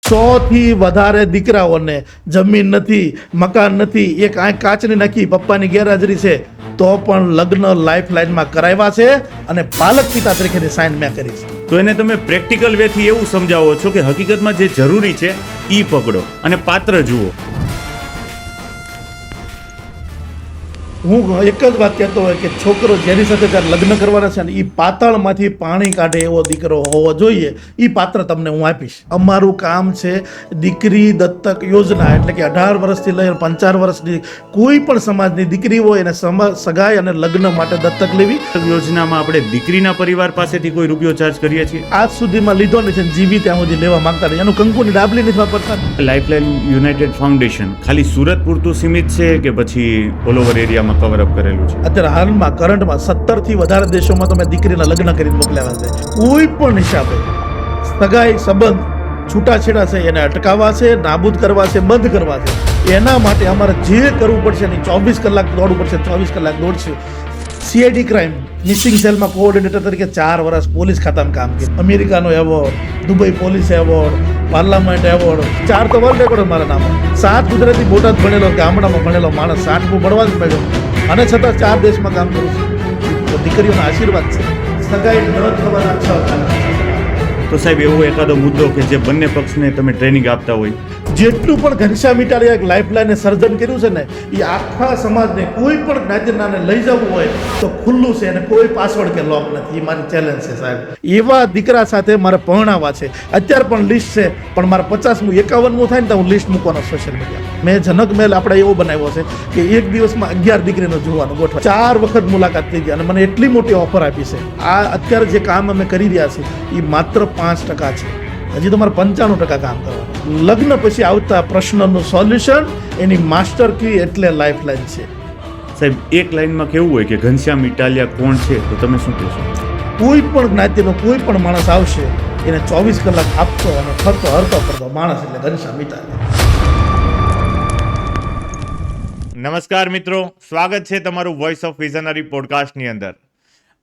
100 થી વધારે દીકરાઓને જમીન નથી, મકાન નથી, એક આંખ કાચની નાખી, પપ્પાની ગેરહાજરી છે તો પણ લગ્ન લાઈફ લાઈનમાં કરાવ્યા છે અને પાલક પિતા તરીકેની સાઇન મેં કરી છે. તો એને તમે પ્રેક્ટિકલ વેથી એવું સમજાવો છો કે હકીકતમાં જે જરૂરી છે ઈ પકડો અને પાત્ર જુઓ. હું એક જ વાત કહેતો હોય કે છોકરો જેની સાથે ત્યારે લગ્ન કરવાના છે ને એ પાતાળમાંથી પાણી કાઢે એવો દીકરો હોવો જોઈએ. એ પાત્ર તમને હું આપીશ. અમારું કામ છે દીકરી દત્તક યોજના, એટલે કે 18 વર્ષથી લઈને 55 વર્ષની કોઈ પણ સમાજની દીકરી હોય એને સગાઈ અને લગ્ન માટે દત્તક લેવી. યોજનામાં આપણે દીકરીના પરિવાર પાસેથી કોઈ રૂપિયો ચાર્જ કરીએ છીએ? આજ સુધીમાં લીધો નથી, જીવી ત્યાં સુધી લેવા માંગતા નથી. એનું કંકુની ડાબલી નથી વાપરતા. લાઇફલાઇન યુનાઇટેડ ફાઉન્ડેશન ખાલી સુરત પૂરતું સીમિત છે કે પછી ઓલ ઓવર એરિયામાં કવર અપ કરેલું છે? અત્યારે હાલમાં કરંટમાં 17 થી વધારે દેશોમાં તમે દીકરીના લગ્ન કરીને મોકલ્યા છે. કોઈ પણ હિસાબે સગાઈ સંબંધ છૂટાછેડા છે એને અટકાવવા છે, નાબૂદ કરવા છે, બંધ કરવા છે. એના માટે અમારે જે કરવું પડશે ને 24 કલાક દોડવું પડશે, 24 કલાક દોડશું. CID ક્રાઇમ મિસિંગ સેલમાં કોઓર્ડિનેટર તરીકે 4 વર્ષ પોલીસ ખાતામાં કામ કર્યું. અમેરિકાનો award, Dubai police award, parliament award, 4 તો વર્લ્ડ રેકોર્ડ મારા નામ. 7 ગુજરાતી બોટાદ ભણેલો, ગામડામાં ભણેલો માણસ 7 ભણવા જ મળ્યો અને છતાં 4 દેશમાં કામ કરું છું. તો દીકરીઓના આશીર્વાદ છે. સગાઈ ન થવાના 6. તો સાહેબ એવો એકાદો મુદ્દો કે જે બંને પક્ષને તમે ટ્રેનિંગ આપતા હોય? જેટલું પણ ઘનશ્યામ ઇટાલિયા એક લાઈફલાઈને સર્જન કર્યું છે ને એ આખા સમાજને કોઈ પણ જ્ઞાતિનાને લઈ જવું હોય તો ખુલ્લું છે અને કોઈ પાસવર્ડ કે લોક નથી. એ મારી ચેલેન્જ છે સાહેબ. એવા દીકરા સાથે મારે પરણાવવા છે. અત્યારે પણ લિસ્ટ છે, પણ મારે 50મું 51મું થાય ને તો હું લિસ્ટ મૂકવાનો સોશિયલ મીડિયા. મેં જનક મેલ આપણે એવો બનાવ્યો છે કે એક દિવસમાં 11 દીકરીનો જોવાનું ગોઠવા. 4 વખત મુલાકાત થઈ ગયા અને મને એટલી મોટી ઓફર આપી છે. આ અત્યારે જે કામ અમે કરી રહ્યા છીએ એ માત્ર 5% છે. હજી તો મારે 95% કામ કરવાનું. લગ્ન પછી આવતા પ્રશ્નનું સોલ્યુશન એની માસ્ટર કી એટલે લાઈફલાઈન છે. સાહેબ એક લાઈનમાં કેવું હોય કે ઘનશ્યામ ઇટાલિયા કોણ છે તો તમે શું કહેશો? કોઈ પણ જ્ઞાતિનો કોઈ પણ માણસ આવશે એને 24 કલાક આપતો અને ફરતો હરતો ફરતો માણસ એટલે ઘનશ્યામ ઇટાલિયા. નમસ્કાર મિત્રો, સ્વાગત છે તમારું વોઇસ ઓફ વિઝનરી પોડકાસ્ટની અંદર.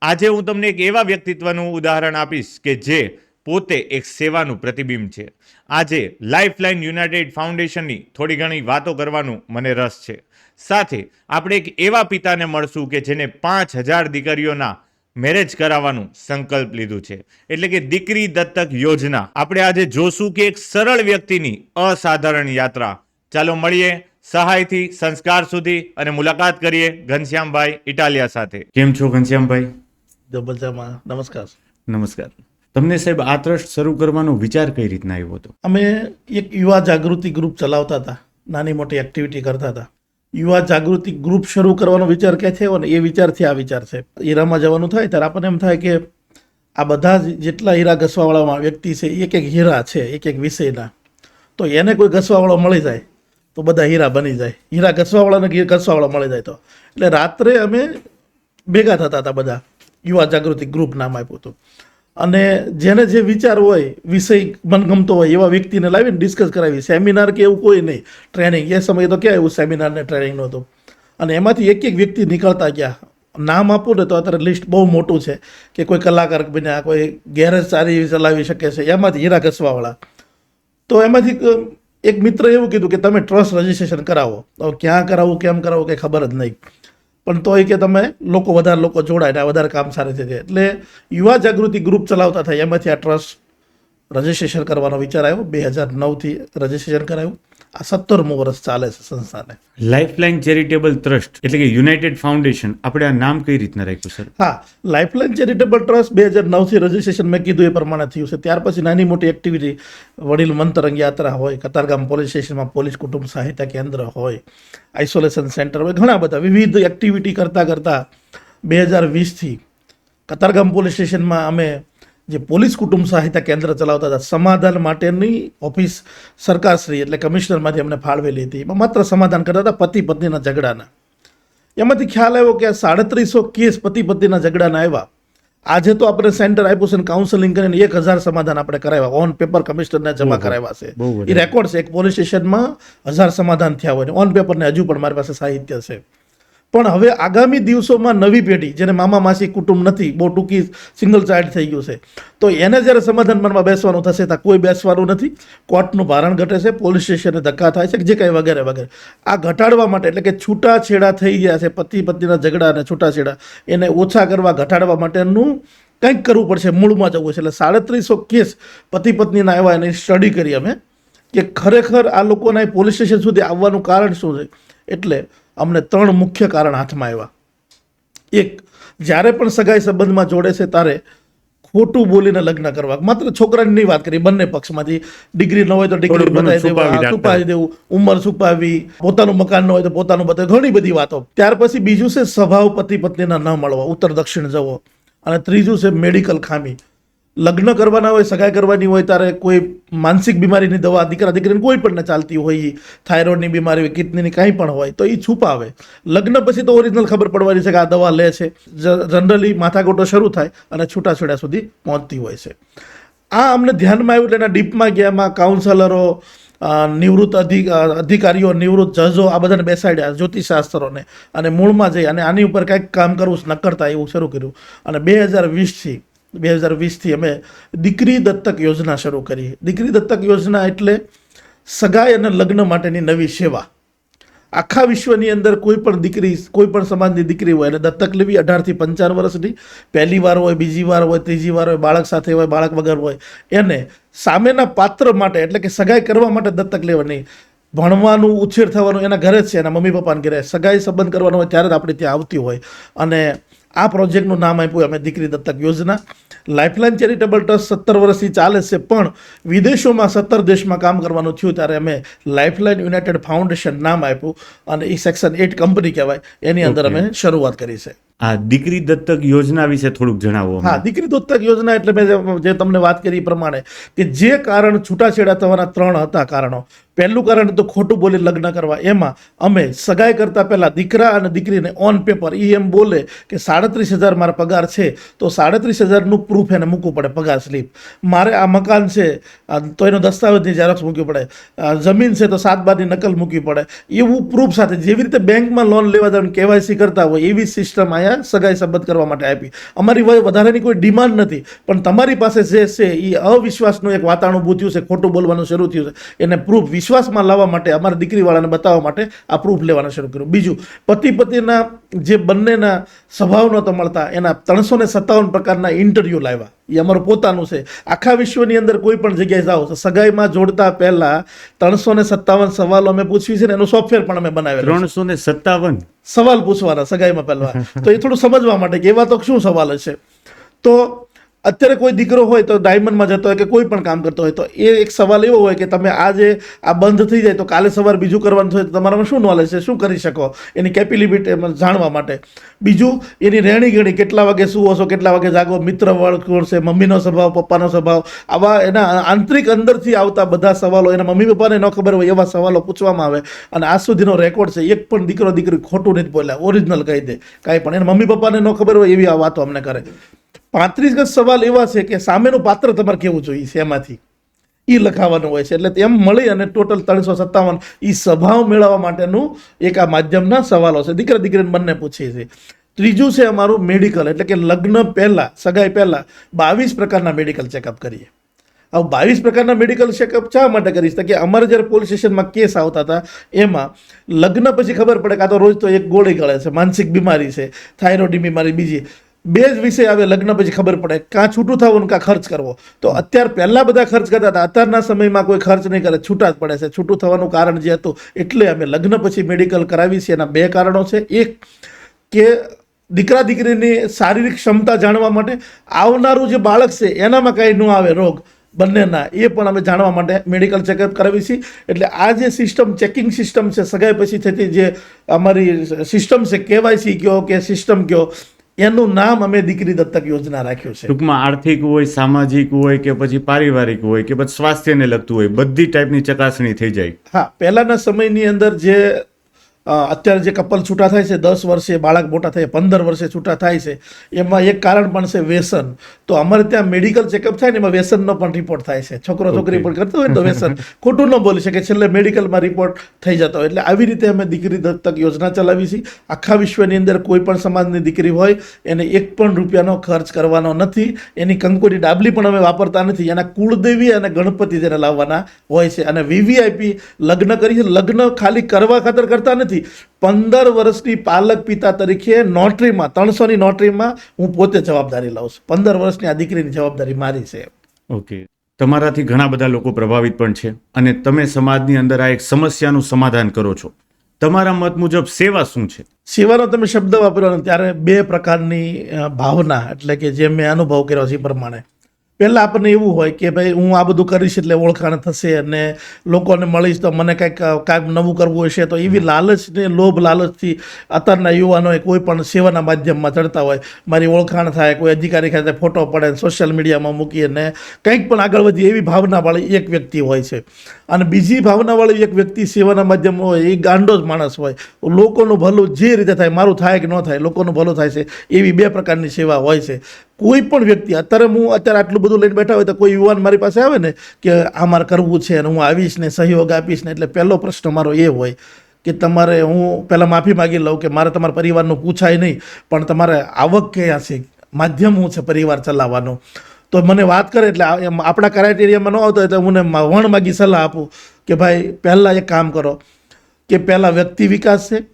આજે હું તમને એક એવા વ્યક્તિત્વનું ઉદાહરણ આપીશ કે જે પોતે એક સેવાનું પ્રતિબિંબ છે. આજે લાઇફલાઇન યુનાઇટેડ ફાઉન્ડેશનની થોડી ઘણી વાતો કરવાનું મને રસ છે. સાથે આપણે એક એવા પિતાને મળશું કે જેને 5000 દીકરીઓના મેરેજ કરાવવાનું સંકલ્પ લીધું છે, એટલે કે દીકરી દત્તક યોજના. આપણે આજે જોશું કે એક સરળ વ્યક્તિની અસાધારણ યાત્રા. ચાલો મળીએ સહાયથી સંસ્કાર સુધી અને મુલાકાત કરીએ ઘનશ્યામભાઈ ઇટાલિયા સાથે. કેમ છો ઘનશ્યામભાઈ? મજામાં. નમસ્કાર. નમસ્કાર. તમને સાહેબ આ ટ્રસ્ટ શરૂ કરવાનો વિચાર કઈ રીતના આવ્યો હતો? અમે એક યુવા જાગૃતિ ગ્રુપ ચલાવતા હતા, નાની મોટી એક્ટિવિટી કરતા હતા. યુવા જાગૃતિ ગ્રુપ શરૂ કરવાનો વિચાર ક્યાંથી આવ્યો ને એ વિચારથી આ વિચાર છે. હીરામાં જવાનું થાય ત્યારે આપણને એમ થાય કે આ બધા જેટલા હીરા ઘસવાવાળા વ્યક્તિ છે એક એક હીરા છે એક એક વિષયના, તો એને કોઈ ઘસવાવાળો મળી જાય તો બધા હીરા બની જાય. હીરા ઘસવાવાળાને ઘસવાવાળો મળી જાય તો. એટલે રાત્રે અમે ભેગા થતા હતા બધા, યુવા જાગૃતિ ગ્રુપ નામ આપ્યું હતું. અને જેને જે વિચાર હોય, વિષય મનગમતો હોય એવા વ્યક્તિને લાવીને ડિસ્કસ કરાવી. સેમિનાર કે એવું કોઈ નહીં, ટ્રેનિંગ. એ સમયે તો ક્યાં એવું સેમિનાર ને ટ્રેનિંગ નહોતું. અને એમાંથી એક એક વ્યક્તિ નીકળતા ગયા. નામ આપું ને તો અત્યારે લિસ્ટ બહુ મોટું છે કે કોઈ કલાકાર બન્યા, કોઈ ગેરેજ સારી ચલાવી શકે છે, એમાંથી હીરા ઘસવાવાળા. તો એમાંથી એક મિત્ર એવું કીધું કે તમે ટ્રસ્ટ રજિસ્ટ્રેશન કરાવો. હવે ક્યાં કરાવવું કેમ કરાવવું કંઈ ખબર જ નહીં, પણ તોય કે તમે વધારે લોકો જોડાય ને વધારે કામ સારી રીતે. એટલે યુવા જાગૃતિ ગ્રુપ ચલાવતા થાય એમાંથી આ ટ્રસ્ટ રજિસ્ટ્રેશન કરવાનો વિચાર આવ્યો. 2009થી રજિસ્ટ્રેશન કરાવ્યું. આ 17મું વર્ષ ચાલે છે સંસ્થાને. લાઇફલાઇન ચેરિટેબલ ટ્રસ્ટ એટલે કે યુનાઇટેડ ફાઉન્ડેશન, આપણે આ નામ કઈ રીતના રાખ્યું સર? હા, લાઇફલાઇન ચેરિટેબલ ટ્રસ્ટ 2009થી રજિસ્ટ્રેશન મેં કીધું એ પ્રમાણે થયું છે. ત્યાર પછી નાની મોટી એક્ટિવિટી, વડીલ મંતરંગ યાત્રા હોય, કતારગામ પોલીસ સ્ટેશનમાં પોલીસ કુટુંબ સહાયતા કેન્દ્ર હોય, આઇસોલેશન સેન્ટર હોય, ઘણા બધા વિવિધ એક્ટિવિટી કરતાં 2020થી કતારગામ પોલીસ સ્ટેશનમાં અમે જે પોલીસ કુટુંબ સહાયતા કેન્દ્ર ચલાવતા હતા, સમાધાન માટેની ઓફિસ સરકારશ્રી એટલે કમિશનરમાંથી અમને ફાળવેલી હતી. એમાં માત્ર સમાધાન કરતા હતા પતિ પત્નીના ઝઘડાના. એમાંથી ખ્યાલ આવ્યો કે 3700 કેસ પતિ પત્નીના ઝઘડાના આવ્યા. આજે તો આપણે સેન્ટર આપ્યું છે, કાઉન્સેલિંગ કરીને 1000 સમાધાન આપણે કરાવ્યા, ઓન પેપર કમિશનરને જમા કરાવ્યા છે. એ રેકોર્ડ છે. એક પોલીસ સ્ટેશનમાં 1000 સમાધાન થયા હોય, ઓન પેપરને હજુ પણ મારી પાસે સાહિત્ય છે. પણ હવે આગામી દિવસોમાં નવી પેઢી જેને મામા માસી કુટુંબ નથી, બહુ ટૂંકી સિંગલ ચાઇલ્ડ થઈ ગયું છે, તો એને જ્યારે સમાધાનમાં બેસવાનું થશે ત્યાં કોઈ બેસવાનું નથી. કોર્ટનું ભારણ ઘટે છે, પોલીસ સ્ટેશને ધક્કા થાય છે, જે કંઈ વગેરે વગેરે. આ ઘટાડવા માટે એટલે કે છૂટાછેડા થઈ ગયા છે, પતિ પત્નીના ઝઘડા અને છૂટાછેડા, એને ઓછા કરવા, ઘટાડવા માટેનું કંઈક કરવું પડશે, મૂળમાં જવું છે. એટલે 3700 કેસ પતિ પત્નીના એવા એની સ્ટડી કરી અમે કે ખરેખર આ લોકોના પોલીસ સ્ટેશન સુધી આવવાનું કારણ શું છે. એટલે અમને 3 મુખ્ય કારણ હાથમાં આવ્યા. એક, જ્યારે પણ સગાઈ સંબંધમાં જોડે છે ત્યારે ખોટું બોલીને લગ્ન કરવા. માત્ર છોકરાની નહીં વાત કરી, બંને પક્ષમાંથી ડિગ્રી ન હોય તો ડિગ્રી બતાવી દેવું, છુપાવી દેવું, ઉંમર છુપાવી, પોતાનું મકાન ન હોય તો પોતાનું બતાવી, ઘણી બધી વાતો. ત્યાર પછી બીજું છે સ્વભાવ પતિ પત્નીના ન મળવા, ઉત્તર દક્ષિણ જવો. અને ત્રીજું છે મેડિકલ ખામી. લગ્ન કરવાના હોય, સગાઈ કરવાની હોય ત્યારે કોઈ માનસિક બીમારીની દવા દીકરા દીકરીને કોઈ પણ ચાલતી હોય, થાઇરોઇડની બીમારી હોય, કિડનીની કાંઈ પણ હોય તો એ છુપાવે. લગ્ન પછી તો ઓરિજિનલ ખબર પડવાની છે કે આ દવા લે છે. જનરલી માથાકૂટો શરૂ થાય અને છૂટાછેડા સુધી પહોંચતી હોય છે. આ અમને ધ્યાનમાં આવ્યું એટલે એના ડીપમાં ગયા. એમાં કાઉન્સલરો, નિવૃત્ત અધિકારીઓ, નિવૃત્ત જજો, આ બધાને બેસાડ્યા, જ્યોતિષશાસ્ત્રોને, અને મૂળમાં જઈ અને આની ઉપર કંઈક કામ કરવું ન કરતા એવું શરૂ કર્યું. અને 2020થી અમે દીકરી દત્તક યોજના શરૂ કરી. દીકરી દત્તક યોજના એટલે સગાઈ અને લગ્ન માટેની નવી સેવા. આખા વિશ્વની અંદર કોઈ પણ દીકરી, કોઈ પણ સમાજની દીકરી હોય એને દત્તક લેવી. 18 થી 55 વર્ષની, પહેલી વાર હોય, બીજી વાર હોય, ત્રીજી વાર હોય, બાળક સાથે હોય, બાળક વગર હોય, એને સામેના પાત્ર માટે એટલે કે સગાઈ કરવા માટે દત્તક લેવાની. ભણવાનું, ઉછેર થવાનું એના ઘરે જ છે, એના મમ્મી પપ્પાને ઘરે. સગાઈ સંબંધ કરવાનો હોય ત્યારે જ આપણે ત્યાં આવતી હોય. અને આ પ્રોજેક્ટનું નામ આપ્યું અમે દીકરી દત્તક યોજના. લાઇફલાઇન ચેરિટેબલ ટ્રસ્ટ 17 વર્ષથી ચાલે છે, પણ વિદેશોમાં 17 દેશમાં કામ કરવાનું થયું ત્યારે અમે લાઇફલાઇન યુનાઇટેડ ફાઉન્ડેશન નામ આપ્યું અને એ સેક્શન 8 કંપની કહેવાય, એની અંદર અમે શરૂઆત કરી છે. આ દીકરી દત્તક યોજના વિશે થોડુંક જણાવો. હા, દીકરી દત્તક યોજના એટલે મેં જે તમને વાત કરી એ પ્રમાણે કે જે કારણ છૂટાછેડા થવાના 3 હતા કારણો. પહેલું કારણ હતું ખોટું બોલી લગ્ન કરવા. એમાં અમે સગાઈ કરતા પહેલા દીકરા અને દીકરીને ઓન પેપર એમ બોલે કે 37,000 મારા પગાર છે, તો 37,000નું પ્રૂફ એને મૂકવું પડે, પગાર સ્લીપ. મારે આ મકાન છે તો એનો દસ્તાવેજની ઝેરોક્સ મૂકવી પડે. જમીન છે તો 7/12ની નકલ મૂકવી પડે. એવું પ્રૂફ સાથે જેવી રીતે બેંકમાં લોન લેવા જવાનું KYC કરતા હોય એવી સિસ્ટમ અહીંયા સગાઈ સંબંધ કરવા માટે આપી. અમારી વધારાની કોઈ ડિમાન્ડ નથી, પણ તમારી પાસે જે છે એ અવિશ્વાસનું એક વાતાવરણ ઊભું થયું છે, ખોટું બોલવાનું શરૂ થયું છે, એને પ્રૂફ વિશ્વાસમાં લાવવા માટે અમારા દીકરીવાળાને બતાવવા માટે આ પ્રૂફ લેવાનું શરૂ કર્યું. બીજું, પતિ પત્નીના જે બંનેના સ્વભાવ નહોતા મળતા એના 357 પ્રકારના ઇન્ટરવ્યૂ લાવ્યા. એ અમારું પોતાનું છે. આખા વિશ્વની અંદર કોઈ પણ જગ્યાએ જાઓ તો સગાઈમાં જોડતા પહેલા 357 સવાલો અમે પૂછવી છે ને એનું સોફ્ટવેર પણ અમે બનાવેલું. 357 સવાલ પૂછવાના સગાઈમાં પહેલા. તો એ થોડું સમજવા માટે કે એવા તો શું સવાલ હશે. તો અત્યારે કોઈ દીકરો હોય તો ડાયમંડમાં જતો હોય કે કોઈ પણ કામ કરતો હોય તો એ એક સવાલ એવો હોય કે તમે આજે આ બંધ થઈ જાય તો કાલે સવારે બીજું કરવાનું હોય તો તમારામાં શું નોલેજ છે, શું કરી શકો, એની કેપેબિલિટી જાણવા માટે. બીજું, એની રહેણી ગણી, કેટલા વાગે સુવો છો, કેટલા વાગે જાગો, મિત્ર વળ કોણ છે, મમ્મીનો સ્વભાવ, પપ્પાનો સ્વભાવ, આવા એના આંતરિક અંદરથી આવતા બધા સવાલો એના મમ્મી પપ્પાને ન ખબર હોય એવા સવાલો પૂછવામાં આવે. અને આજ સુધીનો રેકોર્ડ છે, એક પણ દીકરો દીકરી ખોટું નથી બોલ્યા, ઓરિજિનલ કહી દે કાંઈ પણ. એના મમ્મી પપ્પાને ન ખબર હોય એવી આ વાતો અમને કરે. 35 સવાલ એવા છે કે સામેનું પાત્ર તમારે કેવું જોઈએ છે એમાંથી એ લખાવાનું હોય છે. એટલે એમ મળી અને ટોટલ 357 એ સ્વભાવ મેળવવા માટેનું એક આ માધ્યમના સવાલો છે, દીકરા દીકરીને બંને પૂછીએ છીએ. ત્રીજું છે અમારું મેડિકલ, એટલે કે લગ્ન પહેલાં, સગાઈ પહેલાં 22 પ્રકારના મેડિકલ ચેકઅપ કરીએ. હવે 22 પ્રકારના મેડિકલ ચેકઅપ શા માટે કરીશ કે અમારે જ્યારે પોલીસ સ્ટેશનમાં કેસ આવતા હતા એમાં લગ્ન પછી ખબર પડે કે આ તો રોજ તો એક ગોળી ગળે છે, માનસિક બીમારી છે, થાઇરોઇડની બીમારી, બીજી 2 જ વિષય આવે. લગ્ન પછી ખબર પડે કાં છૂટું થવાનું કાં ખર્ચ કરવો. તો અત્યારે પહેલાં બધા ખર્ચ કરતા હતા, અત્યારના સમયમાં કોઈ ખર્ચ નહીં કરે, છૂટા જ પડે છે. છૂટું થવાનું કારણ જે હતું એટલે અમે લગ્ન પછી મેડિકલ કરાવી છીએ. એના 2 કારણો છે. એક કે દીકરા દીકરીની શારીરિક ક્ષમતા જાણવા માટે, આવનારું જે બાળક છે એનામાં કાંઈ ન આવે રોગ બંનેના, એ પણ અમે જાણવા માટે મેડિકલ ચેકઅપ કરાવી છીએ. એટલે આ જે સિસ્ટમ, ચેકિંગ સિસ્ટમ છે સગાઈ પછી થતી જે અમારી સિસ્ટમ છે, KYC કયો કે સિસ્ટમ કયો, એનું નામ અમે દીકરી દત્તક યોજના રાખ્યું છે. ટૂંકમાં આર્થિક હોય, સામાજિક હોય કે પછી પારિવારિક હોય કે પછી સ્વાસ્થ્યને લગતું હોય, બધી ટાઈપની ચકાસણી થઈ જાય. હા, પહેલાના સમયની અંદર જે અત્યારે જે કપલ છૂટા થાય છે 10 વર્ષે બાળક મોટા થાય 15 વર્ષે છૂટા થાય છે, એમાં એક કારણ પણ છે વ્યસન. તો અમારે ત્યાં મેડિકલ ચેકઅપ થાય ને એમાં વ્યસનનો પણ રિપોર્ટ થાય છે. છોકરો છોકરી પણ કરતો હોય ને તો વ્યસન ખોટું ન બોલી શકે, છેલ્લે મેડિકલમાં રિપોર્ટ થઈ જતો હોય. એટલે આવી રીતે અમે દીકરી દત્તક યોજના ચલાવી છે. આખા વિશ્વની અંદર કોઈ પણ સમાજની દીકરી હોય એને 1 પણ રૂપિયાનો ખર્ચ કરવાનો નથી. એની કંકોની ડાબલી પણ અમે વાપરતા નથી. એના કુળદેવી અને ગણપતિ તેને લાવવાના હોય છે. અને વીવીઆઈપી લગ્ન કરી છે. લગ્ન ખાલી કરવા ખાતર કરતા નથી. 15 વર્ષની પાલક પિતા તરીકે નોટરીમાં 300ની નોટરીમાં હું પોતે જવાબદારી લઉં છું. 15 વર્ષની આ દીકરીની જવાબદારી મારી છે. ઓકે, તમારાથી ઘણા બધા લોકો પ્રભાવિત પણ છે અને તમે સમાજની અંદર આ એક સમસ્યાનું સમાધાન કરો છો. તમારા મત મુજબ સેવા શું છે? સેવાનો તમે શબ્દ વાપર્યો ને ત્યારે 2 પ્રકારની ભાવના, એટલે કે જે મેં અનુભવ કર્યો છે એ પ્રમાણે. પહેલાં આપણને એવું હોય કે ભાઈ હું આ બધું કરીશ એટલે ઓળખાણ થશે અને લોકોને મળીશ તો મને કાંઈક નવું કરવું હશે, તો એવી લાલચને લોભ લાલચથી અત્યારના યુવાનોએ કોઈ પણ સેવાના માધ્યમમાં ચડતા હોય. મારી ઓળખાણ થાય, કોઈ અધિકારી ખાતે ફોટો પડે, સોશિયલ મીડિયામાં મૂકીને કંઈક પણ આગળ વધીએ એવી ભાવનાવાળી એક વ્યક્તિ હોય છે. અને બીજી ભાવનાવાળી એક વ્યક્તિ સેવાના માધ્યમમાં હોય એ ગાંડો જ માણસ હોય. લોકોનું ભલું જે રીતે થાય, મારું થાય કે ન થાય, લોકોનું ભલું થાય છે, એવી 2 પ્રકારની સેવા હોય છે. કોઈ પણ વ્યક્તિ અત્યારે આટલું બધું લઈને બેઠા હોય તો કોઈ યુવાન મારી પાસે આવે ને કે આ મારે કરવું છે અને હું આવીશ ને સહયોગ આપીશ ને, એટલે પહેલો પ્રશ્ન મારો એ હોય કે તમારે, હું પહેલાં માફી માગી લઉં કે મારે તમારા પરિવારનું પૂછાય નહીં, પણ તમારે આવક કયા છે, માધ્યમ શું છે પરિવાર ચલાવવાનું. તો મને વાત કરે એટલે આપણા ક્રાઇટેરિયામાં ન આવતો એટલે હું વણ માગી સલાહ આપું કે ભાઈ પહેલાં એક કામ કરો કે પહેલાં વ્યક્તિ વિકાસ છે,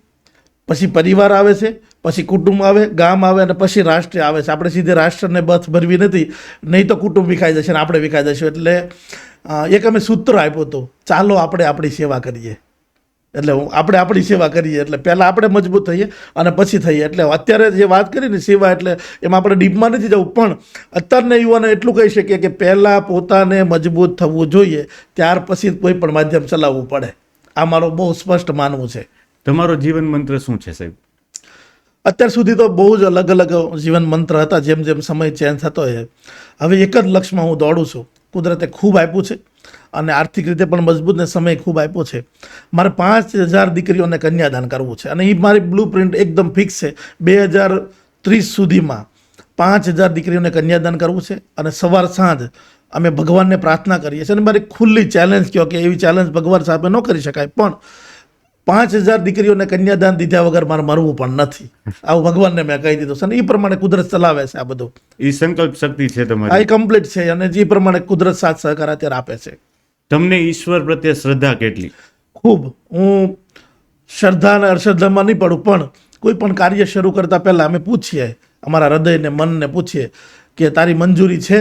પછી પરિવાર આવે છે, પછી કુટુંબ આવે, ગામ આવે અને પછી રાષ્ટ્ર આવે છે. આપણે સીધે રાષ્ટ્રને બથ ભરવી નથી, નહીં તો કુટુંબ વિખાઈ જશે ને આપણે વિખાઈ જશું. એટલે એક અમે સૂત્ર આપ્યું હતું, ચાલો આપણે આપણી સેવા કરીએ. એટલે આપણે આપણી સેવા કરીએ એટલે પહેલાં આપણે મજબૂત થઈએ અને પછી થઈએ. એટલે અત્યારે જે વાત કરી ને સેવા, એટલે એમાં આપણે ડીપમાં નથી જવું, પણ અત્યારના યુવાનો એટલું કહી શકીએ કે પહેલાં પોતાને મજબૂત થવું જોઈએ, ત્યાર પછી કોઈ પણ માધ્યમ ચલાવવું પડે. આ મારો બહુ સ્પષ્ટ માનવું છે. તમારો જીવન મંત્ર શું છે સાહેબ? અત્યાર સુધી તો બહુ જ અલગ અલગ જીવન મંત્ર હતા. જેમ જેમ સમય ચેન્જ થતો હોય હવે એક જ લક્ષ્યમાં હું દોડું છું. કુદરતે ખૂબ આપ્યું છે અને આર્થિક રીતે પણ મજબૂત ને સમય ખૂબ આપ્યો છે. મારે 5000 દીકરીઓને કન્યાદાન કરવું છે અને એ મારી બ્લુ પ્રિન્ટ એકદમ ફિક્સ છે. 2030 સુધીમાં 5000 દીકરીઓને કન્યાદાન કરવું છે અને સવાર સાંજ અમે ભગવાનને પ્રાર્થના કરીએ છીએ. અને મારી ખુલ્લી ચેલેન્જ કહો કે એવી ચેલેન્જ ભગવાન સાહેબે ન કરી શકાય, પણ 5000 દીકરીઓને કન્યાદાન દીધા વગર મારે મરવું પણ નથી. આવું ભગવાનને મેં કહી દીધું છે અને એ પ્રમાણે કુદરત ચલાવે છે. આ બધું એ સંકલ્પ શક્તિ છે આ તમારી, કમ્પ્લીટ છે અને જે પ્રમાણે કુદરત સાથ સહકાર અત્યારે આપે છે. તમને ઈશ્વર પ્રત્યે શ્રદ્ધા કેટલી? ખૂબ. હું શ્રદ્ધા અને અશ્રદ્ધામાં નહીં પડું, પણ કોઈ પણ કાર્ય શરૂ કરતાં પહેલાં અમે પૂછીએ, અમારા હૃદયને મનને પૂછીએ કે તારી મંજૂરી છે,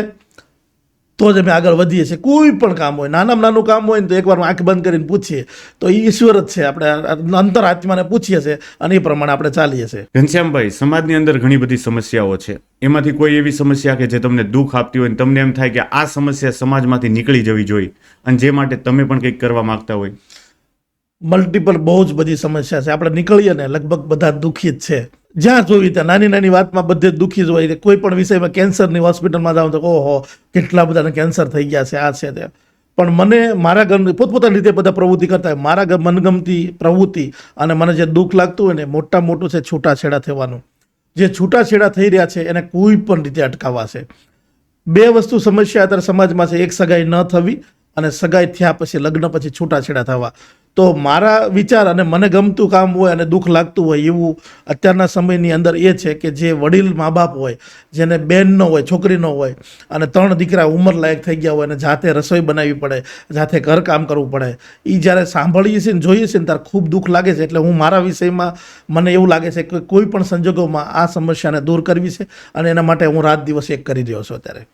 તો જ અમે આગળ વધીએ છીએ. કોઈ પણ કામ હોય, નાનામાં નાનું કામ હોય ને તો એકવાર આંખ બંધ કરીને પૂછીએ તો એ ઈશ્વર જ છે. આપણે અંતરાત્માને પૂછીએ છીએ અને એ પ્રમાણે આપણે ચાલીએ છીએ. ઘનશ્યામભાઈ, સમાજની અંદર ઘણી બધી સમસ્યાઓ છે, એમાંથી કોઈ એવી સમસ્યા કે જે તમને દુઃખ આપતી હોય ને તમને એમ થાય કે આ સમસ્યા સમાજમાંથી નીકળી જવી જોઈએ અને જે માટે તમે પણ કંઈક કરવા માંગતા હોય? મલ્ટિપલ બહુ જ બધી સમસ્યા છે. આપણે નીકળીએ ને લગભગ બધા દુઃખી જ છે. જ્યાં જોઈ ત્યાં નાની નાની વાતમાં બધે દુઃખી જ હોય. કોઈ પણ વિષયમાં કેન્સરની હોસ્પિટલમાં જાઓ તો ઓહો કેટલા બધાને કેન્સર થઈ ગયા છે, આ છે તે. પણ મને મારા ઘર પોતપોતાની રીતે બધા પ્રવૃત્તિ કરતા હોય. મારા મનગમતી પ્રવૃત્તિ અને મને જે દુઃખ લાગતું હોય ને મોટું છે છૂટાછેડા થવાનું. જે છૂટાછેડા થઈ રહ્યા છે એને કોઈ પણ રીતે અટકાવવા છે. 2 વસ્તુ સમસ્યા અત્યારે સમાજમાં છે. એક, સગાઈ ન થવી અને સગાઈ થયા પછી લગ્ન પછી છૂટાછેડા થવા. તો મારા વિચાર અને મને ગમતું કામ હોય અને દુઃખ લાગતું હોય એવું અત્યારના સમયની અંદર એ છે કે જે વડીલ મા બાપ હોય, જેને બેન ન હોય, છોકરી ન હોય અને 3 દીકરા ઉંમર લાયક થઈ ગયા હોય અને જાતે રસોઈ બનાવવી પડે, જાતે ઘરકામ કરવું પડે, એ જ્યારે સાંભળીએ છીએ ને જોઈએ છીએ ને ત્યારે ખૂબ દુઃખ લાગે છે. એટલે હું મારા વિષયમાં મને એવું લાગે છે કે કોઈ પણ સંજોગોમાં આ સમસ્યાને દૂર કરવી છે અને એના માટે હું રાત દિવસ એક કરી રહ્યો છું. અત્યારે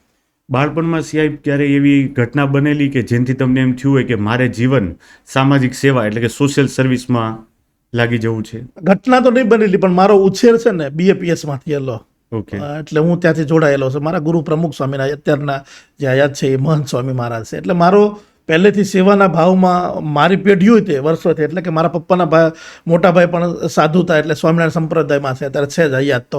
બાળપણમાં સાહેબ ક્યારે એવી ઘટના બનેલી કે જેનાથી તમને એમ થયું હોય કે મારે જીવન સામાજિક સેવા એટલે કે સોશિયલ સર્વિસમાં લાગી જવું છે? ઘટના તો નહીં બનેલી, પણ મારો ઉછેર છે ને BAPSમાં થયેલો. ઓકે. એટલે હું ત્યાંથી જોડાયેલો છું. મારા ગુરુ પ્રમુખ સ્વામીના અત્યારના જે હયાત છે એ મહંત સ્વામી મહારાજ છે. એટલે મારો પહેલેથી સેવાના ભાવમાં મારી પેઢીઓ તે વર્ષોથી, એટલે કે મારા પપ્પાના મોટા ભાઈ પણ સાધુ હતા એટલે સ્વામિનારાયણ સંપ્રદાયમાં છે, અત્યારે છે જ હયાત.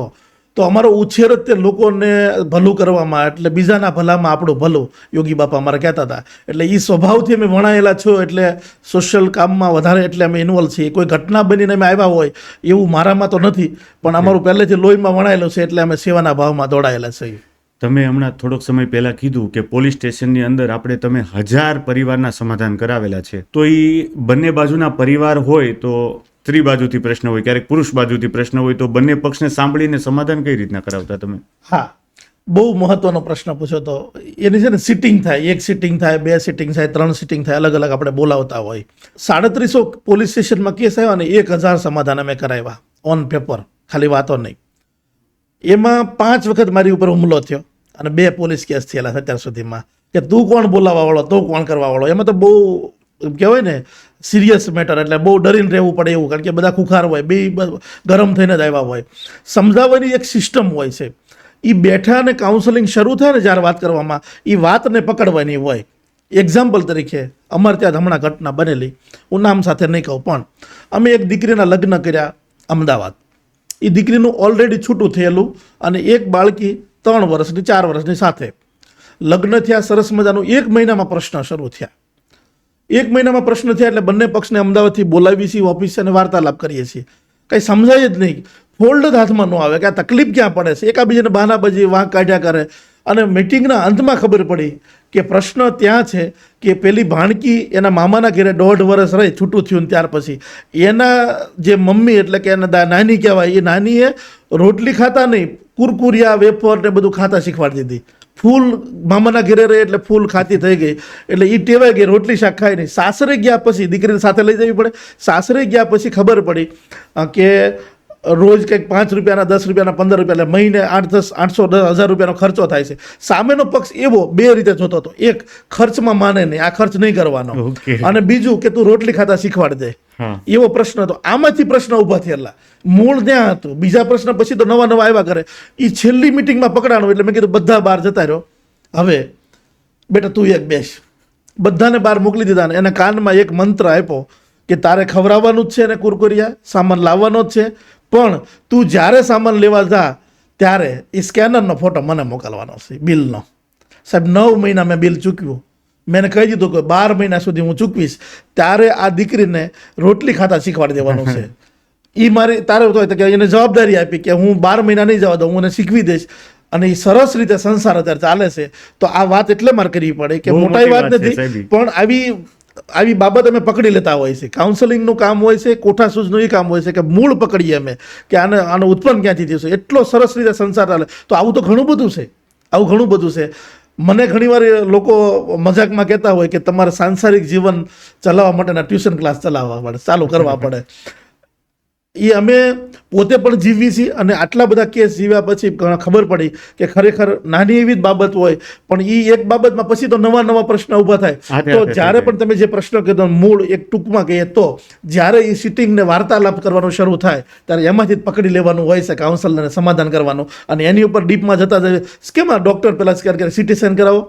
તો તો અમારો ઉછેર જ તે લોકોને ભલું કરવામાં, એટલે બીજાના ભલામાં આપણું ભલું, યોગી બાપા અમારે કહેતા હતા. એટલે એ સ્વભાવથી અમે વણાયેલા છો, એટલે સોશિયલ કામમાં વધારે એટલે અમે ઇન્વોલ્વ છીએ. કોઈ ઘટના બનીને અમે આવ્યા હોય એવું મારામાં તો નથી, પણ અમારું પહેલેથી લોહીમાં વણાયેલું છે, એટલે અમે સેવાના ભાવમાં દોડાયેલા છીએ. તમે હમણાં થોડોક સમય પહેલા કીધું કે પોલીસ સ્ટેશનની અંદર આપણે તમે 1000 પરિવારના સમાધાન કરાવેલા છે. તો એ બંને બાજુના પરિવાર હોય તો સ્ત્રી બાજુથી પ્રશ્ન હોય, ક્યારેક પુરુષ બાજુથી પ્રશ્ન હોય, તો બંને પક્ષને સાંભળીને સમાધાન કઈ રીતના કરાવતા તમે? હા, બહુ મહત્વનો પ્રશ્ન પૂછ્યો. તો એની છે ને સિટિંગ થાય, 1 સિટિંગ થાય, 2 સિટિંગ થાય, 3 સિટિંગ થાય, અલગ અલગ આપણે બોલાવતા હોય. 3700 પોલીસ સ્ટેશનમાં કેસ આવ્યા અને 1000 સમાધાન અમે કરાવ્યા ઓન પેપર, ખાલી વાતો નહીં. એમાં 5 વખત મારી ઉપર હુમલો થયો અને 2 પોલીસ કેસ થયેલા છે અત્યાર સુધીમાં, કે તું કોણ બોલાવવા વાળો, તું કોણ કરવા વાળો. એમાં તો બહુ કહેવાય ને સિરિયસ મેટર, એટલે બહુ ડરીને રહેવું પડે એવું, કારણ કે બધા ખુખાર હોય, બે ગરમ થઈને જ આવ્યા હોય. સમજાવવાની એક સિસ્ટમ હોય છે. એ બેઠા અને કાઉન્સેલિંગ શરૂ થાય ને જ્યારે વાત કરવામાં, એ વાતને પકડવાની હોય. એક્ઝામ્પલ તરીકે અમારે ત્યાં હમણાં ઘટના બનેલી, હું નામ સાથે નહીં કહું, પણ અમે એક દીકરીના લગ્ન કર્યા અમદાવાદ. એ દીકરીનું ઓલરેડી છૂટું થયેલું અને એક બાળકી 3 વર્ષની 4 વર્ષની સાથે લગ્ન થયા. સરસ મજાનું 1 મહિનામાં પ્રશ્ન શરૂ થયા. 1 મહિનામાં પ્રશ્ન થયા એટલે બંને પક્ષને અમદાવાદથી બોલાવી છીએ ઓફિસ અને વાર્તાલાપ કરીએ છીએ. કંઈ સમજાય જ નહીં, ફોલ્ડ જ હાથમાં ન આવે કે આ તકલીફ ક્યાં પડે છે. એકાબીજાને બહાનાબાજી વાંક કાઢ્યા કરે અને મિટિંગના અંતમાં ખબર પડી કે પ્રશ્ન ત્યાં છે કે પેલી ભાણકી એના મામાના ઘરે 1.5 વર્ષ રહી, છૂટું થયું, ત્યાર પછી એના જે મમ્મી એટલે કે એના નાની કહેવાય, એ નાનીએ રોટલી ખાતા નહીં, કુરકુરિયા, વેફર ને બધું ખાતા શીખવાડી દીધી. ફૂલ મામાના ઘરે રહે એટલે ફૂલ ખાતી થઈ ગઈ, એટલે એ ટેવાઈ ગઈ, રોટલી શાક ખાય નહીં. સાસરે ગયા પછી દીકરીને સાથે લઈ જવી પડે. સાસરે ગયા પછી ખબર પડી કે રોજ કંઈક 5 રૂપિયાના, 10 રૂપિયાના, 15 રૂપિયા, એટલે મહિને 800-1000 રૂપિયાનો ખર્ચો થાય છે. સામેનો પક્ષ એવો 2 રીતે જોતો હતો. એક, ખર્ચમાં માને નહીં, આ ખર્ચ નહીં કરવાનો, અને બીજું કે તું રોટલી ખાતા શીખવાડી દે, એવો પ્રશ્ન હતો. આમાંથી પ્રશ્ન ઊભા થયેલા, મૂળ ત્યાં હતું. બીજા પ્રશ્ન પછી તો નવા આવ્યા કરે. એ છેલ્લી મિટિંગમાં પકડાણો એટલે મેં કીધું બધા બહાર જતા રહ્યો, હવે બેટા તું એક બેસ. બધાને બહાર મોકલી દીધા ને એના કાનમાં એક મંત્ર આપ્યો કે તારે ખવડાવવાનું જ છે ને કુરકુરિયા, સામાન લાવવાનો જ છે, પણ તું જ્યારે સામાન લેવા જા ત્યારે એ સ્કેનરનો ફોટો મને મોકલવાનો છે, બિલનો. સાહેબ 9 મહિના મેં બિલ ચૂકવ્યું. મેં કહી દીધું કે 12 મહિના સુધી હું ચૂકવીશ, ત્યારે આ દીકરીને રોટલી ખાતા શીખવાડી દેવાનું છે. એ મારી તારે તો કે એને જવાબદારી આપી કે હું 12 મહિના નહીં જવા દઉં, હું એને શીખવી દઈશ. અને એ સરસ રીતે સંસાર અત્યારે ચાલે છે. તો આ વાત એટલે મારે કરવી પડે કે મોટી વાત નથી, પણ આવી બાબત અમે પકડી લેતા હોય છે. કાઉન્સેલિંગનું કામ હોય છે, કોઠાસૂઝનું એ કામ હોય છે કે મૂળ પકડીએ અમે કે આને ઉત્પન્ન ક્યાંથી થયું છે. એટલો સરસ રીતે સંસાર ચાલે. તો આવું તો ઘણું બધું છે, આવું ઘણું બધું છે. મને ઘણીવાર લોકો મજાકમાં કહેતા હોય કે તમારે સાંસારિક જીવન ચલાવવા માટેના ટ્યુશન ક્લાસ ચલાવવા પડે, ચાલુ કરવા પડે. એ અમે પોતે પણ જીવી છીએ અને આટલા બધા કેસ જીવ્યા પછી ખબર પડી કે ખરેખર નાની એવી જ બાબત હોય, પણ એ એક બાબતમાં પછી તો નવા પ્રશ્ન ઊભા થાય. તો જ્યારે પણ તમે જે પ્રશ્ન કીધો મૂળ એક ટૂંકમાં કહીએ તો જ્યારે એ સિટિંગને વાર્તાલાપ કરવાનું શરૂ થાય ત્યારે એમાંથી જ પકડી લેવાનું હોય છે કાઉન્સલરને સમાધાન કરવાનું. અને એની ઉપર ડીપમાં જતા જઈએ કેમ આ ડૉક્ટર પહેલાં સ્કેન સિટી સ્કેન કરાવો,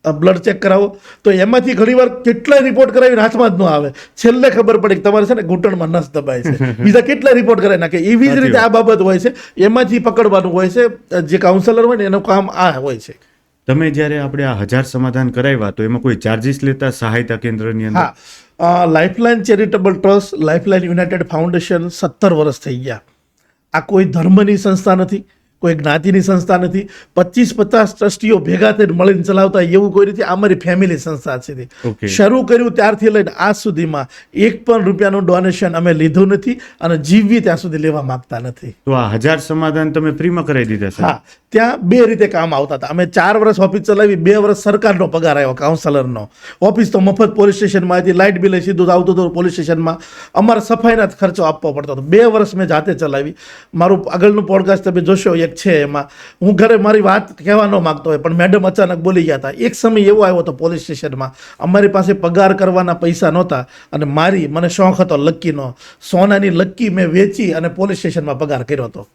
બ્લડ ચેક કરાવો, તો એમાંથી ઘણીવાર કેટલાય રિપોર્ટ કરાવીને હાથમાં જ ન આવે. છેલ્લે ખબર પડે કે તમારે છે ને ઘૂંટણમાં નસ દબાય છે, બીજા કેટલા રિપોર્ટ કરાવી નાખે. એવી જ રીતે આ બાબત હોય છે, એમાંથી પકડવાનું હોય છે. જે કાઉન્સલર હોય ને એનું કામ આ હોય છે. તમે જ્યારે આપણે આ 1000 સમાધાન કરાવ્યા તો એમાં કોઈ ચાર્જિસ લેતા સહાયતા કેન્દ્રની અંદર? હા, lifeline charitable trust, lifeline United foundation 17 વર્ષ થઈ ગયા. આ કોઈ ધર્મની સંસ્થા નથી, કોઈ જ્ઞાતિની સંસ્થા નથી. 25-50 ટ્રસ્ટીઓ ભેગા થઈને મળીને ચલાવતા એવું કોઈ નથી. અમારી ફેમિલી સંસ્થા છે. શરૂ કર્યું ત્યારથી લઈને આજ સુધીમાં 1 પણ રૂપિયાનું ડોનેશન અમે લીધું નથી અને જીવવી ત્યાં સુધી લેવા માંગતા નથી. તો આ 1000 સમાધાન તમે ફ્રીમાં કરાવી દીધા છે? હા, ત્યાં 2 રીતે કામ આવતા હતા. અમે 4 વર્ષ ઓફિસ ચલાવી, 2 વર્ષ સરકારનો પગાર આવ્યો કાઉન્સલરનો. ઓફિસ તો મફત પોલીસ સ્ટેશનમાં હતી, લાઇટ બિલ સીધું આવતું હતું પોલીસ સ્ટેશનમાં. અમારે સફાઈના જ ખર્ચો આપવો પડતો હતો. 2 વર્ષ મેં જાતે ચલાવી. મારું આગળનું પોડકાસ્ટ તમે જોશો, એક છે એમાં હું ઘરે મારી વાત કહેવા ન માગતો હોય, પણ મેડમ અચાનક બોલી ગયા હતા. એક સમય એવો આવ્યો હતો પોલીસ સ્ટેશનમાં, અમારી પાસે પગાર કરવાના પૈસા નહોતા અને મને શોખ હતો લક્કીનો. સોનાની લક્કી મેં વેચી અને પોલીસ સ્ટેશનમાં પગાર કર્યો હતો.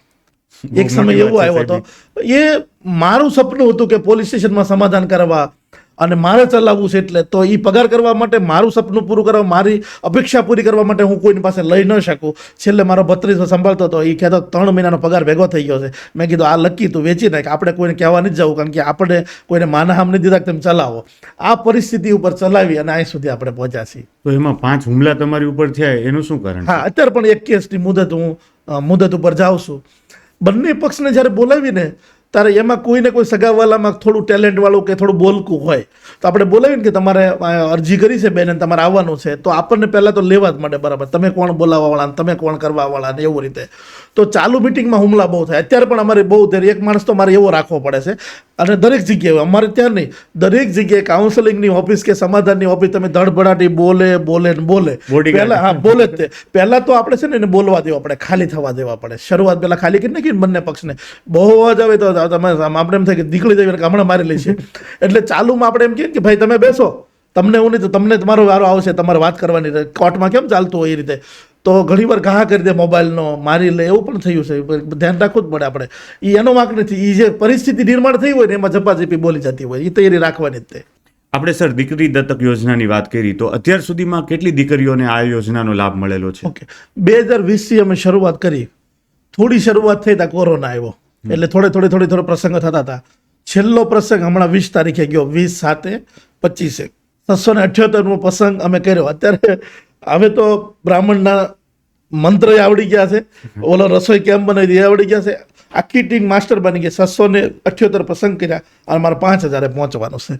એક સમય એવો આવ્યો હતો. એ મારું સપનું હતું કે પોલીસ સ્ટેશનમાં સમાધાન કરવા અને મારે ચલાવવું છે, એટલે તો એ પગાર કરવા માટે મારું સપનું પૂરું કરવા, મારી અપેક્ષા પૂરી કરવા માટે હું કોઈની પાસે લઈ ન શકું. છેલ્લે મારો ભત્રીજો સંભાળતો હતો, એ કહેતો 3 મહિનાનો પગાર ભેગો થઈ ગયો છે. મેં કીધું આ લકી તું વેચી નાખ, આપણે કોઈને કહેવા નથી જવું, કારણ કે આપણે કોઈને માનહામ નથી દીધા કે તમે ચલાવો. આ પરિસ્થિતિ ઉપર ચલાવી અને અહીં સુધી આપણે પહોંચ્યા છીએ. તો એમાં 5 હુમલા તમારી ઉપર થયા, એનું શું કારણ? હા, અત્યારે પણ એક કેસની મુદત ઉપર જાઉં છું. બંને પક્ષને જ્યારે બોલાવીને ત્યારે એમાં કોઈને કોઈ સગાવાલામાં થોડું ટેલેન્ટવાળું કે થોડું બોલકું હોય તો આપણે બોલાવીને કે તમારે અરજી કરી છે બેન અને તમારે આવવાનું છે, તો આપણને પહેલાં તો લેવા જ મળે, બરાબર, તમે કોણ બોલાવવાવાળા, તમે કોણ કરવાવાળા ને એવું રીતે. તો ચાલુ મિટિંગમાં હુમલા બહુ થાય. અત્યારે પણ અમારે બહુ એક માણસ તો મારે એવો રાખવો પડે છે, અને દરેક જગ્યાએ અમારે ત્યાં નહીં, દરેક જગ્યાએ કાઉન્સેલિંગની ઓફિસ કે સમાધાનની ઓફિસ તમે ધડબડાટી બોલે પહેલા, હા બોલે જ તે પહેલા તો આપણે છે ને એને બોલવા દેવા પડે, ખાલી થવા દેવા પડે. શરૂઆત પહેલા ખાલી કરી નાખી બંને પક્ષને, બહુ અવાજ આવે તો તમે આપણે એમ થાય કે દીકડી દેવી હમણાં મારી લઈ છે. એટલે ચાલુમાં આપણે એમ કહીએ કે ભાઈ તમે બેસો, તમને એવું નહીં તો તમને તમારો વારો આવશે, તમારે વાત કરવાની. કોર્ટમાં કેમ ચાલતું હોય એ રીતે તો ઘણીવાર ઘા કરી દે મોબાઈલનો, મારી લે, એવું પણ થયું છે. ધ્યાન રાખવું જ પડે આપણે. એ એનો વાંક નથી, એ જે પરિસ્થિતિ નિર્માણ થઈ હોય ને એમાં ઝપાઝપી બોલી જતી હોય, એ તૈયારી રાખવાની જ તે. આપણે સર દીકરી દત્તક યોજનાની વાત કરી, તો અત્યાર સુધીમાં કેટલી દીકરીઓને આ યોજનાનો લાભ મળેલો છે? ઓકે, 2020થી અમે શરૂઆત કરી. થોડી શરૂઆત થઈ ત્યાં કોરોના આવ્યો, એટલે થોડો પ્રસંગો થતા હતા. છેલ્લો પ્રસંગ હમણાં 20 તારીખે ગયો, 20/7/25 678મો પ્રસંગ અમે કર્યો. અત્યારે હવે તો બ્રાહ્મણના મંત્ર આવડી ગયા છે, ઓલો રસોઈ કેમ બનાવી એ આવડી ગયા છે, આખી ટીમ માસ્ટર બની ગઈ. 678 પ્રસંગ કર્યા અને મારે 5000 પહોંચવાનું છે.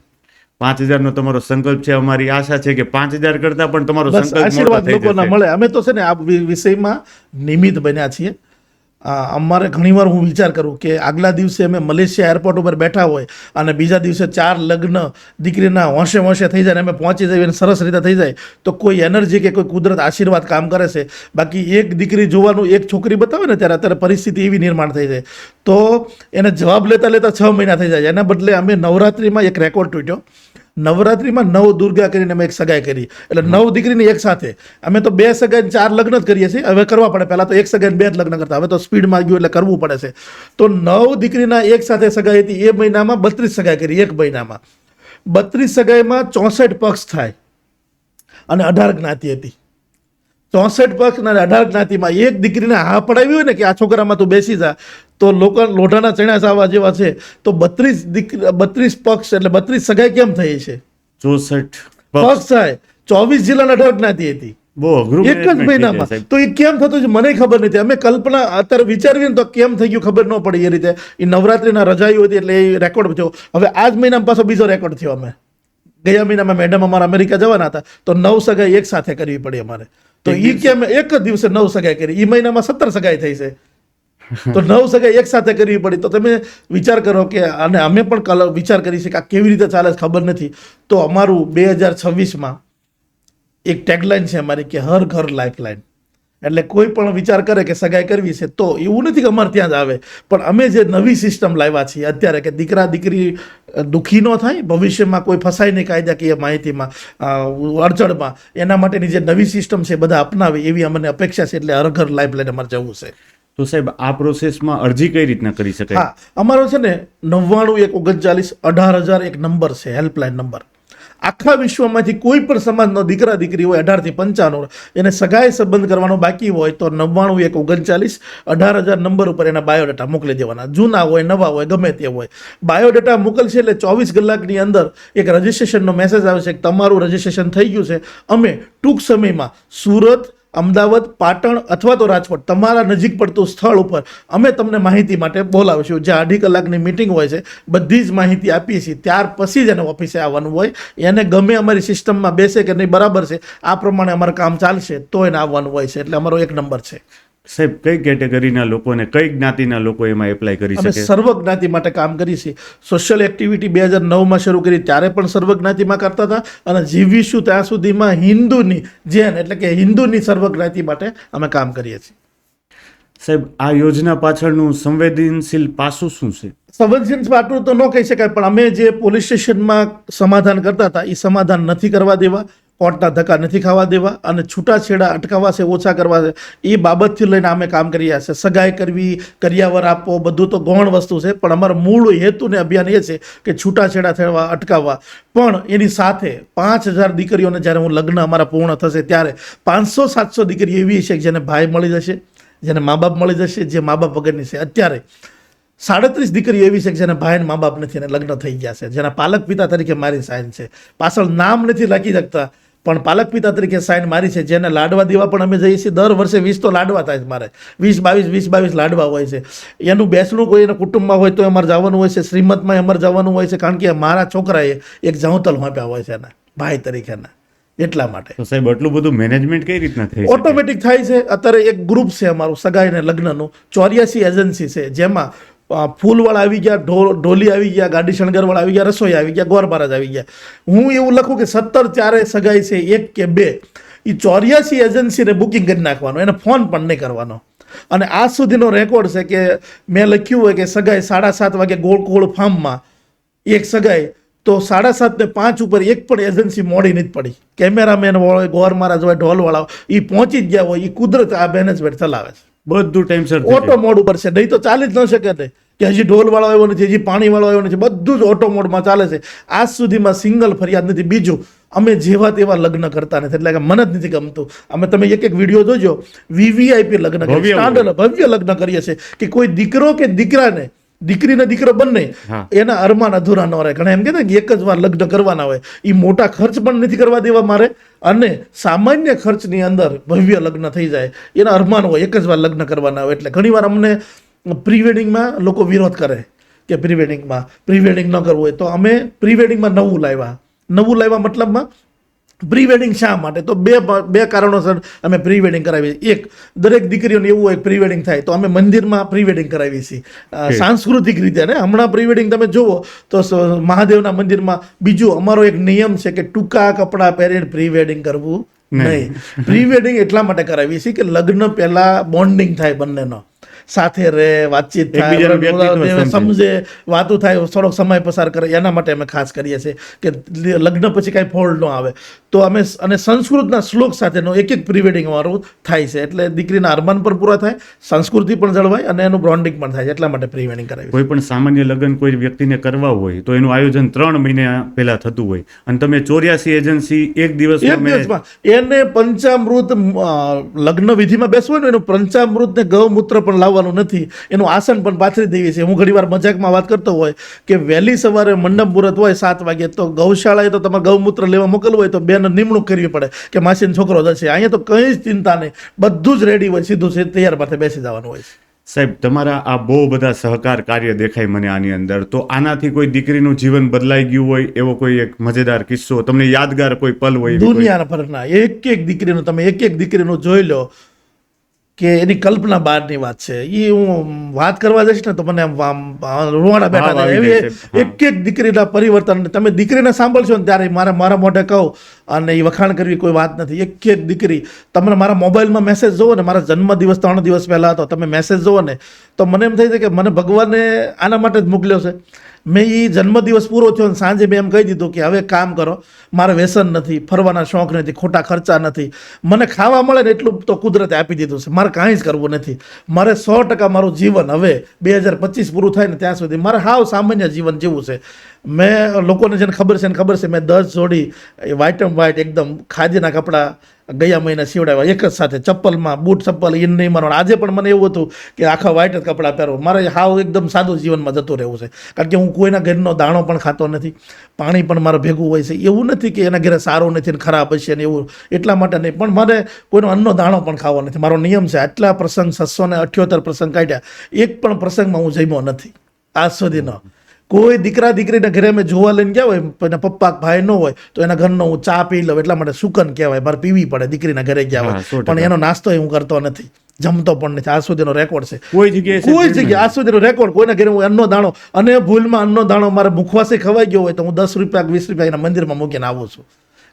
5000 નો તમારો સંકલ્પ છે. અમારી આશા છે કે 5000 કરતા પણ તમારો બસ સંકલ્પ મોટો આશીર્વાદ થઈ લોકોના જશે. મળે. અમે તો છે ને આ વિષયમાં નિમિત્ત બન્યા છીએ. અમારે ઘણીવાર હું વિચાર કરું કે આગલા દિવસે અમે મલેશિયા એરપોર્ટ ઉપર બેઠા હોય અને બીજા દિવસે 4 લગ્ન દીકરીના હોંશે થઈ જાય અને અમે પહોંચી જઈએ અને સરસ રીતે થઈ જાય, તો કોઈ એનર્જી કે કોઈ કુદરત આશીર્વાદ કામ કરે છે. બાકી એક દીકરી જોવાનું, એક છોકરી બતાવે ને ત્યારે પરિસ્થિતિ એવી નિર્માણ થઈ જાય, તો એને જવાબ લેતા 6 મહિના થઈ જાય. એના બદલે અમે નવરાત્રિમાં એક રેકોર્ડ તૂટ્યો. નવરાત્રિમાં 9 દુર્ગા કરીને અમે એક સગાઈ કરી, એટલે 9 દીકરીની એક સાથે. અમે તો 2 સગાઈ 4 લગ્ન જ કરીએ છીએ, હવે કરવા પડે. પહેલાં તો 1 સગાઈ 2 જ લગ્ન કરતા, હવે તો સ્પીડમાં ગયું એટલે કરવું પડે છે. તો 9 દીકરીના એક સાથે સગાઈ હતી. એ મહિનામાં 32 સગાઈ કરી. એક મહિનામાં 32 સગાઈમાં 64 પક્ષ થાય અને 18 જ્ઞાતિ હતી. 64 પક્ષ અને 18 જ્ઞાતિમાં એક દીકરીને હા પડાવી હોય ને કે આ છોકરામાં તું બેસી જા, તો લોકો લોઢાના ચણા ચાવવા જેવા છે. તો 32 પક્ષ એટલે 32 સગાઈ કેમ થઈ છે? 64 પક્ષ થાય, 24 જિલ્લાના 18 જ્ઞાતિ હતી બહુ અઘરું એક જ management થઈ જાય, મહિનામાં. સાહેબ. તો એ કેમ થતું છે મને ખબર નથી. અમે કલ્પના અત્યારે વિચારવી ને તો કેમ થઈ ગયું ખબર ન પડી. એ રીતે એ નવરાત્રિના રજાઈઓ હતી એટલે એ રેકોર્ડ થયો. હવે આ જ મહિનામાં પાછો બીજો રેકોર્ડ થયો. અમે ગયા મહિનામાં મેડમ અમારા અમેરિકા જવાના હતા, તો 9 સગાઈ એક સાથે કરવી પડી અમારે. તો એ કેમ એક જ દિવસે 9 સગાઈ કરી. એ મહિનામાં 17 સગાઈ થઈ છે, તો 9 સગાઈ એક સાથે કરવી પડી. તો તમે વિચાર કરો કે, અને અમે પણ વિચાર કરી છે કે આ કેવી રીતે ચાલે ખબર નથી. તો અમારું 2026માં એક ટેગલાઇન છે અમારી કે હર ઘર લાઇફલાઇન. એટલે કોઈ પણ વિચાર કરે કે સગાઈ કરવી છે તો એવું નથી કે અમારે ત્યાં જ આવે, પણ અમે જે નવી સિસ્ટમ લાવ્યા છીએ અત્યારે કે દીકરા દીકરી દુઃખી ન થાય, ભવિષ્યમાં કોઈ ફસાય નહીં કાયદાકીય માહિતીમાં, અડચણમાં, એના માટેની જે નવી સિસ્ટમ છે બધા અપનાવે એવી અમને અપેક્ષા છે. એટલે હર ઘર લાઇફલાઇન અમારે જવું છે. તો સાહેબ આ પ્રોસેસમાં અરજી કઈ રીતના કરી શકાય? હા, અમારો છે ને 99-139-18,000 એક નંબર છે, હેલ્પલાઇન નંબર. આખા વિશ્વમાંથી કોઈ પણ સમાજનો દીકરા દીકરી હોય 18 થી 55 એને સગાઈ સંબંધ કરવાનો બાકી હોય તો 99-139-18,000 નંબર ઉપર એના બાયોડેટા મોકલી દેવાના. જૂના હોય, નવા હોય, ગમે તે હોય, બાયોડેટા મોકલશે એટલે 24 કલાકની અંદર એક રજિસ્ટ્રેશનનો મેસેજ આવશે કે તમારું રજિસ્ટ્રેશન થઈ ગયું છે. અમે ટૂંક સમયમાં સુરત, અમદાવાદ, પાટણ અથવા તો રાજકોટ તમારા નજીક પડતું સ્થળ ઉપર અમે તમને માહિતી માટે બોલાવીશું. જે 2.5 કલાકની મિટિંગ હોય છે, બધી જ માહિતી આપીએ છીએ. ત્યાર પછી જ એને ઓફિસે આવવાનું હોય. એને ગમે અમારી સિસ્ટમમાં બેસે કે નહીં બરાબર છે, આ પ્રમાણે અમારું કામ ચાલશે તો એને આવવાનું હોય છે. એટલે અમારો એક નંબર છે. સાહેબ કઈ કેટેગરીના લોકોને, કઈ જ્ઞાતિના લોકો એમાં એપ્લાય કરી અમે શકે? સર્વ જ્ઞાતિ માટે કામ કરીએ છીએ. સોશિયલ એક્ટિવિટી 2009માં શરૂ કરી ત્યારે પણ સર્વ જ્ઞાતિમાં કરતા હતા, અને જીવીશું ત્યાં સુધીમાં હિન્દુની, જૈન એટલે કે હિન્દુની સર્વ જ્ઞાતિ માટે અમે કામ કરીએ છીએ. સાહેબ આ યોજના પાછળનું સંવેદનશીલ પાસું શું છે? સંવેદનશીલ પાટું તો ન કહી શકાય, પણ અમે જે પોલીસ સ્ટેશનમાં સમાધાન કરતા હતા એ સમાધાન નથી કરવા દેવા, કોર્ટના ધક્કા નથી ખાવા દેવા અને છૂટાછેડા અટકાવવા છે, ઓછા કરવા છે, એ બાબતથી લઈને અમે કામ કરી રહ્યા છે. સગાઈ કરવી, કરિયાવર આપવો, બધું તો ગૌણ વસ્તુ છે, પણ અમારો મૂળ હેતુ ને અભિયાન એ છે કે છૂટાછેડા થવા અટકાવવા. પણ એની સાથે 5,000 દીકરીઓને જ્યારે હું લગ્ન અમારા પૂર્ણ થશે ત્યારે 500-700 દીકરી એવી છે કે જેને ભાઈ મળી જશે, જેને મા બાપ મળી જશે, જે મા બાપ વગરની છે. અત્યારે 37 દીકરીઓ એવી છે કે જેના ભાઈ મા બાપ નથી અને લગ્ન થઈ ગયા છે, જેના પાલક પિતા તરીકે મારી સાઇન છે. પાછળ નામ નથી લખી શકતા પણ પાલક પિતા તરીકે સાઇન મારી છે. જેને લાડવા દેવા પણ અમે જઈએ છીએ. દર વર્ષે 20 તો લાડવા થાય છે મારે, 20-22 લાડવા હોય છે. એનું બેસણું કોઈ એના કુટુંબમાં હોય તો અમારે જવાનું હોય છે, શ્રીમતમાં અમારે જવાનું હોય છે, કારણ કે મારા છોકરાએ એક જાઉતલ આપ્યા હોય છે એના ભાઈ તરીકેના. એટલા માટે તો સાહેબ આટલું બધું મેનેજમેન્ટ કઈ રીતના થઈ શકે? ઓટોમેટિક થાય છે. અત્યારે એક ગ્રુપ છે અમારું સગાઈ અને લગ્નનું, 84 એજન્સી છે, જેમાં ફૂલવાળા આવી ગયા, ઢોલી આવી ગયા, ગાડી શણગારવાળા આવી ગયા, રસોઈ આવી ગયા, ગોર મહારાજ આવી ગયા. હું એવું લખું કે 17 ચારે સગાઈ છે, 1 કે 2, એ 84 એજન્સીને બુકિંગ કરી નાખવાનો, એને ફોન પણ નહીં કરવાનો. અને આજ સુધીનો રેકોર્ડ છે કે મેં લખ્યું હોય કે સગાઈ 7:30 વાગે ગોળ ફાર્મમાં એક સગાઈ, તો 7:30 ને 5 ઉપર એક પણ એજન્સી મોડી નથી પડી. કેમેરામેન હોય, ગોર મહારાજ હોય, ઢોલવાળા હોય, એ પહોંચી જ ગયા હોય. એ કુદરત આ મેનેજમેન્ટ ચલાવે છે. બધું ટાઈમસર ઓટો મોડ ઉપર છે, નહીં તો ચાલી જ ન શકે ને કે હજી ઢોલ વાળો આવ્યો નથી, હજી પાણી વાળો આવ્યો નથી, બધું જ ઓટો મોડમાં ચાલે છે. આજ સુધીમાં સિંગલ ફરિયાદ નથી. બીજું, અમે જેવા તેવા લગ્ન કરતા નથી, એટલે કે મને જ નથી ગમતું. અમે તમે એક વિડીયો જોજો, વીવીઆઈપી લગ્ન કરીએ, સ્ટાન્ડર્ડ ભવ્ય લગ્ન કરીએ છીએ કે કોઈ દીકરો કે દીકરાને, દીકરીને દીકરો બંને એના અરમાન અધૂરા ન રહે. ઘણા એમ કહેતા કે એક જ વાર લગ્ન કરવાના હોય, એ મોટા ખર્ચ પણ નથી કરવા દેવા મારે, અને સામાન્ય ખર્ચની અંદર ભવ્ય લગ્ન થઈ જાય. એના અરમાન હોય, એક જ વાર લગ્ન કરવાના હોય. એટલે ઘણીવાર અમને પ્રી વેડિંગમાં લોકો વિરોધ કરે કે પ્રી વેડિંગ ન કરવું હોય, તો અમે પ્રી વેડિંગમાં નવું લાવ્યા. મતલબમાં પ્રી વેડિંગ શા માટે? તો બે કારણોસર અમે પ્રી વેડિંગ કરાવીએ. એક, દરેક દીકરીઓને એવું હોય પ્રી વેડિંગ થાય તો અમે મંદિરમાં પ્રી વેડિંગ કરાવીએ છીએ, સાંસ્કૃતિક રીતે. ને હમણાં પ્રી વેડિંગ તમે જુઓ તો મહાદેવના મંદિરમાં. બીજું, અમારો એક નિયમ છે કે ટૂંકા કપડાં પહેરીને પ્રી વેડિંગ કરવું નહીં. પ્રી વેડિંગ એટલા માટે કરાવીએ છીએ કે લગ્ન પહેલા બોન્ડિંગ થાય બંનેનો, સાથે રહે, વાતચીત થાય, સમજે, વાતો થાય, થોડોક સમય પસાર કરે. એના માટે અમે ખાસ કરીએ છીએ કે લગ્ન પછી કાંઈ ફોલ્ટ ન આવે. તો અમે અને સંસ્કૃતના શ્લોક સાથેનો એક પ્રી વેડિંગ અમારું થાય છે, એટલે દીકરીના અરમાન પણ પૂરા થાય, સંસ્કૃતિ પણ જળવાય અને એનું બ્રોન્ડિંગ પણ થાય. એટલા માટે પ્રી વેડિંગ કરાવી. કોઈ પણ સામાન્ય લગ્ન કોઈ વ્યક્તિને કરવા હોય તો એનું આયોજન 3 મહિના પહેલા થતું હોય, અને તમે 84 એજન્સી એક દિવસમાં એને પંચામૃત લગ્ન વિધિમાં બેસવું હોય ને, એનું પંચામૃત ને ગૌમૂત્ર પણ લાવવાનું નથી, એનું આસન પણ પાથરી દેવી છે. હું ઘણીવાર મજાકમાં વાત કરતો હોય કે વહેલી સવારે મંડપ મુહૂર્ત હોય 7 વાગે, તો ગૌશાળાએ તો તમારે ગૌમૂત્ર લેવા મોકલવું હોય તો બેન નિમણૂક કરવી પડે કે માસીનો છોકરો જશે. અહીંયા તો કંઈ જ ચિંતા નહીં, બધું જ રેડી હોય, સીધું છે તૈયાર માથે બેસી જવાનું હોય છે. સાહેબ, તમારા આ બહુ બધા સહકાર કાર્ય દેખાય મને આની અંદર. તો આનાથી કોઈ દીકરીનું જીવન બદલાઈ ગયું હોય એવો કોઈ એક મજેદાર કિસ્સો, તમને યાદગાર કોઈ પલ હોય? દુનિયાના ફરકના એક દીકરીનું તમે એક દીકરીનું જોઈ લો કે એની કલ્પના બહારની વાત છે. એ હું વાત કરવા જઈશ ને તો મને રૂવાડા બેઠા થાય એવી એક દીકરીના પરિવર્તન. તમે દીકરીને સાંભળશો ને ત્યારે મારા મોઢે કહું, અને એ વખાણ કરવી કોઈ વાત નથી. એક દીકરી, તમે મારા મોબાઈલમાં મેસેજ જોવો ને, મારા જન્મદિવસ 3 દિવસ પહેલા હતો, તમે મેસેજ જોવો ને તો મને એમ થાય છે કે મને ભગવાને આના માટે જ મોકલ્યો છે. મેં એ જન્મદિવસ પૂરો થયો અને સાંજે મેં એમ કહી દીધું કે હવે કામ કરો, મારે વ્યસન નથી, ફરવાના શોખ નથી, ખોટા ખર્ચા નથી, મને ખાવા મળે ને એટલું તો કુદરતે આપી દીધું છે, મારે કાંઈ જ કરવું નથી. મારે 100% મારું જીવન હવે 2025 પૂરું થાય ને ત્યાં સુધી મારે હાવ સામાન્ય જીવન જીવવું છે. મેં લોકોને જેને ખબર છે મેં 10 જોડી વ્હાઇટ એકદમ ખાદીના કપડાં ગયા મહિના સીવડાવ્યા, એક જ સાથે, ચપ્પલમાં, બૂટ ચપ્પલ ઇન નહીં માનો. આજે પણ મને એવું હતું કે આખા વ્હાઇટ જ કપડાં પહેરો. મારે હાવ એકદમ સાદું જીવનમાં જતું રહેવું છે, કારણ કે હું કોઈના ઘરનો દાણો પણ ખાતો નથી, પાણી પણ મારે ભેગું હોય છે. એવું નથી કે એના ઘરે સારું નથી ને ખરાબ હશે ને એવું, એટલા માટે નહીં, પણ મારે કોઈનો અન્નનો દાણો પણ ખાવો નથી. મારો નિયમ છે. આટલા પ્રસંગ 678 પ્રસંગ કાઢ્યા, એક પણ પ્રસંગમાં હું જમ્યો નથી આજ સુધીનો. કોઈ દીકરા દીકરીના ઘરે અમે જોવા લઈને ગયા હોય, એના પપ્પા ભાઈ ન હોય તો એના ઘરનો હું ચા પી લઉં. એટલા માટે સુકન કહેવાય, મારે પીવી પડે દીકરીના ઘરે ગયા હોય, પણ એનો નાસ્તો હું કરતો નથી, જમતો પણ નથી. આજ સુધીનો રેકોર્ડ છે. કોઈ જગ્યાએ આજ સુધીનો રેકોર્ડ. કોઈના ઘરે હું અન્નનો દાણો, અને ભૂલમાં અન્નનો દાણો મારે મુખવાસે ખવાઈ ગયો હોય તો હું 10 રૂપિયા 20 રૂપિયા એના મંદિરમાં મૂકીને આવું છું,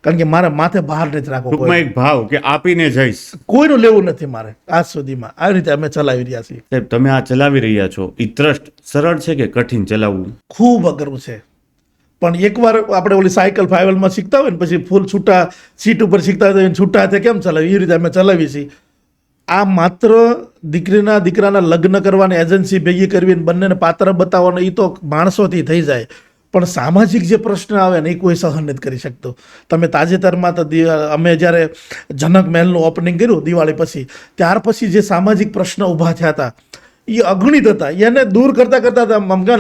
કારણ કે મારે માથે બહાર નથી રાખવો. એક ભાવ કે આપીને જઈશ, કોઈનું લેવું નથી મારે. આજ સુધીમાં આવી રીતે અમે ચલાવી રહ્યા છીએ. સાહેબ, તમે આ ચલાવી રહ્યા છો, એ ટ્રસ્ટ સરળ છે કે કઠિન ચલાવવું? ખૂબ અઘરું છે, પણ એકવાર આપણે ઓલી સાયકલ ફાઇવલમાં શીખતા હોય ને પછી ફૂલ છૂટા સીટ ઉપર શીખતા હોય છૂટા હાથે કેમ ચલાવી એ રીતે અમે ચલાવી છીએ. આ માત્ર દીકરાના લગ્ન કરવાની એજન્સી ભેગી કરવી ને બંનેને પાત્ર બતાવવાનું એ તો માણસોથી થઈ જાય, પણ સામાજિક જે પ્રશ્ન આવે ને એ કોઈ સહન નથી કરી શકતો. તમે તાજેતરમાં તો અમે જ્યારે જનક મહેલનું ઓપનિંગ કર્યું દિવાળી પછી, ત્યાર પછી જે સામાજિક પ્રશ્ન ઊભા થયા હતા એ અગણિત હતા. એને દૂર કરતાં કરતાં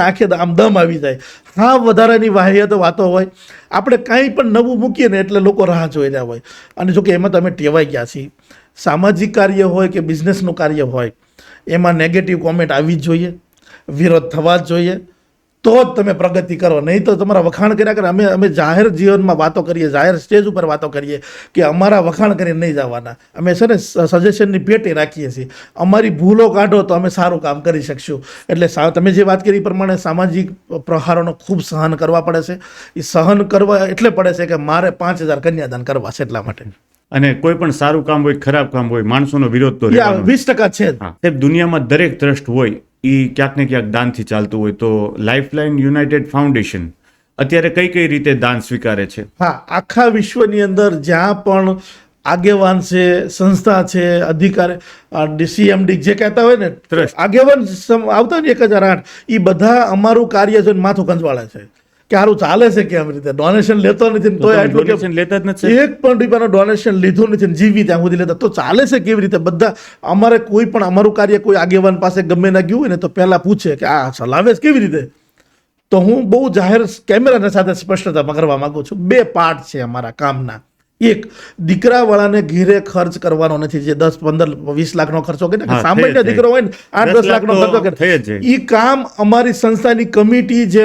આંખે આમ દમ આવી જાય. હા, વધારાની વાહિયાતો વાતો હોય, આપણે કાંઈ પણ નવું મૂકીએ ને એટલે લોકો રાહ જોઈ રહ્યા હોય. અને જો કે એમાં તમે ટેવાઈ ગયા છીએ. સામાજિક કાર્ય હોય કે બિઝનેસનું કાર્ય હોય એમાં નેગેટિવ કોમેન્ટ આવવી જ જોઈએ, વિરોધ થવા જ જોઈએ, તો જ તમે પ્રગતિ કરો. નહીં તો તમારા વખાણ કર્યા કરે. અમે જાહેર જીવનમાં વાતો કરીએ, જાહેર સ્ટેજ ઉપર વાતો કરીએ કે અમારા વખાણ કરીને નહીં જવાના. અમે છે ને સજેશનની પેટી રાખીએ છીએ. અમારી ભૂલો કાઢો તો અમે સારું કામ કરી શકશું. એટલે તમે જે વાત કરી એ પ્રમાણે સામાજિક પ્રહારોનો ખૂબ સહન કરવા પડે છે. એ સહન કરવા એટલે પડે છે કે મારે 5,000 કન્યાદાન કરવા છે એટલા માટે. અને કોઈ પણ સારું કામ હોય ખરાબ કામ હોય માણસોનો વિરોધ તો રહેવાનો. 20% છે જ. સાહેબ, દુનિયામાં દરેક ટ્રસ્ટ હોય એ ક્યાંક ને ક્યાંક દાનથી ચાલતું હોય, તો લાઇફલાઇન યુનાઇટેડ ફાઉન્ડેશન અત્યારે કઈ કઈ રીતે દાન સ્વીકારે છે? હા, આખા વિશ્વની અંદર જ્યાં પણ આગેવાન છે, સંસ્થા છે, અધિકારી, ડીસીએમડી જે કહેતા હોય ને આગેવાન આવતા હોય ને 1008, એ બધા અમારું કાર્ય જોઈને માથું કંજવાળે છે કે સારું ચાલે છે કેમ રીતે. ડોનેશન લેતો નથી તો આટલું ડોનેશન લેતા જ નથી. એક પણ રૂપિયાનું ડોનેશન લીધું નથી, જીવી ત્યાં સુધી લેતા તો ચાલે છે કેવી રીતે. બધા અમારે કોઈ પણ અમારું કાર્ય કોઈ આગેવાન પાસે ગમે ના ગયું હોય ને તો પહેલા પૂછે કે આ ચલાવે છે કેવી રીતે. તો હું બહુ જાહેર કેમેરાના સાથે સ્પષ્ટતા કરવા માંગુ છું. 2 પાર્ટ છે અમારા કામના. એક, દીકરાવાળાને ઘેરે ખર્ચ કરવાનો નથી, જે 10, 15, 20 લાખનો ખર્ચો કરે ને, સામાન્ય દીકરો હોય ને 8-10 લાખનો ખર્ચો કરે. એ કામ અમારી સંસ્થાની કમિટી, જે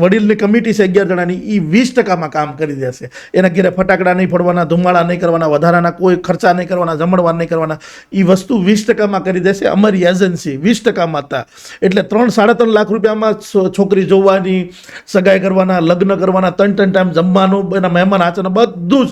વડીલની કમિટી છે 11 જણાની, એ 20% કામ કરી દેશે. એના ઘેરે ફટાકડા નહીં ફોડવાના, ધુમાડા નહીં કરવાના, વધારાના કોઈ ખર્ચા નહીં કરવાના, જમણવાર નહીં કરવાના. એ વસ્તુ 20% કરી દેશે અમારી એજન્સી. 20% હતા એટલે 3-3.5 લાખ રૂપિયામાં છોકરી જોવાની, સગાઈ કરવાના, લગ્ન કરવાના, 3 ટાઈમ જમવાનું, એના મહેમાન આચરણ બધું જ,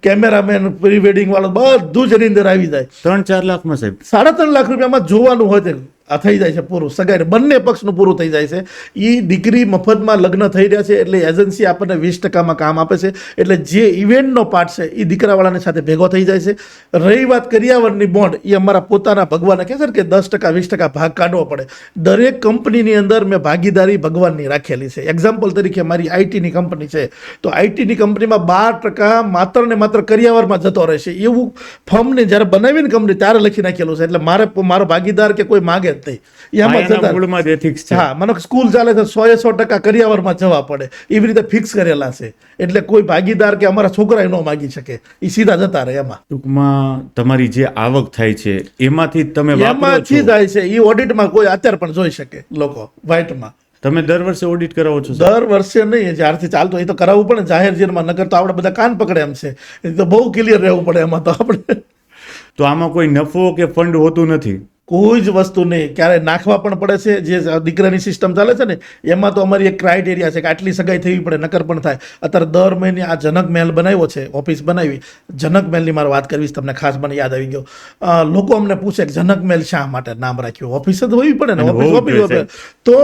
કેમેરામેન, પ્રી વેડિંગ વાળું બધું જ એની અંદર આવી જાય. 3-4 લાખમાં સાહેબ 3.5 લાખ રૂપિયામાં જોવાનું હોય તે આ થઈ જાય છે પૂરું. સગાઈ બંને પક્ષનું પૂરું થઈ જાય છે. એ દીકરી મફતમાં લગ્ન થઈ રહ્યા છે એટલે એજન્સી આપણને 20%માં કામ આપે છે. એટલે જે ઇવેન્ટનો પાર્ટ છે એ દીકરાવાળાની સાથે ભેગો થઈ જાય છે. રહી વાત કરિયાવરની બોન્ડ, એ અમારા પોતાના ભગવાને કહે છે કે 10%, 20% ભાગ કાઢવો પડે. દરેક કંપનીની અંદર મેં ભાગીદારી ભગવાનની રાખેલી છે. એક્ઝામ્પલ તરીકે મારી આઈટીની કંપની છે તો આઈટીની કંપનીમાં 12% માત્ર ને માત્ર કરિયાવરમાં જતો રહેશે. એવું ફર્મને જ્યારે બનાવીને કંપની ત્યારે લખી નાખેલું છે. એટલે મારો ભાગીદાર કે કોઈ માગે હા, મને સ્કૂલ ચાલે છે 100% કરિયાવરમાં જવા પડે એવી રીતે ફિક્સ કરેલા છે. એટલે કોઈ ભાગીદાર કે અમારા છોકરા ન માગી શકે, એ સીધા જતા રહે. એમાં ટૂંકમાં તમારી જે આવક થાય છે એમાંથી તમે એમાંથી જાય છે. એ ઓડિટમાં કોઈ અત્યારે પણ જોઈ શકે લોકો વ્હાઇટમાં. તમે દર વર્ષે ઓડિટ કરાવો છો? દર વર્ષે નહીં, જ્યારથી ચાલતો એ તો કરાવવું પડે જાહેર જેલમાં, નકર તો આપણે બધા કાન પકડે એમ છે. એ તો બહુ ક્લિયર રહેવું પડે એમાં. તો આપણે તો આમાં કોઈ નફો કે ફંડ હોતું નથી? કોઈ જ વસ્તુ નહીં. ક્યારે નાખવા પણ પડે છે. જે દીકરાની સિસ્ટમ ચાલે છે ને એમાં તો અમારી એક ક્રાઇટેરિયા છે કે આટલી સગાઈ થવી પડે, નકર પણ થાય. અત્યારે દર મહિને આ જનક મહેલ બનાવ્યો છે, ઓફિસ બનાવી. જનક મહેલની મારે વાત કરવી તમને ખાસ, મને યાદ આવી ગયો. લોકો અમને પૂછે કે જનક મહેલ શા માટે નામ રાખ્યું? ઓફિસ જ હોવી પડે ને, ઓફિસ. તો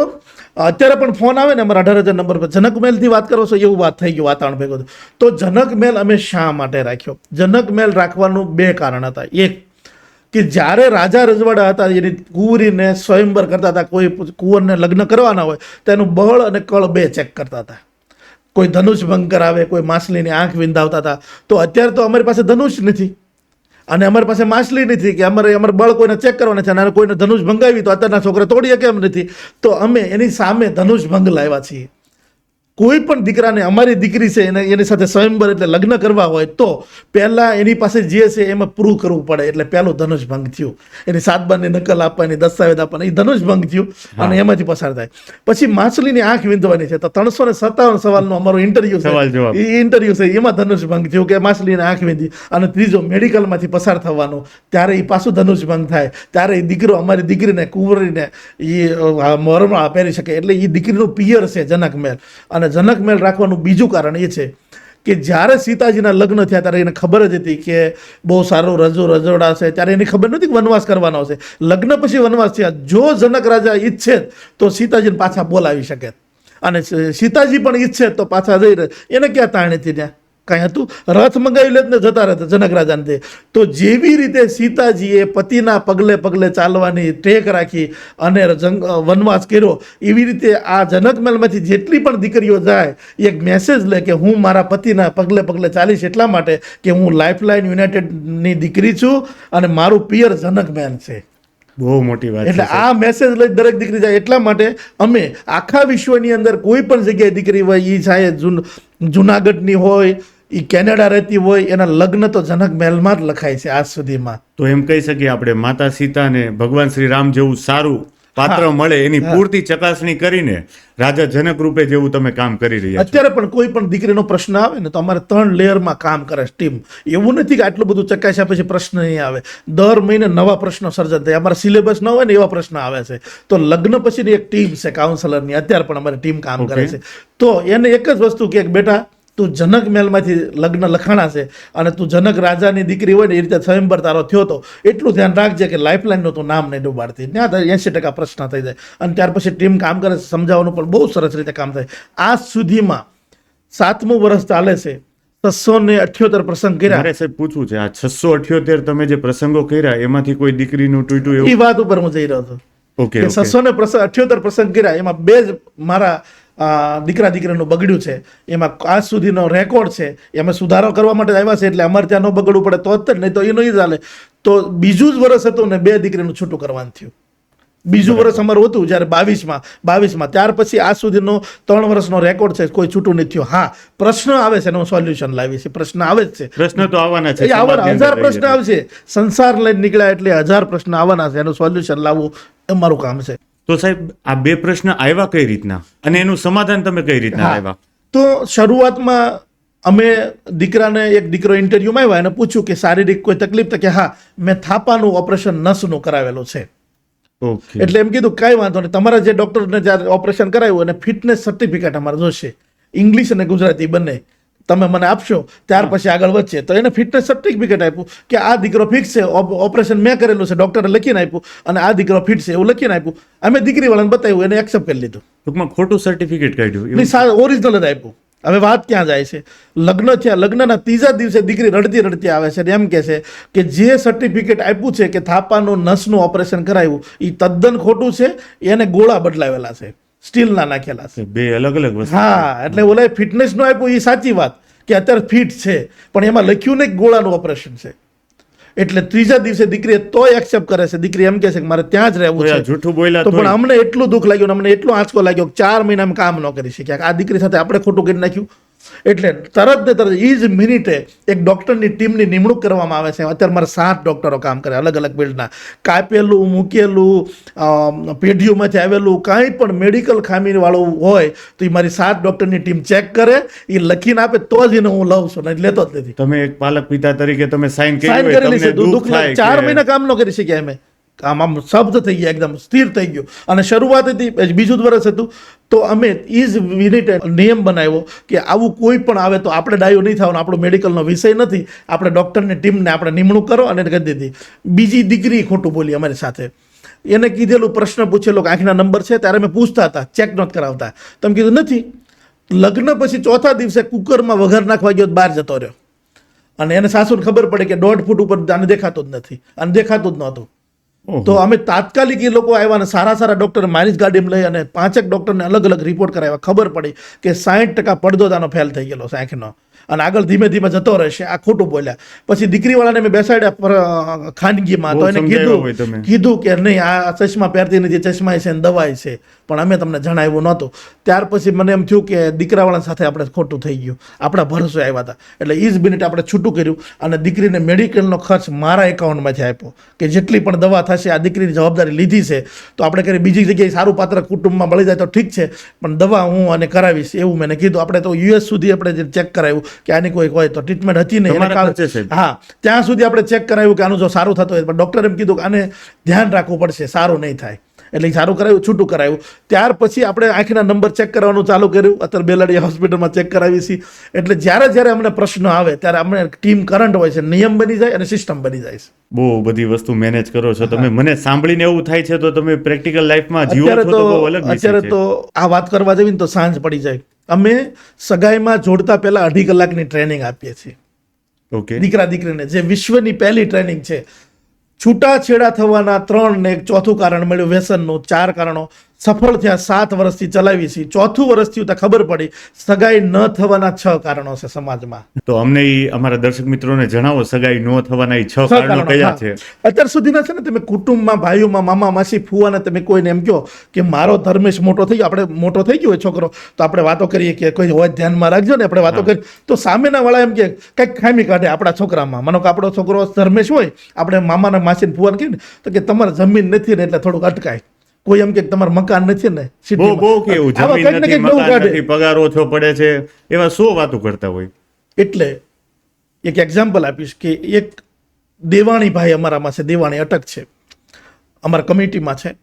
અત્યારે પણ ફોન આવે ને અમારા 18,000 નંબર પર, જનક મહેલથી વાત કરો છો એવું વાત થઈ ગયું વાતાવરણ ભેગું. તો જનક મહેલ અમે શા માટે રાખ્યો? જનક મહેલ રાખવાનું 2 કારણ હતા. એક, કે જ્યારે રાજા રજવાડા હતા એની કુંવરીને સ્વયંવર કરતા હતા, કોઈ કુંવરને લગ્ન કરવાના હોય તો એનું બળ અને કળ 2 ચેક કરતા હતા. કોઈ ધનુષ ભંગ કરાવે, કોઈ માછલીની આંખ વિંધાવતા હતા. તો અત્યારે તો અમારી પાસે ધનુષ નથી અને અમારી પાસે માછલી નથી કે અમારે બળ કોઈને ચેક કરવાના છે અને કોઈને ધનુષ ભંગાવી તો અત્યારના છોકરા તોડીએ કેમ નથી. તો અમે એની સામે ધનુષ ભંગ લાવ્યા છીએ. કોઈ પણ દીકરાને, અમારી દીકરી છે એને એની સાથે સ્વયંવર એટલે લગ્ન કરવા હોય તો પહેલાં એની પાસે જે છે એમાં પ્રૂવ કરવું પડે. એટલે પહેલું ધનુષ ભંગ થયું. એની 7 બારની નકલ આપવાની, દસ્તાવેજ આપવાના, એ ધનુષ ભંગ થયું અને એમાંથી પસાર થાય. પછી માછલીની આંખ વિંધવાની છે તો 357 સવાલનો અમારો ઇન્ટરવ્યુ છે. એ ઇન્ટરવ્યુ છે એમાં ધનુષ ભંગ થયું કે માછલીની આંખ વિંધી. અને ત્રીજો, મેડિકલમાંથી પસાર થવાનું, ત્યારે એ પાછું ધનુષ ભંગ થાય. ત્યારે એ દીકરો, અમારી દીકરીને, કુંવરીને એ મોરમાં પહેરી શકે. એટલે એ દીકરીનું પિયર છે જનક મહેલ. અને જનક મહેલ રાખવાનું બીજું કારણ એ છે કે જ્યારે સીતાજીના લગ્ન થયા ત્યારે એને ખબર જ હતી કે બહુ સારું રજોડા છે. ત્યારે એની ખબર નથી કે વનવાસ કરવાનો છે. લગ્ન પછી વનવાસ થયા. જો જનક રાજા ઈચ્છે તો સીતાજીને પાછા બોલાવી શકે અને સીતાજી પણ ઈચ્છે તો પાછા જઈ રહે, એને ક્યાં તાણીથી ત્યાં કાંઈ હતું? રથ મંગાવી લે ને જતા રહેતા જનક રાજાને. તો જેવી રીતે સીતાજીએ પતિના પગલે પગલે ચાલવાની ટેક રાખી અને વનવાસ કર્યો, એવી રીતે આ જનક મહેલમાંથી જેટલી પણ દીકરીઓ જાય એ એક મેસેજ લે કે હું મારા પતિના પગલે પગલે ચાલીશ એટલા માટે કે હું લાઇફલાઇન યુનાઇટેડની દીકરી છું અને મારું પિયર જનક મહેલ છે. બહુ મોટી વાત એટલે છે. આ મેસેજ લઈ દરેક દીકરી જાય. એટલા માટે અમે આખા વિશ્વની અંદર કોઈ પણ જગ્યાએ દીકરી હોય, એ ચાહે જુનાગઢની હોય, એ કેનેડા રહેતી હોય, એના લગ્ન તો જનક મહેલમાં જ લખાય છે આજ સુધીમાં. તો એમ કહી શકીએ આપણે માતા સીતાને ભગવાન શ્રી રામ જેવું સારું પાત્ર મળે એની પૂરતી ચકાસણી કરીને રાજા જનક રૂપે જેવું તમે કામ કરી રહ્યા છો. અત્યારે પણ કોઈ પણ દીકરીનો પ્રશ્ન આવે ને તો અમારે 3 લેયરમાં કામ કરે ટીમ. એવું નથી કે આટલું બધું ચકાસ્યા પછી પ્રશ્ન નહીં આવે. દર મહિને નવા પ્રશ્નો સર્જન થાય. અમારા સિલેબસ ન હોય ને એવા પ્રશ્ન આવે છે. તો લગ્ન પછીની એક ટીમ છે કાઉન્સલરની, અત્યારે પણ અમારી ટીમ કામ કરે છે. તો એને એક જ વસ્તુ કે બેટા તું જનક મહેલમાંથી લગ્ન લખાણા છે અને તું જનક રાજાની દીકરી હોય ને એ રીતે સ્વયંવર તારો થયો તો એટલું ધ્યાન રાખજે કે લાઇફલાઇનનું તું નામ નહીં ડૂબાડતી. ત્યાં 80% પ્રશ્ન થઈ જાય અને ત્યાર પછી ટીમ કામ કરે છે. સમજાવવાનું પણ બહુ સરસ રીતે કામ થાય. આજ સુધીમાં 7મું વર્ષ ચાલે છે. 678 પ્રસંગ કર્યા. મારે સાહેબ પૂછવું છે, આ 678 તમે જે પ્રસંગો કર્યા એમાંથી કોઈ દીકરીનું તૂટ્યું એવું? એ વાત ઉપર હું જઈ રહ્યો હતો ઓકે કે 678 પ્રસંગ કર્યા, એમાં 2 જ મારા દીકરા દીકરીનું બગડ્યું છે. એમાં આજ સુધીનો રેકોર્ડ છે. એમાં સુધારો કરવા માટે આવ્યા છે એટલે અમારે ત્યાં ન બગડવું પડે તો જ, નહીં તો એ નહીં ચાલે. તો બીજું જ વર્ષ હતું ને 2 દીકરીનું છૂટું કરવાનું થયું. બીજું વર્ષ અમારું હતું જ્યારે 22માં. ત્યાર પછી આજ સુધીનો 3 વર્ષનો રેકોર્ડ છે, કોઈ છૂટું નથી થયું. હા, પ્રશ્ન આવે છે એનું સોલ્યુશન લાવી છે. પ્રશ્ન આવે જ છે. પ્રશ્ન તો આવવાના છે. એ આવવાના 1000 પ્રશ્ન આવશે. સંસાર લઈને નીકળ્યા એટલે 1000 પ્રશ્ન આવવાના છે. એનું સોલ્યુશન લાવવું એ મારું કામ છે. તો સાહેબ આ 2 પ્રશ્ન આવ્યા કઈ રીતના અને એનું સમાધાન તમે કઈ રીતના હા. આવ્યા? તો શરૂઆતમાં અમે એક દીકરો ઇન્ટરવ્યુમાં આવ્યા, એને પૂછ્યું કે શારીરિક કોઈ તકલીફ? તો કે હા, મેં થાપાનું ઓપરેશન નસનું કરાવેલું છે. ઓકે. એટલે એમ કીધું કાંઈ વાંધો નહીં, તમારા જે ડૉક્ટરને જ્યારે ઓપરેશન કરાવ્યું અને ફિટનેસ સર્ટિફિકેટ અમારે જોશે, ઇંગ્લિશ અને ગુજરાતી બંને તમે મને આપશો ત્યાર પછી આગળ વધશે. તો એને ફિટનેસ સર્ટિફિકેટ આપ્યું કે આ દીકરો ફિટ છે, ઓપરેશન મેં કરેલું છે, ડૉક્ટરે લખીને આપ્યું અને આ દીકરો ફિટ છે એવું લખીને આપ્યું. અમે દીકરીવાળાને બતાવ્યું, એને એક્સેપ્ટ કરી લીધું. ટૂંકમાં ખોટું સર્ટિફિકેટ કાઢ્યું એવું? નહીં, ઓરિજિનલ જ આપ્યું. હવે વાત ક્યાં જાય છે? લગ્ન થયા, લગ્નના 3જા દિવસે દીકરી રડતી આવે છે અને એમ કહે છે કે જે સર્ટિફિકેટ આપ્યું છે કે થાપાનું નસનું ઓપરેશન કરાવ્યું એ તદ્દન ખોટું છે. એને ગોળા બદલાવેલા છે, સ્ટીલના નાખેલા છે. 2 અલગ અલગ વસ્તુ. હા, એટલે ઓલા ફિટનેસનું આપ્યું એ સાચી વાત કે અત્યારે ફિટ છે, પણ એમાં લખ્યું નહીં ગોળાનું ઓપરેશન છે. એટલે 3જા દિવસે દીકરી તોય એક્સેપ્ટ કરે છે. દીકરી એમ કહે છે કે મારે ત્યાં જ રહેવું છે. જૂઠું બોલ્યા તો પણ અમને એટલું દુઃખ લાગ્યું, અમને એટલો આંચકો લાગ્યો કે 4 મહિના અમે કામ ન કરી શક્યા. આ દીકરી સાથે આપણે ખોટું કરી નાખ્યું. એટલે તરત એ જ મિનિટે એક ડૉક્ટરની ટીમની નિમણૂક કરવામાં આવે છે. અત્યારે મારા 7 ડૉક્ટરો કામ કરે અલગ અલગ ફિલ્ડના. કાપેલું, મૂકેલું, પેઢીઓમાંથી આવેલું કાંઈ પણ મેડિકલ ખામીવાળું હોય તો એ મારી 7 ડૉક્ટરની ટીમ ચેક કરે, એ લખીને આપે તો જ એને હું લઉં છું, નહીં લેતો જ નથી. તમે એક પાલક પિતા તરીકે તમે સાઇન કરેલી છે. દુઃખ લાગે. 4 મહિના કામ ન કરી શક્યા અમે. આમ શબ્દ થઈ ગયા, એકદમ સ્થિર થઈ ગયું. અને શરૂઆત હતી, બીજું જ વર્ષ હતું, તો અમે એ જ મિનિટે નિયમ બનાવ્યો કે આવું કોઈ પણ આવે તો આપણે ડાયો નહીં થવાનું. આપણો મેડિકલનો વિષય નથી. આપણે ડૉક્ટરની ટીમને આપણે નિમણૂક કરો અને કરી દીધી. બીજી દીકરી ખોટું બોલી અમારી સાથે. એને કીધેલું, પ્રશ્ન પૂછેલો કે આંખના નંબર છે, ત્યારે અમે પૂછતા હતા, ચેક નોટ કરાવતા. તમે કીધું નથી. લગ્ન પછી 4થા દિવસે કુકરમાં વઘાર નાખવા ગયો, બહાર જતો રહ્યો અને એને સાસુને ખબર પડે કે 1.5 ફૂટ ઉપર આને દેખાતું જ નથી અને દેખાતું જ નહોતું. તો અમે તાત્કાલિક એ લોકો આવ્યા અને સારા ડૉક્ટર મારી જ ગાડીમાં લઈ અને 5 ડૉક્ટરને અલગ અલગ રિપોર્ટ કરાવ્યા. ખબર પડી કે 60% પડદો તાનો ફેલ થઈ ગયેલો છે આંખનો અને આગળ ધીમે ધીમે જતો રહેશે. આ ખોટું બોલ્યા. પછી દીકરીવાળાને મેં બેસાડ્યા ખાનગીમાં. તો એને કીધું કે નહીં, આ ચશ્મા પહેરતી નથી, ચશ્મા છે ને દવાઈ છે, પણ અમે તમને જણાવ્યું નહોતું. ત્યાર પછી મને એમ થયું કે દીકરાવાળા સાથે આપણે ખોટું થઈ ગયું. આપણા ભરોસે આવ્યા હતા એટલે એ જ મિનિટ આપણે છૂટું કર્યું અને દીકરીને મેડિકલનો ખર્ચ મારા એકાઉન્ટમાંથી આપ્યો કે જેટલી પણ દવા થશે આ દીકરીની જવાબદારી લીધી છે. તો આપણે કરી બીજી જગ્યાએ સારું પાત્ર કુટુંબમાં મળી જાય તો ઠીક છે, પણ દવા હું અને કરાવીશ એવું મેં કીધું. આપણે તો US સુધી આપણે જે ચેક કરાવ્યું કે આની કોઈ હોય તો ટ્રીટમેન્ટ હતી નહીં. હા, ત્યાં સુધી આપણે ચેક કરાવ્યું કે આનું જો સારું થતું હોય, પણ ડૉક્ટરે એમ કીધું કે આને ધ્યાન રાખવું પડશે, સારું નહીં થાય. એટલે સારું કરાવ્યું, છૂટું કરાવ્યું. ત્યાર પછી આપણે આંખના નંબર ચેક કરવાનું ચાલુ કર્યું. અત્યારે બેલાડીયા હોસ્પિટલમાં ચેક કરાવી છીએ. એટલે જ્યારે અમને પ્રશ્નો આવે ત્યારે અમને ટીમ કરંટ હોય છે, નિયમ બની જાય અને સિસ્ટમ બની જાય છે. બહુ બધી વસ્તુ મેનેજ કરો છો તમે. મને સાંભળીને એવું થાય છે તો તમે પ્રેક્ટિકલ લાઈફમાં જીવો છો તો બહુ અલગ વિષય અત્યારે છે. તો આ વાત કરવા જઈએ ને તો સાંજ પડી જાય. અમે સગાઈમાં જોડતા પહેલા 2.5 કલાકની ટ્રેનિંગ આપીએ છીએ ઓકે. દીકરા દીકરીને, જે વિશ્વની પહેલી ટ્રેનિંગ છે. છૂટાછેડા થવાના 3 ને એક ચોથું કારણ મળ્યું વ્યસનનું, 4 કારણો સફળ થયા. 7 વર્ષથી ચલાવી છે. 4થું વર્ષ થયું તો ખબર પડી સગાઈ ન થવાના 6 કારણો છે સમાજમાં. તો અમને ઈ અમારા દર્શક મિત્રોને જણાવો, સગાઈ ન થવાના ઈ 6 6 કારણો કયા હા. છે? અત્યાર સુધીના છે ને, તમે કુટુંબમાં ભાઈઓમાં મામા માસી ફુવાને તમે કોઈને એમ કહો કે મારો ધર્મેશ મોટો થઈ ગયો, આપણે મોટો થઈ ગયો હોય છોકરો, તો આપણે વાતો કરીએ કે કોઈ હોય ધ્યાનમાં રાખજો ને, આપણે વાતો કરીએ તો સામેના વાળા એમ કે કંઈક ખામી કાઢે આપણા છોકરામાં. માનો કે આપણો છોકરો ધર્મેશ હોય, આપણે મામાના માસીને ફુવાને કહીએ ને તો કે તમારે જમીન નથી ને એટલે થોડુંક અટકાય. કોઈ એમ કે તમારું મકાન નથી ને, બહુ કેવું, જમીન નથી, મકાન નથી, પગાર ઓછો પડે છે, એવા 100 વાતો કરતા હોય. એટલે એક એક્ઝામ્પલ આપીશ કે એક દેવાણી ભાઈ અમારામાં છે, દેવાણી અટક છે, અમારા કમિટીમાં છે.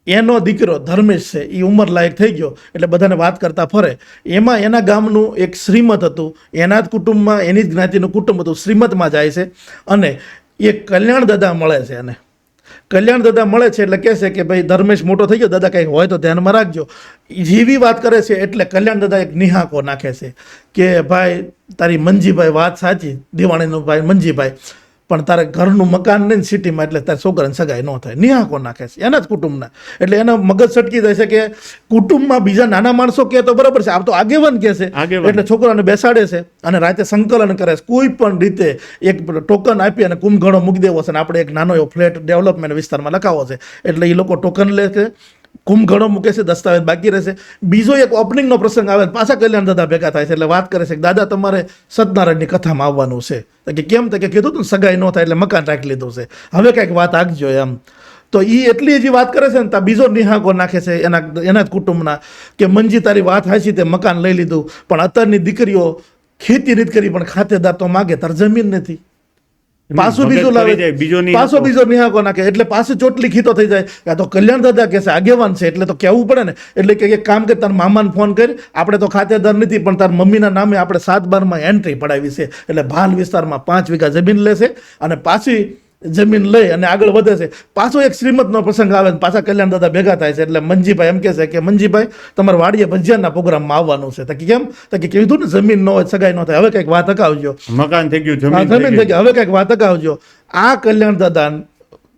એનો દીકરો ધર્મેશ છે, એ ઉંમર લાયક થઈ ગયો એટલે બધાને વાત કરતા ફરે. એમાં એના ગામનું એક શ્રીમત હતું, એના જ કુટુંબમાં એની જ જ્ઞાતિનું કુટુંબ હતું. શ્રીમતમાં જાય છે અને એક કલ્યાણ દાદા મળે છે. એને કલ્યાણ દાદા મળે છે એટલે કહે છે કે ભાઈ ધર્મેશ મોટો થઈ ગયો, દાદા કંઈક હોય તો ધ્યાનમાં રાખજો. જેવી વાત કરે છે એટલે કલ્યાણ દાદા એક નિહાકો નાખે છે કે ભાઈ તારી મંજીભાઈ વાત સાચી, દિવાળીનો ભાઈ મંજીભાઈ, પણ તારે ઘરનું મકાન નહીં સિટીમાં, એટલે તારે છોકરાને સગાઈ ન થાય. નિહાકો નાખે છે એના જ કુટુંબના. એટલે એના મગજ સટકી જાય છે કે કુટુંબમાં બીજા નાના માણસો કહે તો બરાબર છે, આ તો આગેવાન કહે છે, એટલે છોકરાને બેસાડે છે અને રાતે સંકલન કરે છે. કોઈ પણ રીતે એક ટોકન આપી અને કુંભઘણો મૂકી દેવો છે અને આપણે એક નાનો એવો ફ્લેટ ડેવલપમેન્ટ વિસ્તારમાં લખાવો છે. એટલે એ લોકો ટોકન લે છે, કુંભઘણો મૂકે છે, દસ્તાવેજ બાકી રહેશે. બીજો એક ઓપનિંગનો પ્રસંગ આવે, પાછા કલ્યાણ દાદા ભેગા થાય છે. એટલે વાત કરે છે કે દાદા તમારે સત્યનારાયણની કથામાં આવવાનું છે. તો કે કેમ? તો કે કીધું તું સગાઈ ન થાય એટલે મકાન રાખી લીધું છે, હવે કંઈક વાત આગજો એમ. તો એ એટલી હજી વાત કરે છે ને ત્યાં બીજો નિહાકો નાખે છે એના જ કુટુંબના કે મંજી તારી વાત હાચી, તે મકાન લઈ લીધું, પણ અત્યારની દીકરીઓ ખેતી નથી કરી પણ ખાતેદાર તો માગે, તાર જમીન નથી. પાછું બીજું લાવે, પાછો બીજો નિહાકો નાખે, એટલે પાછું ચોટલી ખીતો થઈ જાય. આ તો કલ્યાણ દાદા કે છે આગેવાન છે એટલે તો કહેવું પડે ને. એટલે કે એક કામ કે તાર મામાને ફોન કરી, આપણે તો ખાતેદાર નથી પણ તાર મમ્મીના નામે આપણે 7/12 એન્ટ્રી પડાવી છે. એટલે ભાલ વિસ્તારમાં 5 વીઘા જમીન લેશે અને પાછી જમીન લઈ અને આગળ વધે છે. પાછો એક શ્રીમતનો પ્રસંગ આવે, પાછા કલ્યાણ દાદા ભેગા થાય છે. એટલે મંજીભાઈ એમ કહે છે કે મંજીભાઈ તમારે વાડીએ ભજીયાના પ્રોગ્રામમાં આવવાનું છે. તો કે કેમ? તો કે કીધું ને જમીન ન હોય, સગાઈ ન થાય, હવે કંઈક વાત અકાવજો. મકાન થઈ ગયું, જમીન થઈ ગઈ, હવે કંઈક વાત અકાવજો. આ કલ્યાણ દાદા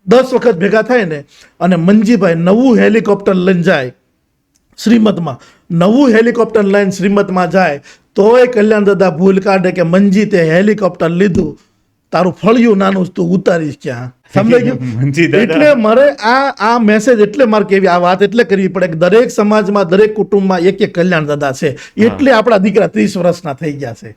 10 વખત ભેગા થાય ને અને મંજીભાઈ નવું હેલિકોપ્ટર લઈને જાય શ્રીમતમાં, નવું હેલિકોપ્ટર લઈને શ્રીમતમાં જાય તોય કલ્યાણ દાદા ભૂલ કાઢે કે મંજી તે હેલિકોપ્ટર લીધું, તારું ફળિયું નાનું તું ઉતારીશ ક્યાં? સમજાઈ ગયું? એટલે મારે આ મેસેજ એટલે મારે કેવી, આ વાત એટલે કરવી પડે કે દરેક સમાજમાં દરેક કુટુંબમાં એક કલ્યાણ દાદા છે. એટલે આપણા દીકરા 30 વર્ષના થઈ ગયા છે,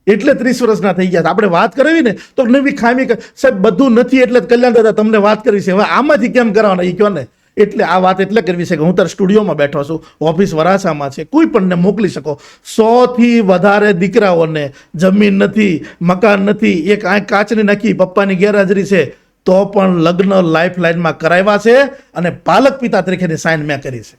એટલે 30 વર્ષના થઈ ગયા. આપણે વાત કરવી ને તો નવી ખામી, સાહેબ બધું નથી એટલે કલ્યાણ દાદા તમને વાત કરી છે, હવે આમાંથી કેમ કરવાના એ કહો ને. એટલે આ વાત એટલે કરવી છે કે હું તાર સ્ટુડિયોમાં બેઠો છું, ઓફિસ વરાછામાં છે, કોઈ પણને મોકલી શકો. 100 થી વધારે દીકરાઓને જમીન નથી, મકાન નથી, એક આંખ કાચની નાખી, પપ્પાની ગેરહાજરી છે, તો પણ લગ્ન લાઈફ લાઈનમાં કરાવ્યા છે અને પાલક પિતા તરીકેની સાઇન મેં કરી છે.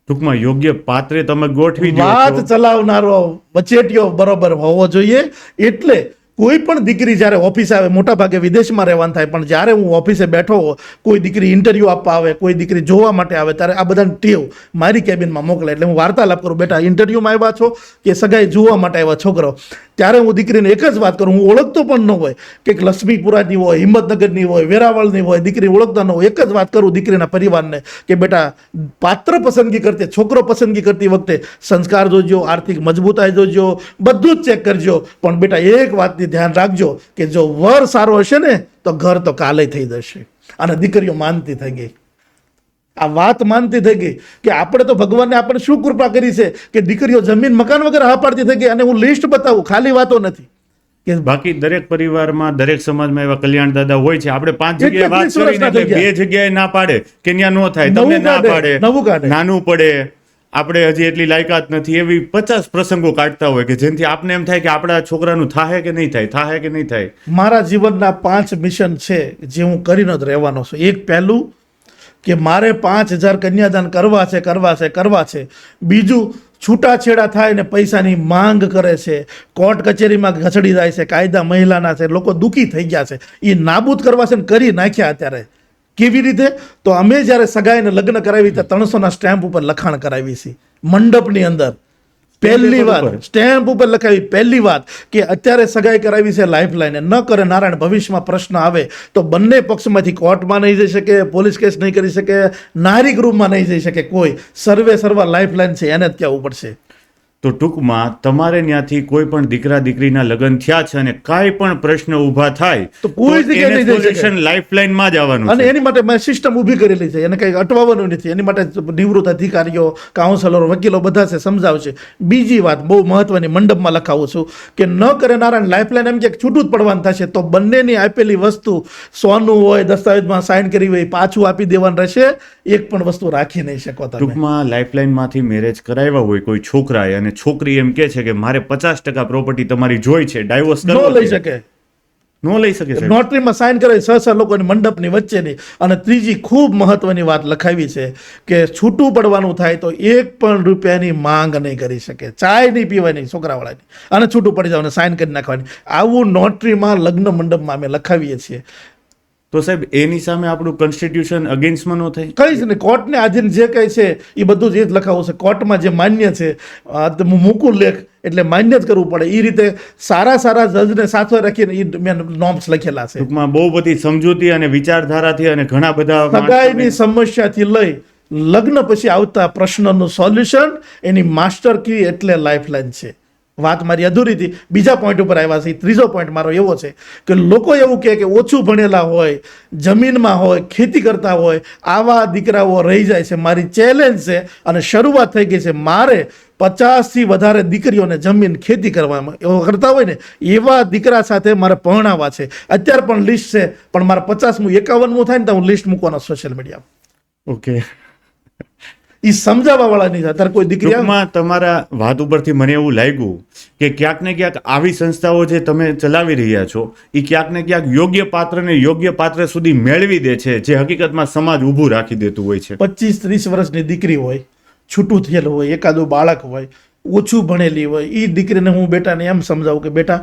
ટૂંકમાં યોગ્ય પાત્રે તમે ગોઠવી દો. વાત ચલાવનારો વચેટિયો બરોબર હોવો જોઈએ. એટલે કોઈ પણ દીકરી જ્યારે ઓફિસે આવે, મોટા ભાગે વિદેશમાં રહેવાનું થાય, પણ જ્યારે હું ઓફિસે બેઠો હો, કોઈ દીકરી ઇન્ટરવ્યૂ આપવા આવે, કોઈ દીકરી જોવા માટે આવે, ત્યારે આ બધાને ટેવ મારી કેબિનમાં મોકલે. એટલે હું વાર્તાલાપ કરું, બેટા ઇન્ટરવ્યૂમાં આવ્યા છો કે સગાઈ જોવા માટે આવ્યા છોકરો? ત્યારે હું દીકરીને એક જ વાત કરું, હું ઓળખતો પણ ન હોય કે લક્ષ્મીપુરાની હોય, હિંમતનગરની હોય, વેરાવળની હોય, દીકરી ઓળખતા ન હોય, એક જ વાત કરું દીકરીના પરિવારને કે બેટા પાત્ર પસંદગી કરતી, છોકરો પસંદગી કરતી વખતે સંસ્કાર જોજો, આર્થિક મજબૂતાઈ જોજો, બધું જ ચેક કરજો, પણ બેટા એક વાતની ધ્યાન રાખજો કે જો વર સારો હશે ને તો ઘર તો કાલે થઈ જશે. અને દીકરીઓ માનતી થઈ ગઈ, આ વાત માનતી થઈ ગઈ કે આપણે તો ભગવાનને આપણે શું કૃપા કરી છે કે દીકરીઓ જમીન મકાન વગર હા પાડતી થઈ ગઈ. અને હું લિસ્ટ બતાવું, ખાલી વાતો નથી કે બાકી દરેક પરિવારમાં દરેક સમાજમાં એવા કલ્યાણ દાદા હોય છે. આપણે 5 જગ્યાએ વાત કરીને એટલે 2 જગ્યાએ ના પાડે કે ન્યા નો થાય, તમને ના પાડે, નાનું પડે, આપણે હજી એટલી લાયકાત નથી, એવી 50 પ્રસંગો કાઢતા હોય કે જેનાથી આપને એમ થાય કે આપણા છોકરાનું થાય કે નહીં થાય, થાય કે નહીં થાય. મારા જીવનના 5 મિશન છે જે હું કરીને જ રહેવાનો છું. એક પહેલું કે મારે 5,000 કન્યાદાન કરવા છે. બીજું છૂટાછેડા થાય ને પૈસાની માંગ કરે છે, કોર્ટ કચેરીમાં ઘસડી જાય છે, કાયદા મહિલાના છે, લોકો દુઃખી થઈ ગયા છે. એ નાબૂદ કરવા છે ને કરી નાખ્યા અત્યારે. કેવી રીતે? તો અમે જ્યારે સગાઈને લગ્ન કરાવી ત્યાં 300ના સ્ટેમ્પ ઉપર લખાણ કરાવી છે મંડપની અંદર. પહેલી વાત સ્ટેમ્પ ઉપર લખાવી. પહેલી વાત કે અત્યારે સગાઈ કરાવી છે લાઈફલાઈને, ન કરે નારાયણ ભવિષ્યમાં પ્રશ્ન આવે તો બંને પક્ષમાંથી કોર્ટમાં નહીં જઈ શકે, પોલીસ કેસ નહીં કરી શકે, નારી ગૃહમાં નહીં જઈ શકે કોઈ. સર્વા લાઈફલાઈન છે એને જ કહેવું પડશે. તો ટૂંકમાં તમારે ત્યાંથી કોઈ પણ દીકરા દીકરીના લગ્ન થયા છે અને કાંઈ પણ પ્રશ્ન ઊભા થાય તો કોઈ જગ્યાએ નહીં જઈ શકે. સોલ્યુશન લાઈફલાઈનમાં જ આવવાનું અને છે. એની માટે મેં સિસ્ટમ ઊભી કરેલી છે, એને કંઈ અટવાવાનું નથી. એની માટે નિવૃત્ત અધિકારીઓ, કાઉન્સલરો, વકીલો બધા છે, સમજાવશે. બીજી વાત બહુ મહત્વની મંડપમાં લખાવું છું કે ન કરે નારાયણ લાઈફલાઈન એમ કે છૂટું જ પડવાનું થશે તો બંનેની આપેલી વસ્તુ સોનું હોય, દસ્તાવેજમાં સાઇન કરી હોય, પાછું આપી દેવાનું રહેશે. એક પણ વસ્તુ રાખી નહીં શકો તમે. ટૂંકમાં લાઈફલાઈનમાંથી મેરેજ કરાવ્યા હોય કોઈ છોકરાએ અને છોકરી એમ કે છે કે મારે 50% પ્રોપર્ટી તમારી જોઈ છે, ડાયવોર્સ ન લઈ શકે. નો લઈ શકે સાહેબ. નોટરીમાં સાઇન કરાવી 6 લોકોની મંડપની વચ્ચેની. અને ત્રીજી ખૂબ મહત્વની વાત લખાવી છે કે છૂટું પડવાનું થાય તો 1 પણ રૂપિયાની માંગ નહીં કરી શકે, ચાય નહીં પીવાની છોકરાવાળાની, અને છૂટું પડી જવાનું, સાઇન કરી નાખવાની. આવું નોટરીમાં લગ્ન મંડપમાં અમે લખાવીએ છીએ. તો સાહેબ એની સામે આપણું કોન્સ્ટિટ્યુશન અગેન્સ્ટમાં ન થાય? કઈ જ નહીં. કોર્ટને આધીન જે કંઈ છે એ બધું જ એ જ લખાવું છે. કોર્ટમાં જે માન્ય છે મૂકું લેખ એટલે માન્ય જ કરવું પડે. એ રીતે સારા જજને સાથે રાખીને એ મેં નોર્મ્સ લખેલા છે. ટૂંકમાં બહુ બધી સમજૂતી અને વિચારધારાથી અને ઘણા બધા સગાઈની સમસ્યાથી લઈ લગ્ન પછી આવતા પ્રશ્નનું સોલ્યુશન એની માસ્ટર કી એટલે લાઈફલાઈન છે. વાત મારી અધૂરી હતી. બીજા પોઈન્ટ ઉપર આવ્યા છે. ત્રીજો પોઈન્ટ મારો એવો છે કે લોકો એવું કહે કે ઓછું ભણેલા હોય, જમીનમાં હોય, ખેતી કરતા હોય, આવા દીકરાઓ રહી જાય છે. મારી ચેલેન્જ છે અને શરૂઆત થઈ ગઈ છે. મારે 50થી વધારે દીકરીઓને જમીન ખેતી કરવામાં એવો કરતા હોય ને એવા દીકરા સાથે મારે પરણાવવા છે. અત્યારે પણ લિસ્ટ છે, પણ મારે 50મું 51મું થાય ને તો હું લિસ્ટ મૂકવાનો સોશિયલ મીડિયા. ઓકે. એ સમજાવવા વાળા નહીં. અત્યારે કોઈ દીકરી ટૂંકમાં તમારા વાત ઉપરથી મને એવું લાગ્યું કે ક્યાંક ને ક્યાંક આવી સંસ્થાઓ જે તમે ચલાવી રહ્યા છો એ ક્યાંક ને ક્યાંક યોગ્ય પાત્રને યોગ્ય પાત્ર સુધી મેળવી દે છે, જે હકીકતમાં સમાજ ઊભું રાખી દેતું હોય છે. 25-30 વર્ષની દીકરી હોય, છૂટું થયેલું હોય, એકાદું બાળક હોય, ઓછું ભણેલી હોય, એ દીકરીને હું બેટાને એમ સમજાવું કે બેટા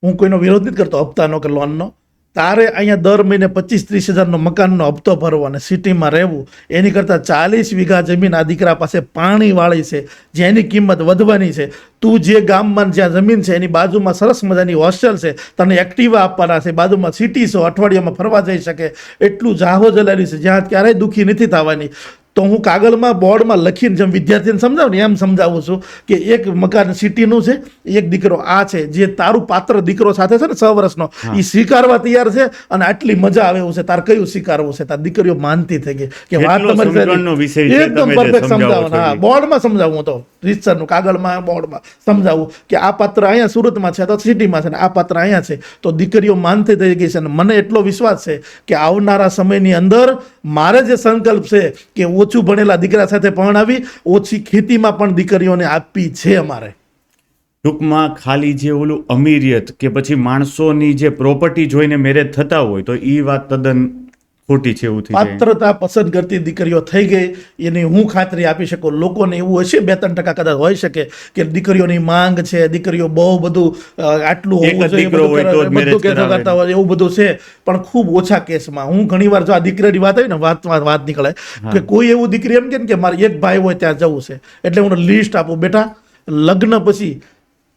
હું કોઈનો વિરોધ નથી કરતો હપ્તાનો કે લોનનો, તારે અહીંયા દર મહિને 25-30 હજારનો મકાનનો હપ્તો ભરવો અને સિટીમાં રહેવું એની કરતાં 40 વીઘા જમીન આ દીકરા પાસે પાણીવાળી છે જેની કિંમત વધવાની છે. તું જે ગામમાં જ્યાં જમીન છે એની બાજુમાં સરસ મજાની હોસ્ટેલ છે, તને એક્ટિવા આપવાના છે, બાજુમાં સિટી છે, અઠવાડિયામાં ફરવા જઈ શકે એટલું જાહો જલારી છે જ્યાં ક્યારેય દુઃખી નથી થવાની. તો હું કાગળમાં બોર્ડમાં લખીને જેમ વિદ્યાર્થીને સમજાવું ને એમ સમજાવું છું કે એક મકાન સિટીનું છે, એક દીકરો આ છે જે તારું પાત્ર દીકરો સાથે છે ને 6 વર્ષનો એ સ્વીકારવા તૈયાર છે અને આટલી મજા આવે એવું છે, તાર કયું સ્વીકારવું છે? તાર દીકરીઓ માનતી થઈ ગઈ કે વાત તમારી એકદમ પરફેક્ટ સમજાવવાનું. હા, બોર્ડમાં સમજાવું તો રીતસરનું કાગળમાં બોર્ડમાં સમજાવું કે આ પાત્ર અહીંયા સુરતમાં છે તો સિટીમાં છે ને આ પાત્ર અહીંયા છે, તો દીકરીઓ માનતી થઈ ગઈ છે. અને મને એટલો વિશ્વાસ છે કે આવનારા સમયની અંદર મારે જે સંકલ્પ છે કે ઓછું ભણેલા દીકરા સાથે પરણાવી, ઓછી ખેતીમાં પણ દીકરીઓને આપવી છે અમારે. ટૂંકમાં ખાલી જે ઓલું અમીરિયત કે પછી માણસોની જે પ્રોપર્ટી જોઈને મેરેજ થતા હોય તો એ વાત તદ્દન ખોટી છે એવું થઈ જાય. પાત્રતા પસંદ કરતી દીકરીઓ થઈ ગઈ એની હું ખાતરી આપી શકું. લોકોને એવું હશે 2-3% કદાચ હોઈ શકે કે દીકરીઓની માંગ છે, દીકરીઓ બહુ બધું આટલું હોવું જોઈએ, બધું કેસો કરતા હોય એવું બધું છે, પણ ખૂબ ઓછા કેસમાં. હું ઘણીવાર જો આ દીકરીની વાત આવી ને વાત નીકળે કે કોઈ એવું દીકરી એમ કે મારે એક ભાઈ હોય ત્યાં જવું છે એટલે હું લિસ્ટ આપું, બેટા લગ્ન પછી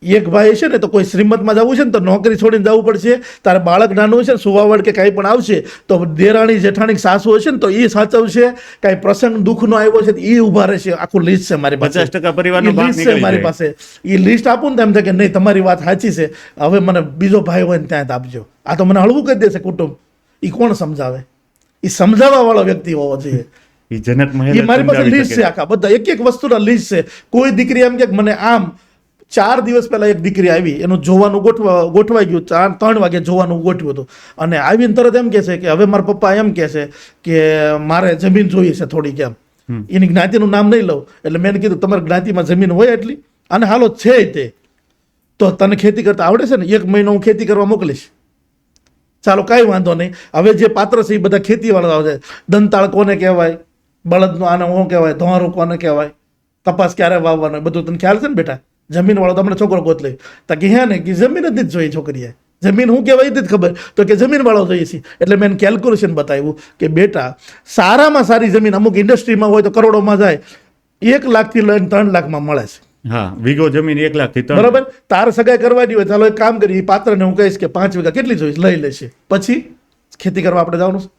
એક ભાઈ છે ને તો કોઈ શ્રીમતમાં જવું છે ને તો નોકરી છોડીને જવું પડશે, તારે બાળક નાનું છે ને સુવાવડ કે કાંઈ પણ આવશે તો દેરાણી જેઠાણી સાસુ હશે ને તો એ સાચવશે, કાંઈ પ્રસંગ દુઃખનો આવ્યો છે તો એ ઊભા રહેશે. આખું લિસ્ટ છે મારી પાસે, 50% પરિવારનો ભાગ લિસ્ટ છે મારી પાસે. એ લિસ્ટ આપું ને તો એમ થાય કે નહીં તમારી વાત સાચી છે, હવે મને બીજો ભાઈ હોય ને ત્યાં જ આપજો. આ તો મને હળવું કરી દેશે કુટુંબ. એ કોણ સમજાવે? એ સમજાવવા વાળો વ્યક્તિ હોવો જોઈએ. એ મારી પાસે લિસ્ટ છે આખા બધા, એક વસ્તુના લિસ્ટ છે. કોઈ દીકરી એમ કે મને આમ 4 દિવસ પહેલા એક દીકરી આવી, એનું જોવાનું ગોઠવાઈ ગયું, 3 વાગે જોવાનું ગોઠવ્યું હતું અને આવીને તરત એમ કહે છે કે હવે મારા પપ્પા એમ કહે છે કે મારે જમીન જોઈએ છે થોડીક એમ. એની જ્ઞાતિનું નામ નહીં લઉં એટલે મેં કીધું તમારી જ્ઞાતિમાં જમીન હોય એટલી? અને હાલો છે તે તો તને ખેતી કરતા આવડે છે ને, 1 મહિનો હું ખેતી કરવા મોકલીશ. ચાલો કાંઈ વાંધો નહીં. હવે જે પાત્ર છે એ બધા ખેતીવાળા છે. દંતાળ કોને કહેવાય, બળદનો આને શું કહેવાય, ધોવારું કોને કહેવાય, કપાસ ક્યારે વાવવાનો, બધું તને ખ્યાલ છે ને બેટા? જમીનવાળો તમને છોકરો ગોત લે તો કે હે ને કે જમીન જ નથી જોઈ છોકરીએ, જમીન શું કહેવાય એ જ ખબર, તો કે જમીનવાળો જોઈએ છે. એટલે મેં કેલ્ક્યુલેશન બતાવ્યું કે બેટા સારામાં સારી જમીન અમુક ઇન્ડસ્ટ્રીમાં હોય તો કરોડોમાં જાય, 1 લાખથી લઈને 3 લાખમાં મળે છે. હા, વીઘો જમીન 1 લાખથી 3. બરાબર. તાર સગાઈ કરવાની હોય, ચાલો એક કામ કરી, પાત્રને હું કહીશ કે 5 વીઘા કેટલી જોઈશ લઈ લેશે, પછી ખેતી કરવા આપણે જવાનું છે.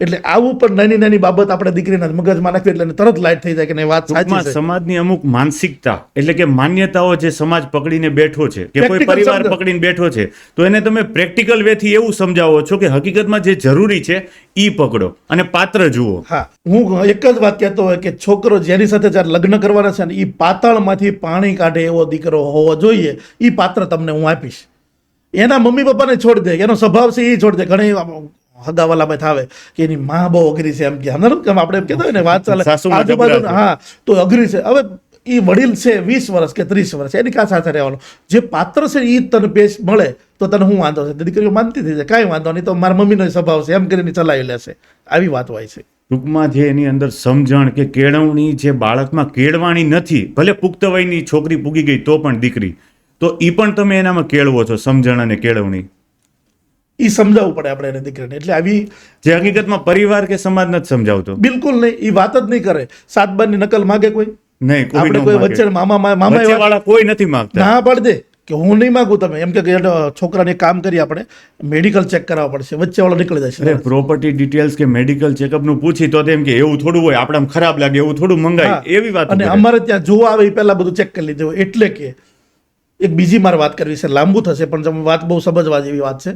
એટલે આવું પણ નાની નાની બાબત આપણે દીકરીના મગજમાં નાખવી એટલે એને તરત લાઈટ થઈ જાય કે નહીં, વાત સાચી ટૂંકમાં છે. સમાજની અમુક માનસિકતા એટલે કે માન્યતાઓ જે સમાજ પકડીને બેઠો છે કે કોઈ Practical પરિવાર સમજો. પકડીને બેઠો છે, તો એને તમે પ્રેક્ટિકલ વેથી એવું સમજાવો છો કે હકીકતમાં જે જરૂરી છે ઈ પકડો અને પાત્ર જુઓ. હા, હું એક જ વાત કહેતો હોય કે છોકરો જેની સાથે જ્યારે લગ્ન કરવાના છે ને એ પાતાળમાંથી પાણી કાઢે એવો દીકરો હોવો જોઈએ. એ પાત્ર તમને હું આપીશ. એના મમ્મી પપ્પાને છોડી દે, એનો સ્વભાવ છે એ છોડી દે. ઘણી હગાવાલામાં થાવે કે એની માં બહુ અઘરી છે એમ કે આપણે એમ કહેતા હોય ને વાત ચાલે સાસુમાં આજુબાજુ, જબરા છે. હા તો અઘરી છે. હવે એ વડીલ છે 20 વર્ષ કે 30 વર્ષ, એની કાં સાથે રહેવાનું? જે પાત્ર છે એ તને પેશ મળે તો તને શું વાંધો છે? દીકરીઓ માનતી થઈ જાય, કાંઈ વાંધો નહીં, તો મારા મમ્મીનો સ્વભાવ છે એમ કરીને ચલાવી લેશે. આવી વાત હોય છે. ટૂંકમાં જે એની અંદર સમજણ કે કેળવણી જે બાળકમાં કેળવાણી નથી, ભલે પુખ્ત વયની છોકરી પૂગી ગઈ તો પણ દીકરી, તો ઈ પણ તમે એનામાં કેળવો છો, સમજણ અને કેળવણી. એ સમજાવવું પડે આપણે એને દીકરીને. એટલે આવી જે હકીકતમાં પરિવાર કે સમાજ નથી સમજાવતો. બિલકુલ નહીં, એ વાત જ નહીં કરે. 7 બારની નકલ માગે કોઈ? નહીં, કોઈ આપણે ન કોઈ માગે. વચ્ચે મામા વચ્ચેવાળા કોઈ નથી માંગતા. ના પાડ દે કે હું નહીં માગું. તમે એમ કે છોકરાને કામ કરી, આપણે મેડિકલ ચેક કરાવવા પડશે, વચ્ચેવાળો નીકળી અરે જશે. પ્રોપર્ટી ડિટેલ્સ કે મેડિકલ ચેકઅપ નું પૂછી તો તેમ કે એવું થોડું હોય, આપણે ખરાબ લાગે એવું થોડું મંગાય, હા. એવી વાત. અને અમારે ત્યાં જોવા આવે એ પહેલા બધું ચેક કરી લીધું હોય. એટલે કે એક બીજી મારે વાત કરવી છે, લાંબુ થશે પણ તમે વાત બહુ સમજવા જેવી વાત છે.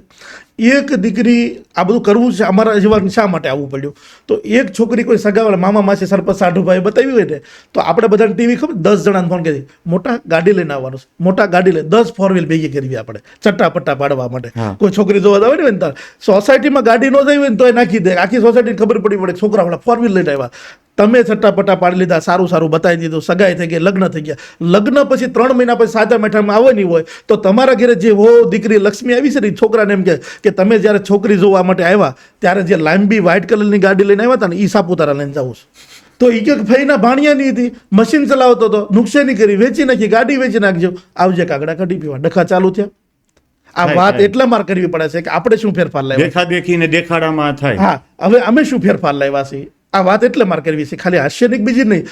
એક દીકરી આ બધું કરવું છે અમારા જેવા શા માટે આવવું પડ્યું? તો એક છોકરી કોઈ સગાવાળા મામા માસી સરપંચ સાઢુભાઈ બતાવી હોય ને તો આપણે બધાને ટીવી ખબર 10 જણાને ફોન કરી, મોટા ગાડી લઈને આવવાનું છે, મોટા ગાડી લઈને 10 4 વ્હીલ ભેગી કરવી આપણે ચટ્ટાપટ્ટા પાડવા માટે. હા. કોઈ છોકરી જોવા આવે ને તાર સોસાયટીમાં ગાડી ન જઈ હોય ને તો એ નાખી દે, આખી સોસાયટીને ખબર પડી પડે છોકરાવાળા 4 વ્હીલ લઈને આવ્યા. તમે છટ્ટાપટ્ટા પાડી લીધા, સારું સારું બતાવી દીધું, સગાઈ થઈ ગઈ, લગ્ન થઈ ગયા. લગ્ન પછી 3 મહિના પછી સાજા મેઠામાં આવવાની હોય તો તમારા ઘરે જે હો દીકરી લક્ષ્મી આવી છે ને એ છોકરાને એમ કે તમે જ્યારે છોકરી જોવા માટે આવ્યા ત્યારે જે લાંબી વ્હાઇટ કલરની ગાડી લઈને આવ્યા હતા ને એ સાપુતારા લઈને જવું છે. તો એ કે ફઈના ભાણિયાની હતી, મશીન ચલાવતો હતો, નુકસાની કરી, વેચી નાખી, ગાડી વેચી નાખજો, આવજે કાગડા કઢી પીવા. ડખા ચાલુ થયા. આ થાય, વાત થાય. એટલા માર કરવી પડે છે કે આપણે શું ફેરફાર લાવ્યા. દેખાદેખી ને દેખાડામાં થાય. હા, હવે અમે શું ફેરફાર લાવ્યા છીએ? આ વાત એટલે માર કરવી છે, ખાલી હાસ્યનિક બીજી નહીં.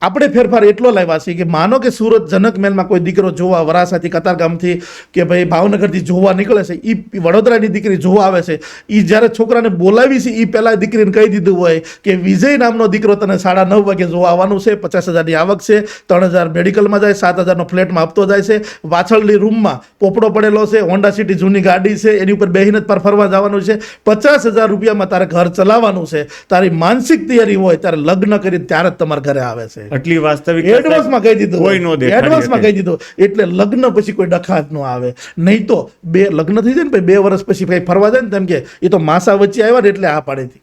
આપણે ફેરફાર એટલો લાવ્યા છે કે માનો કે સુરત જનક મહેલમાં કોઈ દીકરો જોવા વરાસાથી કતારગામથી કે ભાઈ ભાવનગરથી જોવા નીકળે છે, એ વડોદરાની દીકરી જોવા આવે છે, એ જ્યારે છોકરાને બોલાવી છે એ પહેલાં દીકરીને કહી દીધું હોય કે વિજય નામનો દીકરો તને 9:30 વાગે જોવા આવવાનું છે, 50,000ની આવક છે, 3,000 મેડિકલમાં જાય, 7,000નો ફ્લેટમાં આપતો જાય છે, પાછળની રૂમમાં પોપડો પડેલો છે, હોન્ડા સિટી જૂની ગાડી છે, એની ઉપર બેહીને જ પર ફરવા જવાનું છે, 50,000 રૂપિયામાં તારે ઘર ચલાવવાનું છે, તારી માનસિક તૈયારી હોય ત્યારે લગ્ન કરી ત્યારે જ તમારા ઘરે આવે છે. આટલી વાસ્તવિક એડવાન્સમાં કહી દીધું, કોઈ નો દેખાડી એડવાન્સમાં શકે. કહી દીધું. એટલે લગ્ન પછી કોઈ ડખાત ન આવે. નહીં તો લગ્ન થઈ જાય ને પછી 2 વર્ષ પછી કઈ ફરવા જાય ને તેમ કે એ તો માસા વચ્ચે આવ્યા ને એટલે આ પાડી હતી.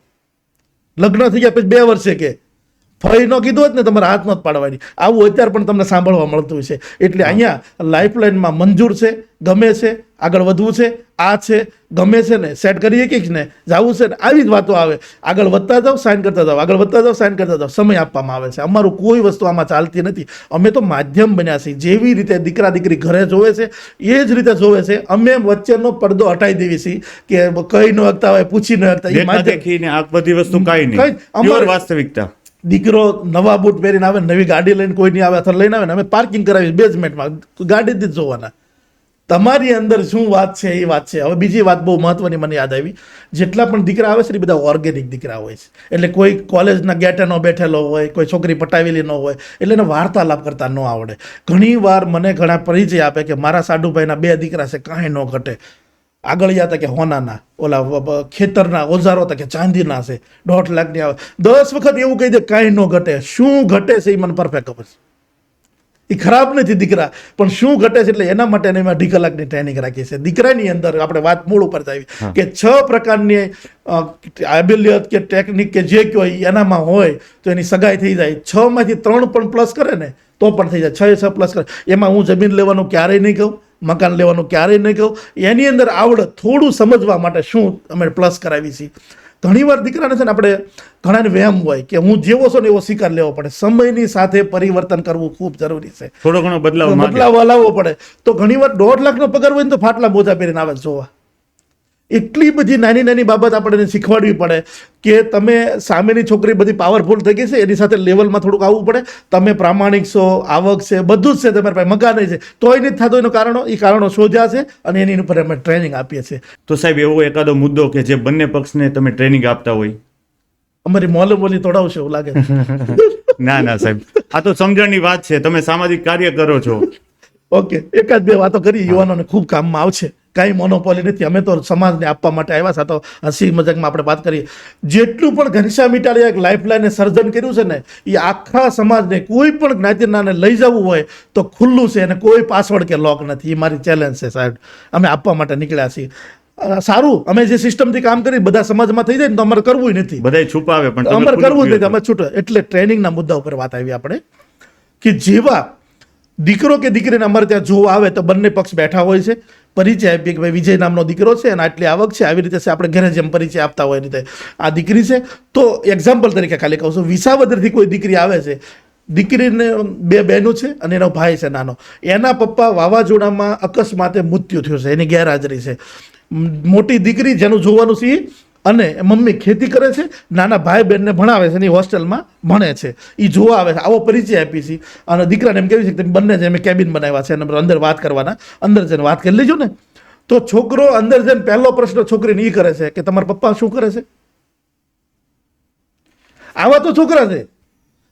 લગ્ન થઈ ગયા પછી 2 વર્ષે કે ફઈ નો કીધું હોત ને તમારે હાથ નોત પાડવાની. આવું અત્યારે પણ તમને સાંભળવા મળતું છે. એટલે અહીંયા લાઈફલાઈનમાં મંજૂર છે, ગમે છે, આગળ વધવું છે, આ છે, ગમે છે ને સેટ કરીએ કે ને જવું છે ને, આવી જ વાતો આવે. આગળ વધતા જાઓ, સાઇન કરતા જાઓ, આગળ વધતા જાઓ, સાઇન કરતા જાઓ, સમય આપવામાં આવે છે. અમારું કોઈ વસ્તુ આમાં ચાલતી નથી. અમે તો માધ્યમ બન્યા છીએ. જેવી રીતે દીકરા દીકરી ઘરે જોવે છે એ જ રીતે જોવે છે. અમે વચ્ચેનો પડદો હટાવી દેવી છીએ કે કઈ ન હકતા હોય, પૂછી ન હકતા. એ માધ્યમ દેખાદેખી ને આ બધી વસ્તુ કાંઈ કંઈ નહીં, જ અમારે- પ્યોર વાસ્તવિકતા. દીકરો નવા બૂટ પહેરીને આવે, નવી ગાડી લઈને કોઈ નહીં આવે, અથવા લઈને આવે ને અમે પાર્કિંગ કરાવી બેઝમેન્ટમાં, ગાડી જ જોવાના. તમારી અંદર શું વાત છે એ વાત છે. હવે બીજી વાત બહુ મહત્વની મને યાદ આવી. જેટલા પણ દીકરા આવે છે એ બધા ઓર્ગેનિક દીકરા હોય છે. એટલે કોઈ કોલેજના ગેટે ન બેઠેલો હોય, કોઈ છોકરી પટાવેલી ન હોય, એટલે એને વાર્તાલાપ કરતા ન આવડે. ઘણી વાર મને ઘણા પરિચય આપે કે મારા સાડુભાઈના 2 દીકરા છે, કાંઈ ન ઘટે. આગળિયા હતા કે હોનાના, ઓલા ખેતરના ઓજારો હતા કે ચાંદીના છે, 1.5 લાખની આવે. 10 વખત એવું કહી દે કાંઈ ન ઘટે. શું ઘટે છે એ મને પરફેક્ટ ખબર છે. એ ખરાબ નથી દીકરા, પણ શું ઘટે છે એટલે એના માટે એમાં 2.5 કલાકની ટ્રેનિંગ રાખી છે. દીકરાની અંદર આપણે વાત મૂળ ઉપર આવી કે 6 પ્રકારની એબિલિયત કે ટેકનિક કે જે કયો એનામાં હોય તો એની સગાઈ થઈ જાય. 6માંથી 3 પણ પ્લસ કરે ને તો પણ થઈ જાય. 6 પ્લસ કરે. એમાં હું જમીન લેવાનું ક્યારેય નહીં કહું, મકાન લેવાનું ક્યારેય નહીં કહું. એની અંદર આવડત થોડું સમજવા માટે શું અમે પ્લસ કરાવી છીએ. ઘણીવાર દીકરાને છે ને આપણે ઘણાને વહેમ હોય કે હું જેવો છો ને એવો સ્વીકાર લેવો પડે. સમયની સાથે પરિવર્તન કરવું ખૂબ જરૂરી છે. થોડો ઘણો બદલાવ માંગે. બદલાવ લાવવો પડે. તો ઘણીવાર 1.5 લાખનો પગાર હોય ને તો ફાટલા મોજા પહેરીને આવે જોવા. એટલી બધી નાની નાની બાબત આપણે શીખવાડવી પડે કે તમે સામેની છોકરી બધી પાવરફુલ થઈ ગઈ છે, એની સાથે લેવલમાં થોડુંક આવવું પડે. તમે પ્રામાણિક છો, આવક છે, બધું જ છે, તમારી પાસે મકાન છે, તોય નથી થતું. એનું કારણો શોધ્યા છે અને એની ઉપર અમે ટ્રેનિંગ આપીએ છીએ. તો સાહેબ એવો એકાદો મુદ્દો કે જે બંને પક્ષને તમે ટ્રેનિંગ આપતા હોય? અમારી મોલે બોલી તોડાવશે એવું લાગે. ના સાહેબ, આ તો સમજણની વાત છે. તમે સામાજિક કાર્ય કરો છો. ઓકે, એકાદ બે વાતો કરી, યુવાનોને ખૂબ કામમાં આવશે. કાંઈ મોનોપોલી નથી. અમે તો સમાજને આપવા માટે આવ્યા છે. તો હસી મજાકમાં આપણે વાત કરીએ. જેટલું પણ ઘનશ્યામ ઇટાલિયા એક લાઈફલાઈનને સર્જન કર્યું છે ને, એ આખા સમાજને કોઈ પણ જ્ઞાતિનાને લઈ જવું હોય તો ખુલ્લું છે અને કોઈ પાસવર્ડ કે લોક નથી. એ મારી ચેલેન્જ છે સાહેબ. અમે આપવા માટે નીકળ્યા છીએ. સારું, અમે જે સિસ્ટમથી કામ કરી બધા સમાજમાં થઈ જાય ને તો અમારે કરવું નથી. બધાય છુપાવે પણ તમે અમારે કરવું જ ખુલ્લું નથી. અમે છૂટો. એટલે ટ્રેનિંગના મુદ્દા ઉપર વાત આવી આપણે કે જેવા દીકરો કે દીકરીને અમારે ત્યાં જોવા આવે તો બંને પક્ષ બેઠા હોય છે. પરિચય આપીએ કે ભાઈ વિજય નામનો દીકરો છે અને આટલી આવક છે. આવી રીતે આપણે ઘરે જેમ પરિચય આપતા હોય એ રીતે આ દીકરી છે. તો એક્ઝામ્પલ તરીકે ખાલી કહું છું, વિસાવદરથી કોઈ દીકરી આવે છે. દીકરીને 2 બહેનો છે અને એનો ભાઈ છે નાનો. એના પપ્પા વાવાઝોડામાં અકસ્માતે મૃત્યુ થયું છે, એની ગેરહાજરી છે. મોટી દીકરી જેનું જોવાનું છે અને મમ્મી ખેતી કરે છે, નાના ભાઈ બહેનને ભણાવે છે, એની હોસ્ટેલમાં ભણે છે. એ જોવા આવે છે. આવો પરિચય આપી છે. અને દીકરાને એમ કહેવી છે કે તમે બંને જઈને કેબિન બનાવ્યા છે અને અંદર વાત કરવાના, અંદર જઈને વાત કરી લેજો ને. તો છોકરો અંદર જઈને પહેલો પ્રશ્ન છોકરીને એ કરે છે કે તમારા પપ્પા શું કરે છે? આવા તો છોકરા છે.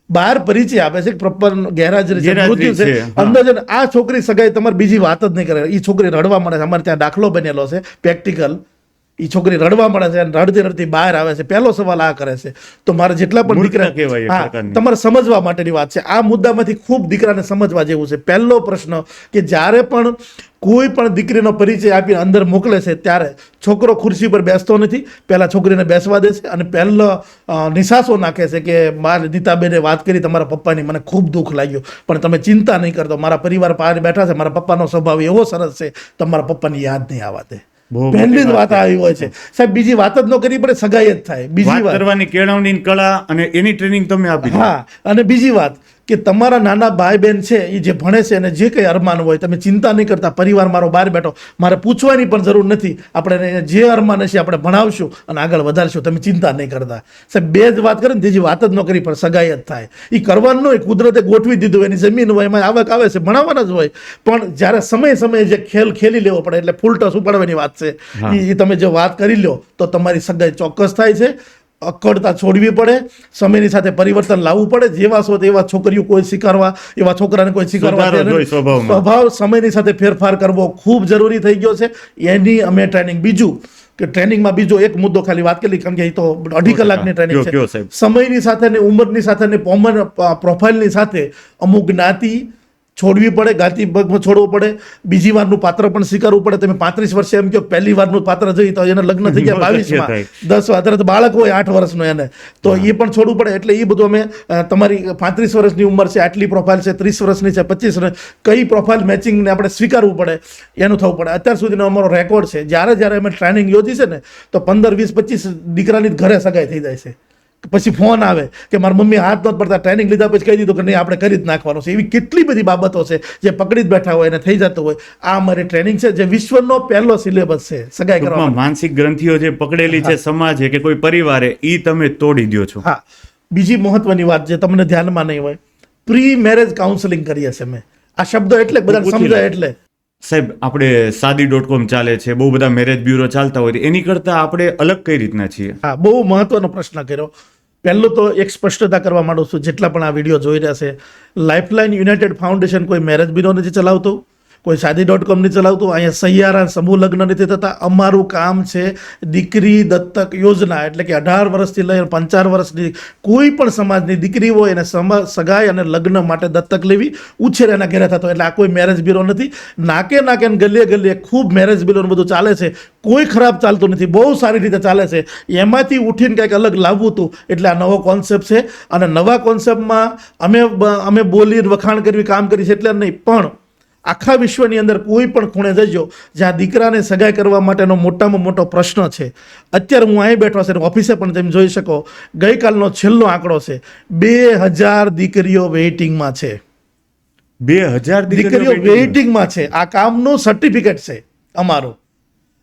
બહાર પરિચય આપે છે કે પપ્પા ગેરહાજરી છે, મૃત્યુ છે. અંદર જઈને આ છોકરી સગાઈ તમારે બીજી વાત જ નહીં કરે. એ છોકરી રડવા મળે છે. અમારે ત્યાં દાખલો બનેલો છે પ્રેક્ટિકલ. એ છોકરી રડવા મળે છે અને રડતી રડતી બહાર આવે છે. પહેલો સવાલ આ કરે છે. તો મારે જેટલા પણ દીકરા, તમારે સમજવા માટેની વાત છે. આ મુદ્દામાંથી ખૂબ દીકરાને સમજવા જેવું છે. પહેલો પ્રશ્ન કે જ્યારે પણ કોઈ પણ દીકરીનો પરિચય આપીને અંદર મોકલે છે ત્યારે છોકરો ખુરશી પર બેસતો નથી. પહેલા છોકરીને બેસવા દે છે અને પહેલો નિશાસો નાખે છે કે મારી નીતાબેને વાત કરી તમારા પપ્પાની, મને ખૂબ દુઃખ લાગ્યું, પણ તમે ચિંતા નહીં કરતો. મારા પરિવાર પાસે બેઠા છે. મારા પપ્પાનો સ્વભાવ એવો સરસ છે, તમારા પપ્પાની યાદ નહીં આવવા દે. પહેલી જ વાત આવી હોય છે સાહેબ. બીજી વાત જ ન કરવી પડે, સગાઈ જ થાય. બીજી વાત કરવાની કેળવણી કળા અને એની ટ્રેનિંગ તમે આપી. હા, અને બીજી વાત કે તમારા નાના ભાઈ બહેન છે એ જે ભણે છે અને જે કંઈ અરમાન હોય તમે ચિંતા નહીં કરતા. પરિવાર મારો બહાર બેઠો, મારે પૂછવાની પણ જરૂર નથી. આપણે જે અરમાન હશે આપણે ભણાવશું અને આગળ વધારશું. તમે ચિંતા નહીં કરતા. સાહેબ, બે જ વાત કરે ને ત્રીજી વાત જ ન કરી પણ સગાઈ જ થાય. એ કરવાનું હોય, કુદરતે ગોઠવી દીધું, એની જમીન હોય, એમાં આવક આવે છે, ભણાવવાના જ હોય. પણ જ્યારે સમયે જે ખેલ ખેલી લેવો પડે એટલે ફૂલ ટસ ઉપાડવાની વાત છે. એ તમે જો વાત કરી લો તો તમારી સગાઈ ચોક્કસ થાય છે. અકડતા છોડવી પડે, સમયની સાથે પરિવર્તન લાવવું પડે. જેવા છો તેવા છોકરીઓ કોઈ સ્વીકારવા, એવા છોકરાને કોઈ સ્વીકારવા. સ્વભાવ સમયની સાથે ફેરફાર કરવો ખૂબ જરૂરી થઈ ગયો છે. એની અમે ટ્રેનિંગ. બીજું કે ટ્રેનિંગમાં બીજો એક મુદ્દો ખાલી વાત કરી, કારણ કે એ તો 2.5 કલાકની ટ્રેનિંગ છે. સમયની સાથે ને ઉંમરની સાથે ને પ્રોફાઇલની સાથે અમુક જ્ઞાતિ છોડવી પડે, ગાતી પગમાં છોડવું પડે. બીજી વારનું પાત્ર પણ સ્વીકારવું પડે. તમે 35 વર્ષે એમ કહો પહેલી વારનું પાત્ર જોઈ તો એને લગ્ન થઈ ગયા 22માં, 10 અત્યારે બાળક હોય 8 વર્ષનો એને, તો એ પણ છોડવું પડે. એટલે એ બધું અમે તમારી 35 વર્ષની ઉંમર છે, આટલી પ્રોફાઇલ છે, 30 વર્ષની છે, 25 વર્ષ, કઈ પ્રોફાઇલ મેચિંગને આપણે સ્વીકારવું પડે, એનું થવું પડે. અત્યાર સુધીનો અમારો રેકોર્ડ છે. જ્યારે અમે ટ્રેનિંગ યોજી છે ને તો 15, 20, 25 દીકરાની ઘરે સગાઈ થઈ જાય છે. પછી ફોન આવે કે મારા મમ્મી હાથ નથી પડતા, ટ્રેનિંગ લીધા પછી કહી દીધું કે નહીં આપણે કરી જ નાખવાનું છે. એવી કેટલી બધી બાબતો છે જે પકડી જ બેઠા હોય અને થઈ જતું હોય. આ અમારી ટ્રેનિંગ છે જે વિશ્વનો પહેલો સિલેબસ છે સગાઈ કરવા. માનસિક ગ્રંથિઓ જે પકડેલી છે સમાજે કે કોઈ પરિવારે, એ તમે તોડી દો છો. હા, બીજી મહત્વની વાત જે તમને ધ્યાનમાં નહીં હોય, પ્રી મેરેજ કાઉન્સેલિંગ કરીએ છીએ અમે. આ શબ્દ એટલે બધા સમજાય એટલે. સાહેબ, આપણે સાદી.com ચાલે છે, બહુ બધા મેરેજ બ્યુરો ચાલતા હોય, એની કરતા આપણે અલગ કઈ રીતના છીએ? હા, બહુ મહત્વનો પ્રશ્ન કર્યો. પહેલું તો એક સ્પષ્ટતા કરવા માંગુ છું, જેટલા પણ આ વિડીયો જોઈ રહ્યા છે, લાઇફલાઇન યુનાઇટેડ ફાઉન્ડેશન કોઈ મેરેજ બ્યુરો નથી ચલાવતું, કોઈ સાદી.com નથી ચલાવતું. અહીંયા સહિયારા સમૂહ લગ્ન નથી થતા. અમારું કામ છે દીકરી દત્તક યોજના, એટલે કે 18 વર્ષથી લઈને 55 વર્ષની કોઈ પણ સમાજની દીકરી હોય એને સગાઈ અને લગ્ન માટે દત્તક લેવી, ઉછેર એના ઘરે થતો. એટલે આ કોઈ મેરેજ બ્યુરો નથી. નાકે નાકે ગલીએ ગલીએ ખૂબ મેરેજ બ્યુરો બધું ચાલે છે. કોઈ ખરાબ ચાલતું નથી, બહુ સારી રીતે ચાલે છે. એમાંથી ઉઠીને કંઈક અલગ લાવવું હતું એટલે આ નવો કોન્સેપ્ટ છે. અને નવા કોન્સેપ્ટમાં અમે બોલી વખાણ કરવી કામ કરી છે એટલે નહીં, પણ આખા વિશ્વની અંદર કોઈ પણ ખૂણે જજો જ્યાં દીકરાને સગાઈ કરવા માટેનો મોટામાં મોટો પ્રશ્ન છે. અત્યારે હું અહીં બેઠો છે, ઓફિસે પણ તમે જોઈ શકો, ગઈકાલનો છેલ્લો આંકડો છે, 2000 દીકરીઓ વેઇટિંગમાં છે. 2000 દીકરીઓ વેઇટિંગમાં છે. આ કામનું સર્ટિફિકેટ છે અમારું.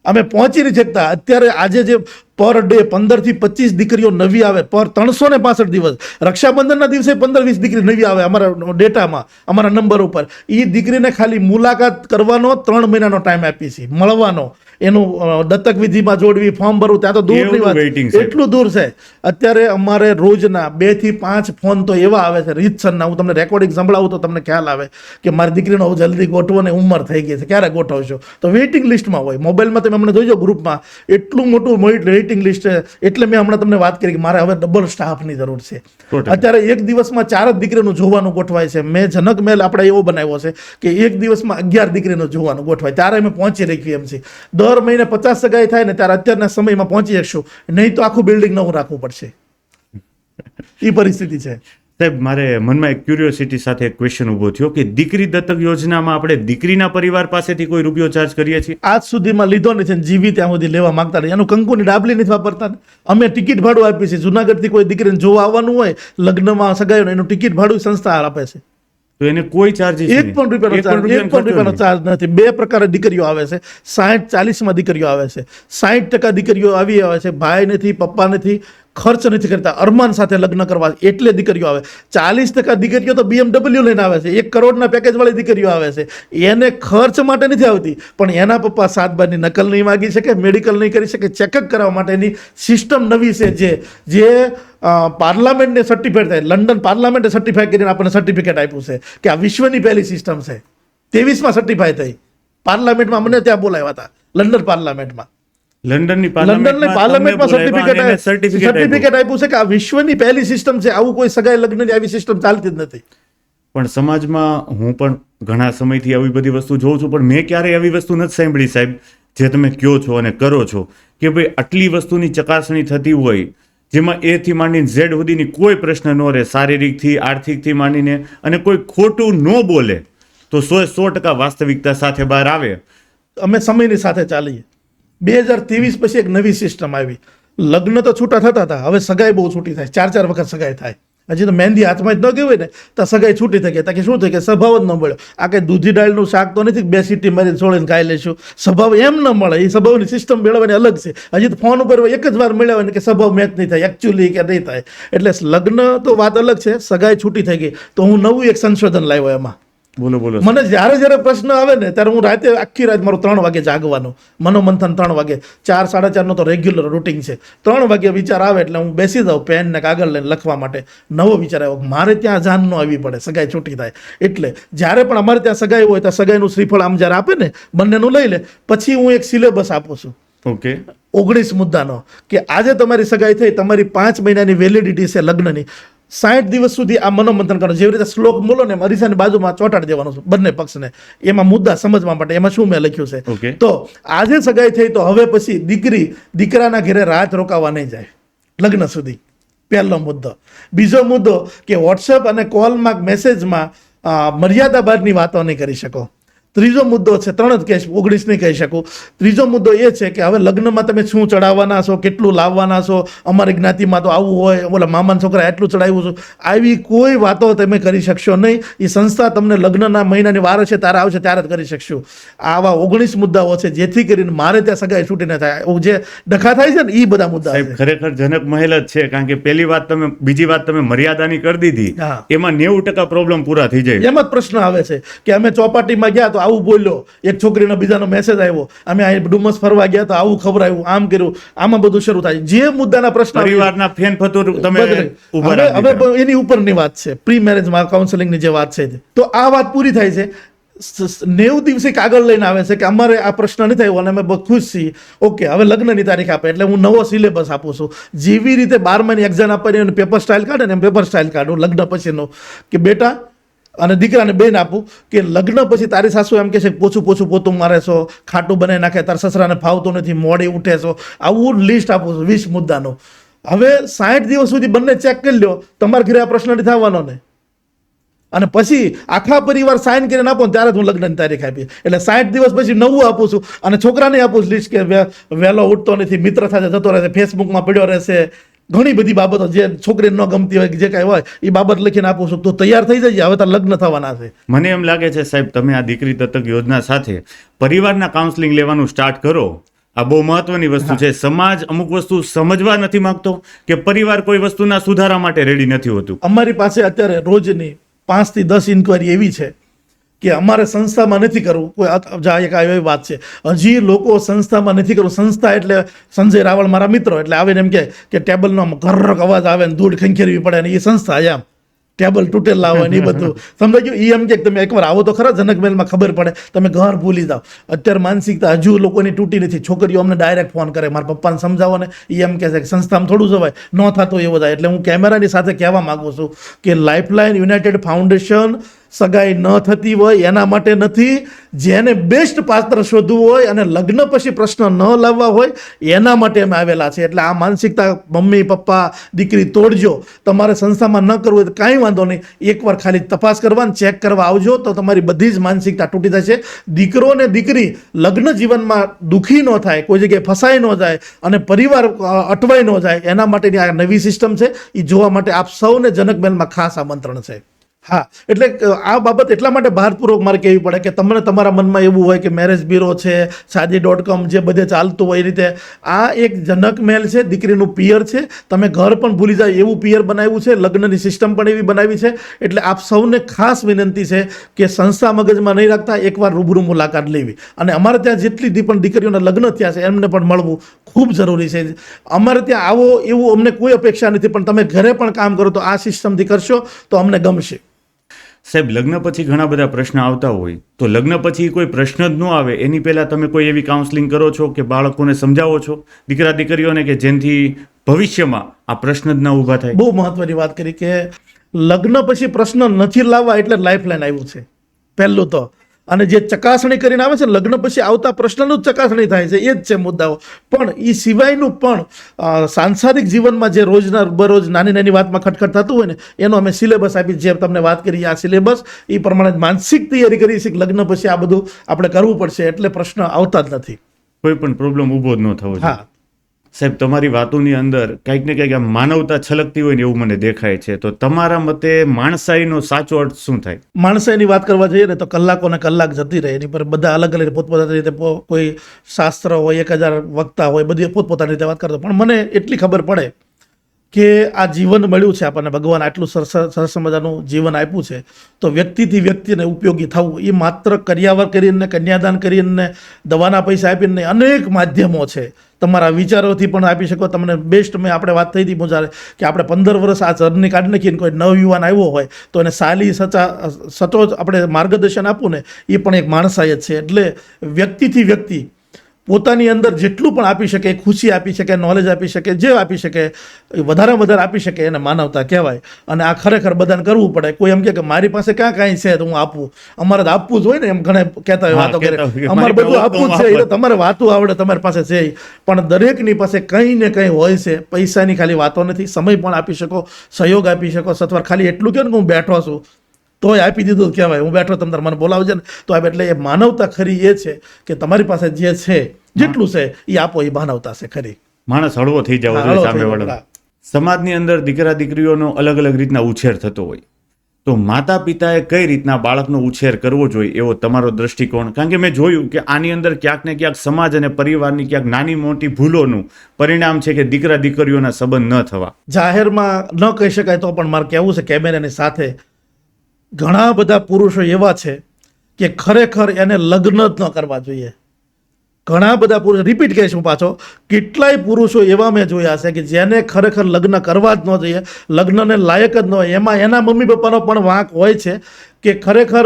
અમે પહોંચી નથી શકતા. અત્યારે આજે જે પર ડે 15 થી 25 દીકરીઓ નવી આવે પર 365 દિવસ. રક્ષાબંધનના દિવસે 15-20 દીકરી નવી આવે અમારા ડેટામાં, અમારા નંબર ઉપર. એ દીકરીને ખાલી મુલાકાત કરવાનો 3 મહિનાનો ટાઈમ આપી છે, મળવાનો, એનું દત્તક વિધિમાં જોડવી, ફોર્મ ભરવું, ત્યાં તો દૂરની વાત, એટલું દૂર છે. અત્યારે અમારે રોજના 2 થી 5 ફોન તો એવા આવે છે રીતસરના. હું તમને રેકોર્ડિંગ સંભળાવું તો તમને ખ્યાલ આવે કે મારી દીકરીનો હવે જલ્દી ગોઠવો ને ઉંમર થઈ ગઈ છે, ક્યારે ગોઠવશો? તો વેઇટિંગ લિસ્ટમાં હોય. મોબાઈલમાં તમે અમને જોઈજો ગ્રુપમાં એટલું મોટું વેઇટિંગ લિસ્ટ છે. એટલે મેં હમણાં તમને વાત કરી કે મારે હવે ડબલ સ્ટાફની જરૂર છે. અત્યારે એક દિવસમાં 4 જ દીકરીનું જોવાનું ગોઠવાય છે. મેં જનક મેલ આપણે એવો બનાવ્યો છે કે એક દિવસમાં 11 દીકરીનું જોવાનું ગોઠવાય. ત્યારે અમે પહોંચી રહી એમ છીએ. દર મહિને 50 સગાઈ થાય ને ત્યારે અત્યારના સમયમાં પહોંચી શકશું, નહીં તો આખું બિલ્ડિંગ નવું રાખવું પડશે. એ પરિસ્થિતિ છે. સાહેબ, મારે મનમાં એક ક્યુરિયોસિટી સાથે એક ક્વેશ્ચન ઊભો થયો કે દીકરી દત્તક યોજનામાં આપણે દીકરીના પરિવાર પાસેથી કોઈ રૂપિયો ચાર્જ કરીએ છીએ? આજ સુધીમાં લીધો નથી, જીવી ત્યાં સુધી લેવા માંગતા નથી. એનું કંકુની ડાબલી નથી વાપરતા. અમે ટિકિટ ભાડું આપીએ છીએ. જુનાગઢથી કોઈ દીકરીને જોવા આવવાનું હોય, લગ્નમાં સગાઈ, એનું ટિકિટ ભાડું સંસ્થા આપે છે. તો એને કોઈ ચાર્જીસ એક પણ રૂપિયાનો ચાર્જ નથી. 2 પ્રકારે દીકરીઓ આવે છે. 60-40 દીકરીઓ આવે છે. 60% દીકરીઓ આવી આવે છે, ભાઈ નથી, પપ્પા નથી, ખર્ચ નથી કરતા, અરમાન સાથે લગ્ન કરવા, એટલે દીકરીઓ આવે. 40% દીકરીઓ તો BMW લઈને આવે છે, 1 કરોડના પેકેજ વાળી દીકરીઓ આવે છે. એને ખર્ચ માટે નથી આવતી, પણ એના પપ્પા 7 બારની નકલ નહીં માગી શકે, મેડિકલ નહીં કરી શકે, ચેકઅપ કરાવવા માટેની સિસ્ટમ નવી છે જે પાર્લામેન્ટને સર્ટિફાઈડ થાય. લંડન પાર્લામેન્ટે સર્ટિફાઈ કરીને આપણને સર્ટિફિકેટ આપ્યું છે કે આ વિશ્વની પહેલી સિસ્ટમ છે. 23માં સર્ટિફાઈ થઈ. પાર્લામેન્ટમાં મને ત્યાં બોલાવ્યા હતા, લંડન પાર્લામેન્ટમાં. લંડનની પાર્લામેન્ટમાં સર્ટિફિકેટ આપ્યું છે કે આ વિશ્વની પહેલી સિસ્ટમ છે. આવું કોઈ સગાઈ લગ્નની આવી સિસ્ટમ ચાલતી જ નથી. પણ સમાજમાં હું પણ ઘણા સમયથી આવી બધી વસ્તુ જોઉં છું, પણ મેં ક્યારેય આવી વસ્તુ નથી સાંભળી સાહેબ, જે તમે કહો છો અને કરો છો કે ભાઈ આટલી વસ્તુની ચકાસણી થતી હોય જેમાં A થી માંડીને Z સુધીની કોઈ પ્રશ્ન ન રહે, શારીરિકથી, આર્થિકથી માંડીને, અને કોઈ ખોટું ન બોલે તો 100% વાસ્તવિકતા સાથે બહાર આવે. અમે સમયની સાથે ચાલીએ. 2023 પછી એક નવી સિસ્ટમ આવી. લગ્ન તો છૂટા થતા હતા, હવે સગાઈ બહુ છૂટી થાય. 4 વખત સગાઈ થાય. હજી તો મહેંદી હાથમાં જ ન ગઈ હોય ને તો સગાઈ છૂટી થઈ ગઈ. કે શું થઈ કે સ્વભાવ જ ન મળ્યો. આ કંઈ દૂધી દાળનું શાક તો નથી 2 સીટી મારીને છોડીને ખાઈ લઈશું. સ્વભાવ એમ ન મળે. એ સ્વભાવની સિસ્ટમ મેળવવાની અલગ છે. હજી તો ફોન ઉપર એક જ વાર મેળવે ને કે સ્વભાવ મેચ નહીં થાય, એકચ્યુઅલી કે નહીં થાય. એટલે લગ્ન તો વાત અલગ છે, સગાઈ છૂટી થઈ ગઈ. તો હું નવું એક સંશોધન લાવ્યો એમાં. બોલો. મને જ્યારે પ્રશ્ન આવે ને ત્યારે હું રાતે આખી રાત મારું 3 વાગે જાગવાનું, મનોમંથન 3 વાગે, 4-4:30 તો રેગ્યુલર રૂટિન છે. 3 વાગે વિચાર આવે એટલે હું બેસી જાઉં પેન ને કાગળ લઈને લખવા માટે. નવો વિચાર આવ્યો, મારે ત્યાં જાન ન આવી પડે, સગાઈ છૂટી થાય. એટલે જ્યારે પણ અમારે ત્યાં સગાઈ હોય તો સગાઈનું શ્રીફળ આમ જ્યારે આપે ને બંનેનું લઈ લે, પછી હું એક સિલેબસ આપું છું. ઓકે, 19 મુદ્દાનો કે આજે તમારી સગાઈ થઈ, તમારી 5 મહિનાની વેલિડિટી છે લગ્નની. 60 દિવસ સુધી આ મનોમંથન કરો. જેવી રીતે શ્લોક બોલો ને અરીસાની બાજુમાં ચોંટાડી દેવાનું છે બંને પક્ષને. એમાં મુદ્દા સમજવા માટે એમાં શું મેં લખ્યું છે. તો આજે સગાઈ થઈ તો હવે પછી દીકરી દીકરાના ઘરે રાત રોકાવા નહીં જાય લગ્ન સુધી. પહેલો મુદ્દો. બીજો મુદ્દો કે વોટ્સએપ અને કોલમાં, મેસેજમાં મર્યાદા બહારની વાતો નહીં કરી શકો. ત્રીજો મુદ્દો છે, 3 જ કહીશ, 19 નહીં કહી શકું. ત્રીજો મુદ્દો એ છે કે હવે લગ્નમાં તમે શું ચડાવવાના છો, કેટલું લાવવાના છો. અમારી જ્ઞાતિમાં તો આવું હોય, ઓલા મામાના છોકરા એટલું ચડાવ્યું છું. આવી કોઈ વાતો તમે કરી શકશો નહીં. એ સંસ્થા તમને લગ્નના મહિનાની વાર છે ત્યારે આવશે ત્યારે જ કરી શકશું. આવા 19 મુદ્દાઓ છે જેથી કરીને મારે ત્યાં સગાઈ છૂટી ન થાય. જે ડખા થાય છે ને એ બધા મુદ્દા છે. ખરેખર જનક મહેલ જ છે, કારણ કે પહેલી વાત તમે, બીજી વાત તમે મર્યાદાની કરી દીધી, એમાં 90% પ્રોબ્લેમ પૂરા થઈ જાય. એમાં જ પ્રશ્ન આવે છે કે અમે ચોપાટીમાં ગયા તો આવું બોલ્યો, એક છોકરીનો બીજાનો મેસેજ આવ્યો, અમે અહીં ડુમસ ફરવા ગયા તો આવું ખબરાયું, આમ કર્યું. આમાં બધું શરૂ થાય. જે મુદ્દાના પ્રશ્ન, પરિવારના ફેન ફતુર તમે હવે એની ઉપરની વાત છે, પ્રી મેરેજમાં કાઉન્સેલિંગની જે વાત છે. તો આ વાત પૂરી થાય છે. 90 દિવસે કાગળ લઈને આવે છે કે અમારે આ પ્રશ્ન નથી થયો અને અમે બહુ ખુશ છીએ. ઓકે, હવે લગ્નની તારીખ આપે એટલે હું નવો સિલેબસ આપું છું. જેવી રીતે 12માની એક્ઝામ આપવાની પેપર સ્ટાઇલ કાઢે ને એમ પેપર સ્ટાઇલ કાઢું લગ્ન પછીનું. કે બેટા અને દીકરાને બેન આપું કે લગ્ન પછી તારી સાસુ એમ કહે છે પોતું મારે છો, ખાટું બનાવી નાખે, તારા સસરાને ફાવતું નથી, મોડી ઉઠે છો. આવું લિસ્ટ આપું છું 20 મુદ્દાનું. હવે 60 દિવસ સુધી બંને ચેક કરી લો, તમારા ઘરે આ પ્રશ્ન નથી થવાનો ને. અને પછી આખા પરિવાર સાઇન કરીને આપો ને ત્યારે જ હું લગ્નની તારીખ આપી. એટલે 60 દિવસ પછી નવું આપું છું અને છોકરાને આપું છું લિસ્ટ કે વહેલો ઉઠતો નથી, મિત્ર સાથે જતો રહેશે, ફેસબુકમાં પડ્યો રહેશે, ઘણી બધી બાબતો જે છોકરીને ન ગમતી હોય કે જે કાંઈ હોય એ બાબત લખીને આપું છું. તો તૈયાર થઈ જઈએ, હવે તાર લગ્ન થવાના છે. મને એમ લાગે છે સાહેબ, તમે આ દીકરી દત્તક યોજના સાથે પરિવારના કાઉન્સેલિંગ લેવાનું સ્ટાર્ટ કરો. આ બહુ મહત્વની વસ્તુ છે. સમાજ અમુક વસ્તુ સમજવા નથી માંગતો કે પરિવાર કોઈ વસ્તુના સુધારા માટે રેડી નથી હોતું. અમારી પાસે અત્યારે રોજની 5 થી 10 ઇન્કવાયરી એવી છે કે અમારે સંસ્થામાં નથી કરવું. કોઈ એક એવી વાત છે, હજી લોકો સંસ્થામાં નથી કરવું. સંસ્થા એટલે સંજય રાવળ મારા મિત્રો, એટલે આવીને એમ કે ટેબલનો ઘરક અવાજ આવે ને ધૂળ ખંખેરવી પડે ને એ સંસ્થા એમ ટેબલ તૂટેલા હોય ને એ બધું સમજાઈ ગયું. એ એમ કે તમે એકવાર આવો તો ખરા જનક મહેલમાં, ખબર પડે. તમે ઘર ભૂલી જાઓ. અત્યારે માનસિકતા હજુ લોકોની તૂટી નથી. છોકરીઓ અમને ડાયરેક્ટ ફોન કરે, મારા પપ્પાને સમજાવો ને. એ એમ કહે છે કે સંસ્થામાં થોડું જવાય, ન થતું એવું થાય. એટલે હું કેમેરાની સાથે કહેવા માગું છું કે લાઇફલાઇન યુનાઇટેડ ફાઉન્ડેશન સગાઈ ન થતી હોય એના માટે નથી, જેને બેસ્ટ પાત્ર શોધવું હોય અને લગ્ન પછી પ્રશ્ન ન લાવવા હોય એના માટે અમે આવેલા છે. એટલે આ માનસિકતા મમ્મી પપ્પા દીકરી તોડજો. તમારે સંસ્થામાં ન કરવું હોય તો કાંઈ વાંધો નહીં, એકવાર ખાલી તપાસ કરવા ચેક કરવા આવજો તો તમારી બધી જ માનસિકતા તૂટી જશે. દીકરો ને દીકરી લગ્ન જીવનમાં દુઃખી ન થાય, કોઈ જગ્યાએ ફસાઈ ન જાય અને પરિવાર અટવાઈ ન જાય એના માટેની આ નવી સિસ્ટમ છે. એ જોવા માટે આપ સૌને જનક મહેલમાં ખાસ આમંત્રણ છે. હા, એટલે આ બાબત એટલા માટે ભારપૂર્વક મારે કહેવી પડે કે તમને તમારા મનમાં એવું હોય કે મેરેજ બ્યુરો છે, શાદી.com જે બધે ચાલતું હોય એ રીતે આ એક જનક મહેલ છે, દીકરીનું પિયર છે. તમે ઘર પણ ભૂલી જાય એવું પિયર બનાવ્યું છે, લગ્નની સિસ્ટમ પણ એવી બનાવી છે. એટલે આપ સૌને ખાસ વિનંતી છે કે સંસ્થા મગજમાં નહીં રાખતા, એકવાર રૂબરૂ મુલાકાત લેવી. અને અમારે ત્યાં જેટલી પણ દીકરીઓના લગ્ન થયા છે એમને પણ મળવું ખૂબ જરૂરી છે. અમારે ત્યાં આવો એવું અમને કોઈ અપેક્ષા નથી, પણ તમે ઘરે પણ કામ કરો તો આ સિસ્ટમથી કરશો તો અમને ગમશે. સાહેબ, લગ્ન પછી ઘણા બધા પ્રશ્ન આવતા હોય, તો લગ્ન પછી કોઈ પ્રશ્ન જ ન આવે એની પહેલા તમે કોઈ એવી કાઉન્સેલિંગ કરો છો કે બાળકોને સમજાવો છો, દીકરા દીકરીઓને, કે જેનાથી ભવિષ્યમાં આ પ્રશ્ન જ ના ઊભા થાય? બહુ મહત્વની વાત કરી કે લગ્ન પછી પ્રશ્ન નથી લાવવા એટલે લાઇફલાઇન આવ્યું છે પહેલું તો. અને જે ચકાસણી કરીને આવે છે લગ્ન પછી આવતા પ્રશ્નનું જ ચકાસણી થાય છે, એ જ છે મુદ્દાઓ. પણ એ સિવાયનું પણ સાંસારિક જીવનમાં જે રોજના બરોજ નાની નાની વાતમાં ખટખટ થતું હોય ને એનો અમે સિલેબસ આપી. જે તમને વાત કરી આ સિલેબસ એ પ્રમાણે માનસિક તૈયારી કરી છે કે લગ્ન પછી આ બધું આપણે કરવું પડશે, એટલે પ્રશ્ન આવતા જ નથી. કોઈ પણ પ્રોબ્લેમ ઊભો જ ન થવો જોઈએ. હા સાહેબ, તમારી વાતોની અંદર કંઈક ને કંઈક આમ માનવતા છલકતી હોય ને એવું મને દેખાય છે. તો તમારા મતે માણસાઈનો સાચો અર્થ શું થાય? માણસાઈની વાત કરવા જઈએ ને તો કલાકોને કલાક જતી રહે. એની પર બધા અલગ અલગ પોતપોતાની રીતે કોઈ શાસ્ત્ર હોય, 1000 વક્તા હોય, બધી પોતપોતાની રીતે વાત કરતો. પણ મને એટલી ખબર પડે કે આ જીવન મળ્યું છે આપણને, ભગવાન આટલું સરસ મજાનું જીવન આપ્યું છે, તો વ્યક્તિથી વ્યક્તિને ઉપયોગી થવું એ માત્ર કર્યાવર કરીને, કન્યાદાન કરીને, દવાના પૈસા આપીને અનેક માધ્યમો છે. તમારા વિચારોથી પણ આપી શકો. તમને બેસ્ટ મેં આપણે વાત થઈ હતી મુજારે કે આપણે 15 વર્ષ આ જર્ની કાઢી નાખીને કોઈ નવયુવાન આવ્યો હોય તો એને સાલી સચોટ આપણે માર્ગદર્શન આપવું ને એ પણ એક માણસાઈ જ છે. એટલે વ્યક્તિથી વ્યક્તિ પોતાની અંદર જેટલું પણ આપી શકે, ખુશી આપી શકે, નોલેજ આપી શકે, જે આપી શકે વધારે આપી શકે એને માનવતા કહેવાય. અને આ ખરેખર બધાને કરવું પડે. કોઈ એમ કે મારી પાસે ક્યાં કાંઈ છે તો હું આપું, અમારે તો આપવું જ હોય ને, એમ ઘણા કહેતા હોય વાતો કરે, અમારે બધું આપવું જ છે. એ તો તમારે વાતું આવડે, તમારી પાસે છે. પણ દરેકની પાસે કંઈ ને કંઈ હોય છે. પૈસાની ખાલી વાતો નથી, સમય પણ આપી શકો, સહયોગ આપી શકો. સત્વર ખાલી એટલું કહો ને હું બેઠો છું તોય આપી દીધું કહેવાય. હું બેઠો તમે મને બોલાવજો ને તો આપે. એટલે એ માનવતા ખરી એ છે કે તમારી પાસે જે છે જેટલું છે એ આપો, એ માનવતા છે ખરી. માણસ હળવો થઈ જવો જોઈએ સામેવાળો. સમાજની અંદર દીકરા દીકરીઓનો અલગ અલગ રીતના ઉછેર થતો હોય, તો માતા પિતાએ કઈ રીતના બાળકનો ઉછેર કરવો જોઈએ એવો તમારો દ્રષ્ટિકોણ? કારણ કે મેં જોયું કે આની અંદર ક્યાંક ને ક્યાંક સમાજ અને પરિવારની ક્યાંક નાની મોટી ભૂલોનું પરિણામ છે કે દીકરા દીકરીઓના સંબંધ ન થવા. જાહેરમાં ન કહી શકાય તો પણ મારે કહેવું છે કેમેરાની સાથે, ઘણા બધા પુરુષો એવા છે કે ખરેખર એને લગ્ન જ ન કરવા જોઈએ. ઘણા બધા પુરુષો, રિપીટ કહીશું પાછો, કેટલાય પુરુષો એવા મેં જોયા છે કે જેને ખરેખર લગ્ન કરવા જ ન જોઈએ, લગ્નને લાયક જ ન હોય. એમાં એના મમ્મી પપ્પાનો પણ વાંક હોય છે કે ખરેખર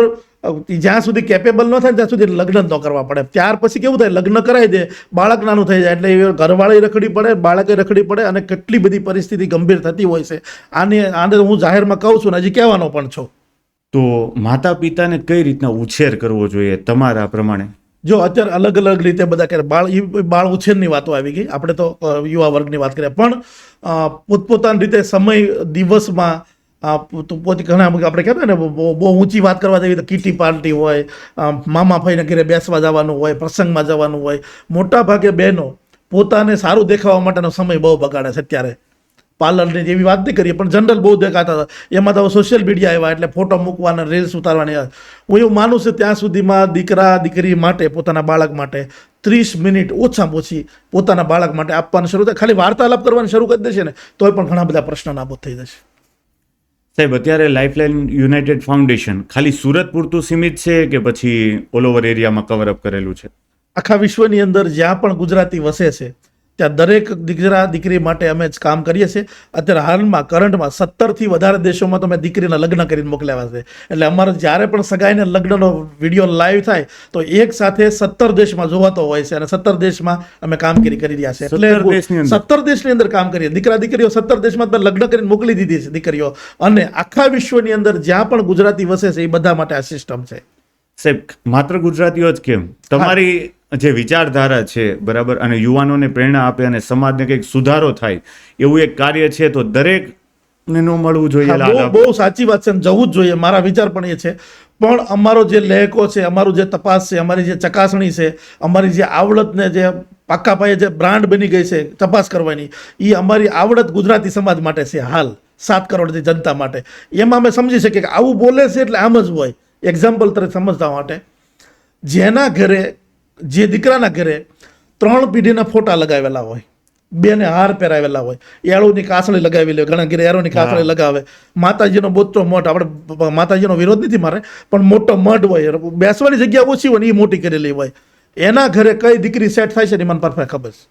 જ્યાં સુધી કેપેબલ ન થાય ત્યાં સુધી લગ્ન ન કરવા પડે. ત્યાર પછી કેવું થાય, લગ્ન કરાવી દે, બાળક નાનું થઈ જાય એટલે ઘરવાળી રખડી પડે, બાળકે રખડી પડે અને કેટલી બધી પરિસ્થિતિ ગંભીર થતી હોય છે. આને હું જાહેરમાં કહું છું ને હજી કહેવાનો પણ છું. તો માતા પિતાને કઈ રીતના ઉછેર કરવો જોઈએ તમારા પ્રમાણે? જો અત્યારે અલગ અલગ રીતે બધા કહે, બાળ ઉછેરની વાતો આવી ગઈ, આપણે તો યુવા વર્ગની વાત કરીએ, પણ પોતપોતાની રીતે સમય દિવસમાં પોતે ઘણા આપણે કહેતા ને બહુ ઊંચી વાત કરવા જઈએ તો કીટી પાર્ટી હોય, મામા ફઈને ઘરે બેસવા જવાનું હોય, પ્રસંગમાં જવાનું હોય. મોટા ભાગે બહેનો પોતાને સારું દેખાવા માટેનો સમય બહુ બગાડે છે અત્યારે. પાર્લરની જેવી વાત નહીં કરીએ પણ જનરલ બહુ દેખાતા હતા. એમાં તો સોશિયલ મીડિયા આવ્યા એટલે ફોટો મૂકવાના, રીલ્સ ઉતારવાની. હું એવું માનું છું ત્યાં સુધીમાં દીકરા દીકરી માટે, પોતાના બાળક માટે 30 મિનિટ ઓછામાં ઓછી પોતાના બાળક માટે આપવાનું શરૂ થાય. ખાલી વાર્તાલાપ કરવાની શરૂ કરી દેશે ને તોય પણ ઘણા બધા પ્રશ્નો નાબૂદ થઈ જશે. સાહેબ, અત્યારે લાઇફલાઇન યુનાઇટેડ ફાઉન્ડેશન ખાલી સુરત પૂરતું સીમિત છે કે પછી ઓલ ઓવર એરિયામાં કવર અપ કરેલું છે? આખા વિશ્વની અંદર જ્યાં પણ ગુજરાતી વસે છે ત્યાં દરેક દીકરા દીકરી માટે અમે જ કામ કરીએ છીએ. અત્યારે હાલમાં કરંટમાં 17થી વધારે દેશોમાં તો મેં દીકરીના લગ્ન કરીને મોકલ્યા છે. એટલે અમારે જ્યારે પણ સગાઈને લગ્નનો વિડીયો લાઈવ થાય તો એક સાથે 17 દેશમાં જોવાતો હોય છે અને 17 દેશમાં અમે કામગીરી કરી રહ્યા છે. 17 દેશની અંદર? 17 દેશની અંદર કામ કરીએ. દીકરા દીકરીઓ 17 દેશમાં તમે લગ્ન કરીને મોકલી દીધી છે દીકરીઓ. અને આખા વિશ્વની અંદર જ્યાં પણ ગુજરાતી વસે છે એ બધા માટે આ સિસ્ટમ છે. સાહેબ, માત્ર ગુજરાતીઓ જ કેમ, તમારી જે વિચારધારા છે બરાબર, અને યુવાનોને પ્રેરણા આપે અને સમાજને કંઈક સુધારો થાય એવું એક કાર્ય છે, તો દરેકને ન મળવું જોઈએ? હા, બહુ સાચી વાત છે, જવું જ જોઈએ. મારા વિચાર પણ એ છે. પણ અમારો જે લેખો છે, અમારું જે તપાસ છે, અમારી જે ચકાસણી છે, અમારી જે આવડતને જે પાક્કા પાયે જે બ્રાન્ડ બની ગઈ છે તપાસ કરવાની, એ અમારી આવડત ગુજરાતી સમાજ માટે છે. હાલ 7 કરોડની જનતા માટે. એમાં અમે સમજી શકીએ કે આવું બોલે છે એટલે આમ જ હોય. એક્ઝામ્પલ તરીકે સમજવા માટે, જેના ઘરે, જે દીકરાના ઘરે 3 પેઢીના ફોટા લગાવેલા હોય, 2ને હાર પહેરાવેલા હોય, એળોની કાસળી લગાવી લે, ઘણા ઘરે એળોની કાસળી લગાવે, માતાજીનો મોટો મઠ, આપણે માતાજીનો વિરોધ નથી મારે, પણ મોટો મઠ હોય, બેસવાની જગ્યા ઓછી હોય ને એ મોટી કરેલી હોય. એના ઘરે કઈ દીકરી સેટ થાય છે ને મને પરફેક્ટ ખબર છે.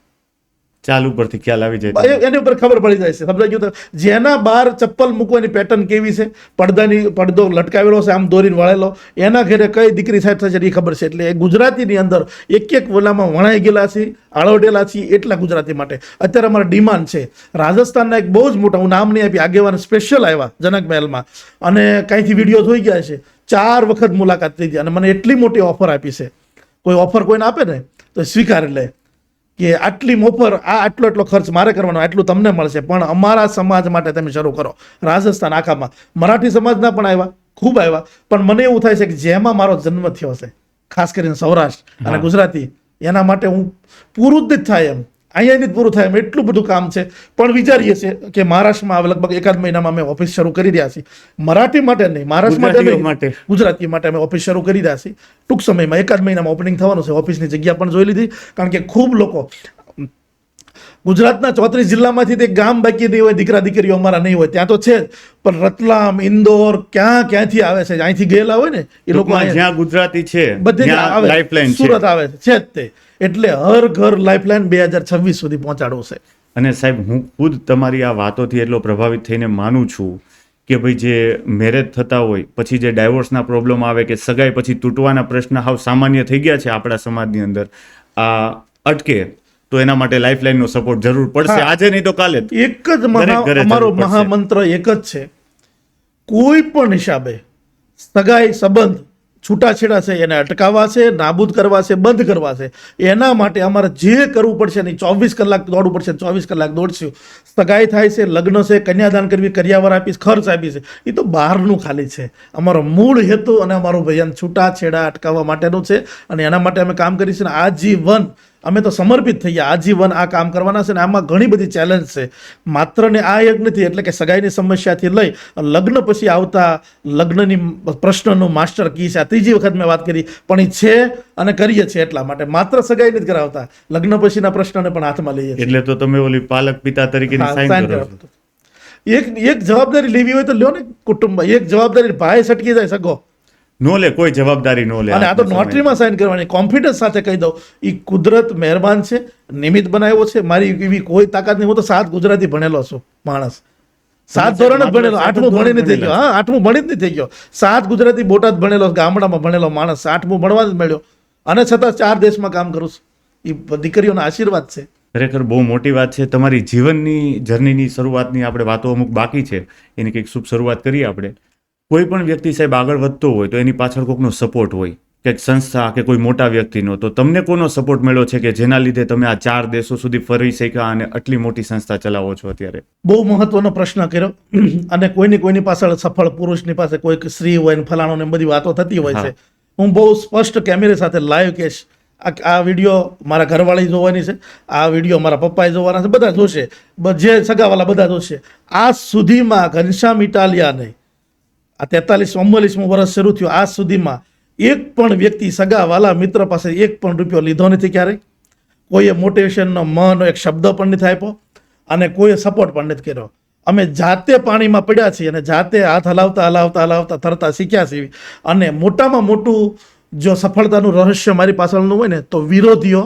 ચાલ ઉપરથી ખ્યાલ આવી જાય, એની ઉપર ખબર પડી જાય છે. સમજાઈ ગયું? જેના બહાર ચપ્પલ મૂકવાની પેટર્ન કેવી છે, પડદો લટકાવેલો છે આમ દોરીને વળેલો, એના ઘરે કઈ દીકરી સાઈડ થશે એ ખબર છે. એટલે એ ગુજરાતીની અંદર એક વલામાં વણાઈ ગયેલા છે, આળોડેલા છે. એટલા ગુજરાતી માટે અત્યારે અમારા ડિમાન્ડ છે. રાજસ્થાનના એક બહુ જ મોટા, હું નામ નહીં આપી, આગેવાન સ્પેશિયલ આવ્યા જનક મહેલમાં અને કાંઈથી વિડીયો જોઈ ગયા છે. 4 વખત મુલાકાત થઈ ગઈ અને મને એટલી મોટી ઓફર આપી છે. કોઈ ઓફર કોઈને આપે ને તો સ્વીકારી લે કે આટલી ઓફર, આટલો ખર્ચ મારે કરવાનો, આટલું તમને મળશે, પણ અમારા સમાજ માટે તમે શરૂ કરો. રાજસ્થાન આખામાં મરાઠી સમાજના પણ આવ્યા, ખૂબ આવ્યા. પણ મને એવું થાય છે કે જેમાં મારો જન્મ થયો છે, ખાસ કરીને સૌરાષ્ટ્ર અને ગુજરાતી, એના માટે હું પૂરું જ થાય એમ, અહીંયાની જ પૂરું થાય એમ એટલું બધું કામ છે. પણ વિચારીએ છીએ કે મહારાષ્ટ્રમાં લગભગ 1 મહિનામાં અમે ઓફિસ શરૂ કરી રહ્યા છીએ. મરાઠી માટે નહીં, મહારાષ્ટ્ર માટે, ગુજરાતી માટે અમે ઓફિસ શરૂ કરી રહ્યા છીએ. ટૂંક સમયમાં 1 મહિનામાં ઓપનિંગ થવાનું છે. ઓફિસની જગ્યા પણ જોઈ લીધી, કારણ કે ખૂબ લોકો ગુજરાતના 34 જિલ્લામાંથી તે ગામ બાકી નહીં હોય, દીકરા દીકરીઓ અમારા નહીં હોય, ત્યાં તો છે જ. પણ રતલામ, ઇન્દોર, ક્યાંથી આવે છે, અહીંથી ગયેલા હોય ને એ લોકો, જ્યાં ગુજરાતી છે બધે આવે, સુરત આવે છે જ તે. એટલે હર ઘર લાઈફલાઈન 2026 સુધી પહોંચાડવું છે. અને સાહેબ, હું ખુદ તમારી આ વાતોથી એટલો પ્રભાવિત થઈને માનું છું કે ભાઈ જે મેરેજ થતા હોય પછી જે ડાયવોર્સના પ્રોબ્લેમ આવે કે સગાઈ પછી તૂટવાના પ્રશ્ન હાવ સામાન્ય થઈ ગયા છે આપણા સમાજની અંદર, આ અટકે તો એના માટે લાઈફલાઈનનો સપોર્ટ જરૂર પડશે, આજે નહીં તો કાલે. એક જ અમારો મહામંત્ર એક જ છે, કોઈ પણ હિસાબે સગાઈ સંબંધ છૂટાછેડા છે એને અટકાવવા છે, નાબૂદ કરવા છે, બંધ કરવા છે. એના માટે અમારે જે કરવું પડશે નહીં, 24 કલાક દોડવું પડશે, 24 કલાક દોડશું. સગાઈ થાય છે, લગ્ન છે, કન્યાદાન કરવી, કરિયાવર આપીશ, ખર્ચ આપીશ, એ તો બહારનું ખાલી છે. અમારો મૂળ હેતુ અને અમારું ભજન છૂટાછેડા અટકાવવા માટેનું છે અને એના માટે અમે કામ કરીશું. આજીવન અમે તો સમર્પિત થઈ ગયા, આજીવન આ કામ કરવાના છે. ને આમાં ઘણી બધી ચેલેન્જ છે, માત્ર ને આ એક નથી. એટલે કે સગાઈની સમસ્યાથી લઈ લગ્ન પછી આવતા લગ્નની પ્રશ્નનું માસ્ટર કી છે. આ 3જી વખત મેં વાત કરી, પણ એ છે અને કરીએ છીએ. એટલા માટે માત્ર સગાઈ નથી કરાવતા, લગ્ન પછીના પ્રશ્નને પણ હાથમાં લઈએ છીએ. એટલે તો તમે ઓલી પાલક પિતા તરીકેની સાઈન કરો છો. એક જવાબદારી લેવી હોય તો લ્યો ને કુટુંબમાં. એક જવાબદારી ભાઈ સટકી જાય સગો નો લે, કોઈ જવાબદારી નો લે. અને આ તો નોટરીમાં સાઈન કરવાની. કોન્ફિડન્સ સાથે કહી દઉં, એ કુદરત મહેરબાન છે, નિમિત્ત બનાવ્યો છે. મારી એવી કોઈ તાકાત નહીં. હું તો 7 ગુજરાતી ભણેલો છું માણસ, 7 ધોરણ જ ભણેલો, 8મું ભણી નથી ગયો. હા, 8મું ભણી જ નથી ગયો. 7 ગુજરાતી બોટાદ ભણેલો, ગામડામાં ભણેલો માણસ, 8મું ભણવા જ મળ્યો, અને છતાં 4 દેશમાં કામ કરું છું. એ દીકરીઓના આશીર્વાદ છે. ખરેખર બહુ મોટી વાત છે. તમારી જીવનની જર્નીની શરૂઆતની આપણે વાતો અમુક બાકી છે, એની કંઈક શુભ શરૂઆત કરીએ આપણે. કોઈ પણ વ્યક્તિ સાહેબ આગળ વધતો હોય તો એની પાછળ કોઈકનો સપોર્ટ હોય, કે સંસ્થા કે કોઈ મોટા વ્યક્તિનો, તો તમને કોનો સપોર્ટ મળ્યો છે કે જેના લીધે તમે આ 4 દેશો સુધી ફરી શક્યા અને આટલી મોટી સંસ્થા ચલાવો છો અત્યારે? બહુ મહત્વનો પ્રશ્ન કર્યો. અને કોઈની પાછળ સફળ પુરુષની પાસે કોઈક સ્ત્રી હોય ને ફલાણો ને બધી વાતો થતી હોય છે. હું બહુ સ્પષ્ટ કેમેરા સાથે લાઈવ કહીશ, આ વિડીયો મારા ઘરવાળી જોવાની છે, આ વિડીયો મારા પપ્પાએ જોવાના છે, બધા જોશે, જે સગાવાલા બધા જોશે. આજ સુધીમાં ઘનશ્યામ ઇટાલિયાને આ 43-44મું વર્ષ શરૂ થયું, આજ સુધીમાં એક પણ વ્યક્તિ સગાવાલા મિત્ર પાસે એક પણ રૂપિયો લીધો નથી ક્યારેય. કોઈએ મોટિવેશનનો મનો એક શબ્દ પણ નથી આપ્યો અને કોઈએ સપોર્ટ પણ નથી કર્યો. અમે જાતે પાણીમાં પડ્યા છીએ અને જાતે હાથ હલાવતા તરતા શીખ્યા છીએ. અને મોટામાં મોટું જો સફળતાનું રહસ્ય મારી પાછળનું હોય ને તો વિરોધીઓ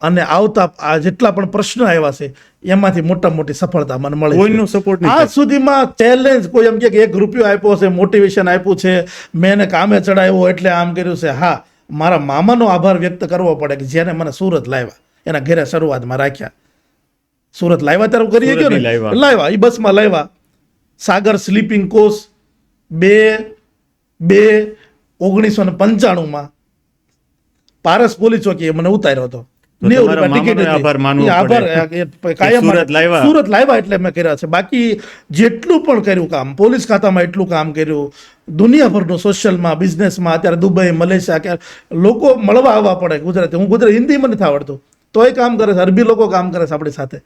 અને આવતા જેટલા પણ પ્રશ્નો આવ્યા છે એમાંથી મોટી સફળતા મને મળે. કોઈનો સપોર્ટ આજ સુધીમાં ચેલેન્જ કોઈ એમ કે 1 રૂપિયો આપ્યો છે, મોટિવેશન આપ્યું છે, મેં એને કામે ચડાવ્યો એટલે આમ કર્યું છે. હા, મારા મામાનો આભાર વ્યક્ત કરવો પડે કે જેને મને સુરત લાવ્યા, એના ઘરે શરૂઆતમાં રાખ્યા. સુરત લાવ્યા ત્યારે કરીએ ગયો ને, લાવ્યા એ બસમાં લાવ્યા. સાગર સ્લીપિંગ કોચ 2/2/1995 પારસ પોલીસ ચોકીએ મને ઉતાર્યો હતો. સુરત લાવ્યા એટલે મેં કર્યા છે. બાકી જેટલું પણ કર્યું કામ, પોલીસ ખાતામાં એટલું કામ કર્યું, દુનિયાભરનું સોશિયલમાં, બિઝનેસમાં, અત્યારે દુબઈ, મલેશિયા, લોકો મળવા આવવા પડે ગુજરાતી. હું ગુજરાતી, હિન્દી મને નથી આવડતું તોય કામ કરે છે. અરબી લોકો કામ કરે છે આપણી સાથે,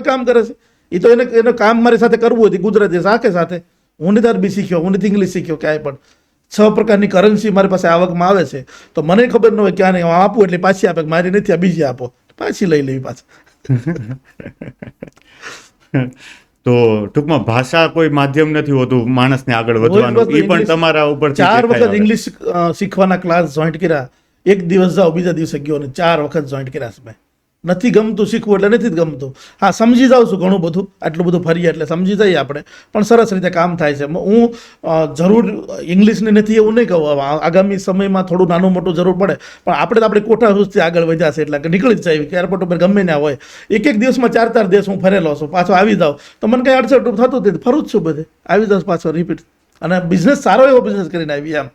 કામ કરે છે. એ તો એને કામ મારી સાથે કરવું હતી ગુજરાતી સાથે. હું નથી અરબી શીખ્યો, હું નથી ઇંગ્લિશ શીખ્યો ક્યાંય પણ. 6 પ્રકારની કરન્સી મારી પાસે આવકમાં આવે છે તો મને ખબર ન હોય ક્યાં નહીં આપું એટલે પાછી આપે, મારી નથી, આ બીજી આપો, પાછી લઈ લેવી પાછી. તો ટૂંકમાં ભાષા કોઈ માધ્યમ નથી હોતું માણસને આગળ વધવાનું, એ પણ તમારા ઉપર 4 વખત ઇંગ્લિશ શીખવાના ક્લાસ જોઈન્ટ કર્યા. એક દિવસ જાઓ, બીજા દિવસે ગયો ને 4 વખત જોઈન્ટ કર્યા છે મેં. નથી ગમતું શીખવું એટલે નથી જ ગમતું. હા, સમજી જાઉં છું ઘણું બધું, આટલું બધું ફરીએ એટલે સમજી જઈએ આપણે, પણ સરસ રીતે કામ થાય છે. હું જરૂર ઇંગ્લિશની નથી એવું નહીં કહું, આગામી સમયમાં થોડું નાનું મોટું જરૂર પડે, પણ આપણે તો આપણી કોઠા સુધી આગળ વધ્યા છે એટલે નીકળી જ જાય કે એરપોર્ટ ઉપર ગમે ના હોય. એક દિવસમાં 4 દેશ હું ફરેલો છું, પાછો આવી જાઉં તો મને કંઈ અડચણ થતું નથી, ફરું જ છું બધે, આવી જાઉં પાછો રિપીટ. અને બિઝનેસ સારો એવો બિઝનેસ કરીને આવી. એમ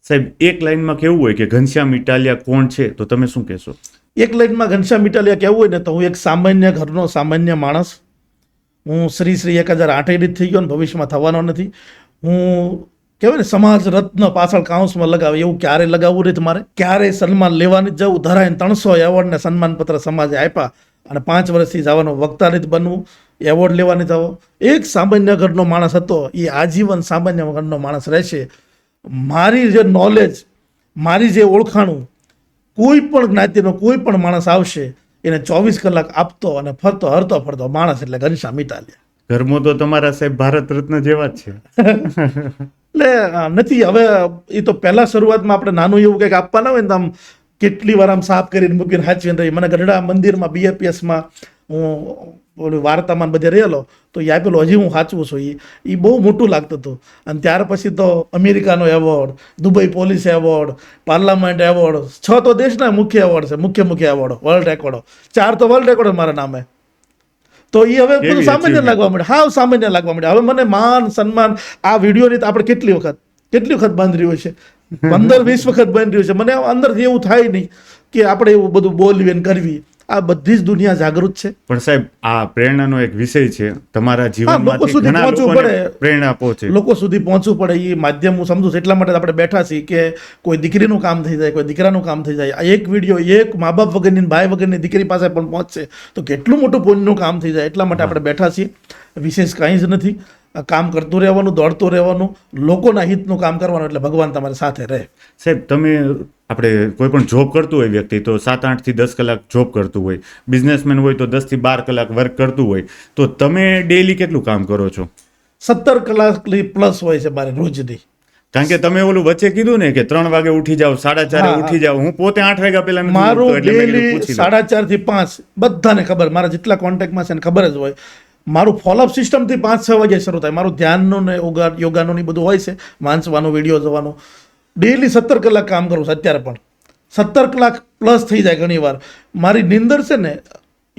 સાહેબ, એક લાઈનમાં કેવું હોય કે ઘનશ્યામ ઇટાલિયા કોણ છે તો તમે શું કહેશો? એક લાઈનમાં ઘનશ્યામ ઇટાલિયા કહેવું હોય ને તો હું એક સામાન્ય ઘરનો સામાન્ય માણસ. હું શ્રી 1008 નથી થઈ ગયો ને ભવિષ્યમાં થવાનો નથી. હું કહેવાય ને સમાજ રત્ન પાછળ કાઉન્સમાં લગાવે એવું ક્યારે લગાવવું નથી મારે. ક્યારેય સન્માન લેવાની જ જવું, ધરાઈને 300 એવોર્ડ ને સન્માનપત્ર સમાજે આપ્યા અને 5 વર્ષથી જવાનું, વક્તા નથી બનવું, એવોર્ડ લેવાની થવો. એક સામાન્ય ઘરનો માણસ હતો, એ આજીવન સામાન્ય ઘરનો માણસ રહેશે. મારી જે નોલેજ, મારી જે ઓળખાણું, કોઈ પણ જ્ઞાતિનો કોઈ પણ માણસ આવશે એને 24 કલાક આપતો અને હરતો ફરતો માણસ એટલે ઘનશ્યામ ઇટાલિયા. ઘરમાં તો તમારા સાહેબ ભારત રત્ન જેવા જ છે. એટલે નથી હવે, એ તો પહેલા શરૂઆતમાં આપણે નાનું એવું કંઈક આપવાના હોય ને આમ કેટલી વાર આમ સાફ કરીને મૂકીને સાચવીને રહી. મને ગઢડા મંદિરમાં BAPSમાં હું ઓલી વાર્તામાં બધે રહેલો તો એ આપેલો, હજી હું સાચવું છું. એ બહુ મોટું લાગતું હતું. અને ત્યાર પછી તો અમેરિકાનો award, Dubai police award, parliament award, 6 તો દેશના મુખ્ય એવોર્ડ છે, મુખ્ય એવોર્ડ, વર્લ્ડ રેકોર્ડો 4 તો વર્લ્ડ રેકોર્ડ મારા નામે. તો એ હવે બધું સામાન્ય લાગવા મળે, હાવ સામાન્ય લાગવા મળે. હવે મને માન સન્માન આ વિડીયોની તો આપણે કેટલી વખત બંધ રહ્યું છે, 15-20 વખત બંધ રહ્યું છે. મને અંદરથી એવું થાય નહીં કે આપણે એવું બધું બોલવી અને કરવી. આ બધી જ દુનિયા જાગૃત છે. પણ સાહેબ, આ પ્રેરણાનો એક વિષય છે તમારા જીવનમાંથી, ઘણા લોકોને પ્રેરણા પહોંચે, લોકો સુધી પહોંચવું પડે. એ માધ્યમ હું સમજુ છું, એટલા માટે આપણે બેઠા છીએ કે કોઈ દીકરીનું કામ થઈ જાય, કોઈ દીકરાનું કામ થઈ જાય. આ એક વિડીયો એક મા બાપ વગરની, ભાઈ વગરની દીકરી પાસે પણ પહોંચશે તો કેટલું મોટું પુણ્યનું કામ થઈ જાય. એટલા માટે આપણે બેઠા છીએ. વિશેષ કંઈ જ નથી. કામ કરતું રહેવાનું, દોડતું રહેવાનું, લોકોના હિતનું કામ કરવાનું, એટલે ભગવાન તમારી સાથે રહે. સાહેબ, તમે આપણે કોઈ પણ જોબ કરતું હોય વ્યક્તિ તો 7-8 થી 10 કલાક જોબ કરતું હોય, બિઝનેસમેન હોય તો 10 થી 12 કલાક વર્ક કરતું હોય, તો તમે ડેઈલી કેટલું કામ કરો છો? 17 કલાક પ્લસ હોય છે મારે રોજની. કારણ કે તમે ઓલું વચ્ચે કીધું ને કે 3 વાગે ઉઠી જાવ, 4:30 ઉઠી જાવ. હું પોતે 8 વાગ્યા પહેલા મારું ડેઈલી 4:30 થી 5 બધાને ખબર, મારા જેટલા કોન્ટેક્ટમાં છે એને ખબર જ હોય. મારું ફોલોઅપ સિસ્ટમથી 5-6 વાગે શરૂ થાય. મારું ધ્યાનનું ને યોગાનું બધું હોય છે, વાંચવાનું, વિડીયો જોવાનું. ડેઈલી 17 કલાક કામ કરું છું અત્યારે પણ. 17 કલાક પ્લસ થઈ જાય ઘણી વાર. મારી નિંદર છે ને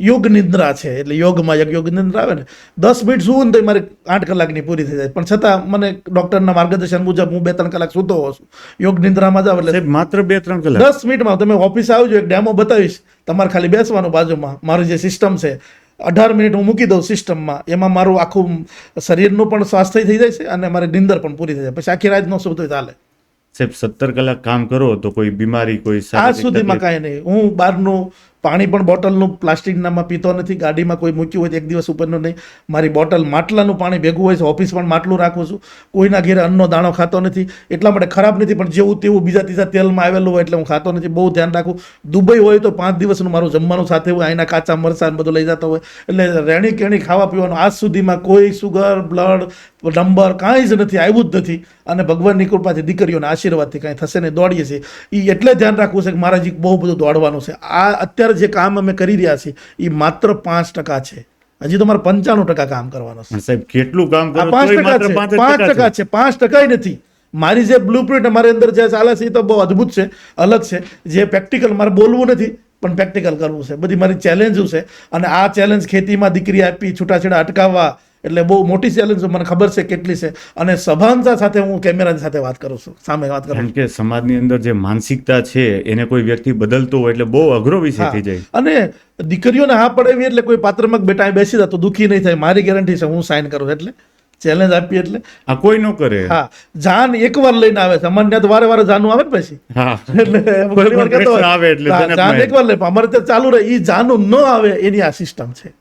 યોગ નિદ્રા છે, એટલે યોગમાં યોગ નિદ્રા આવે ને 10 મિનિટ સૂવું ને તો મારે 8 કલાકની પૂરી થઈ જાય, પણ છતાં મને ડૉક્ટરના માર્ગદર્શન મુજબ હું 2-3 કલાક સૂતો હોઉં છું. યોગ નિદ્રામાં જાવ એટલે સાહેબ માત્ર 2-3 કલાક 10 મિનિટમાં તમે ઓફિસે આવજો, એક ડેમો બતાવીશ, તમારે ખાલી બેસવાનું બાજુમાં. મારી જે સિસ્ટમ છે 18 મિનિટ હું મૂકી દઉં સિસ્ટમમાં, એમાં મારું આખું શરીરનું પણ સ્વાસ્થ્ય થઈ જાય છે અને મારી નિંદર પણ પૂરી થઈ જાય, પછી આખી રાત ન સૂતો ચાલે. સાહેબ 17 કલાક કામ કરો તો કોઈ બીમારી કોઈ આજ શારીરિક સુધીમાં તકલીફ? કાંઈ નહીં. હું બહારનું પાણી પણ બોટલનું પ્લાસ્ટિકનામાં પીતો નથી, ગાડીમાં કોઈ મૂક્યું હોય તો એક દિવસ ઉપરનું નહીં. મારી બોટલ માટલાનું પાણી ભેગું હોય છે, ઓફિસ પણ માટલું રાખું છું. કોઈના ઘેરે અન્નનો દાણો ખાતો નથી, એટલા માટે ખરાબ નથી, પણ જેવું તેવું બીજા ત્રીજા તેલમાં આવેલું હોય એટલે હું ખાતો નથી. બહુ ધ્યાન રાખું. દુબઈ હોય તો 5 દિવસનું મારું જમવાનું સાથે હોય, અહીંના કાચા મરચાં બધું લઈ જતો હોય, એટલે રેણી કેણી ખાવા પીવાનું આજ સુધીમાં કોઈ સુગર બ્લડ નંબર કાંઈ જ નથી, આવ્યું જ નથી. અને ભગવાનની કૃપાથી દીકરીઓના આશીર્વાદથી કાંઈ થશે ને દોડીએ છીએ. એ એટલે ધ્યાન રાખવું છે કે મારા હજી બહુ બધું દોડવાનું છે. આ અત્યારે જે કામ અમે કરી રહ્યા છીએ એ માત્ર 5% છે, હજી તો મારે 95% કામ કરવાનું છે. પણ સાહેબ કેટલું કામ આ કરો તોય માત્ર 5% છે, 5% નથી. મારી જે બ્લુપ્રિન્ટ અમારી અંદર જે ચાલે છે એ તો બહુ અદ્ભુત છે, અલગ છે. જે પ્રેક્ટિકલ મારે બોલવું નથી પણ પ્રેક્ટિકલ કરવું છે, બધી મારી ચેલેન્જો છે. અને આ ચેલેન્જ ખેતીમાં દીકરી આપી, છૂટાછેડા અટકાવવા, એટલે બહુ મોટી ચેલેન્જ મને ખબર છે કેટલી છે. અને સભાનતા સાથે હું કેમેરાની સાથે વાત કરું છું, સામે વાત કરું કારણ છું. કે સમાજની અંદર જે માનસિકતા છે એને કોઈ વ્યક્તિ બદલતો હોય એટલે બહુ અઘરો વિષય થઈ જાય. અને દીકરીઓને હા પડેવી એટલે કોઈ પાત્રમાં બેટા બેસી જાય તો દુઃખી નહીં થાય, મારી ગેરંટી છે, હું સાઇન કરું. એટલે ચેલેન્જ આપી એટલે આ કોઈ ન કરે. હા, જાન એકવાર લઈને આવે છે, અમારે ત્યાં તો વારે વારે જાનું આવે ને પછી, હા એટલે કોઈ પણ પ્રશ્ન આવે એટલે હા, જનકમાં જાન એકવાર લે, અમારે ત્યાં ચાલુ રહે. એ જાનું ન આવે એની આ સિસ્ટમ છે,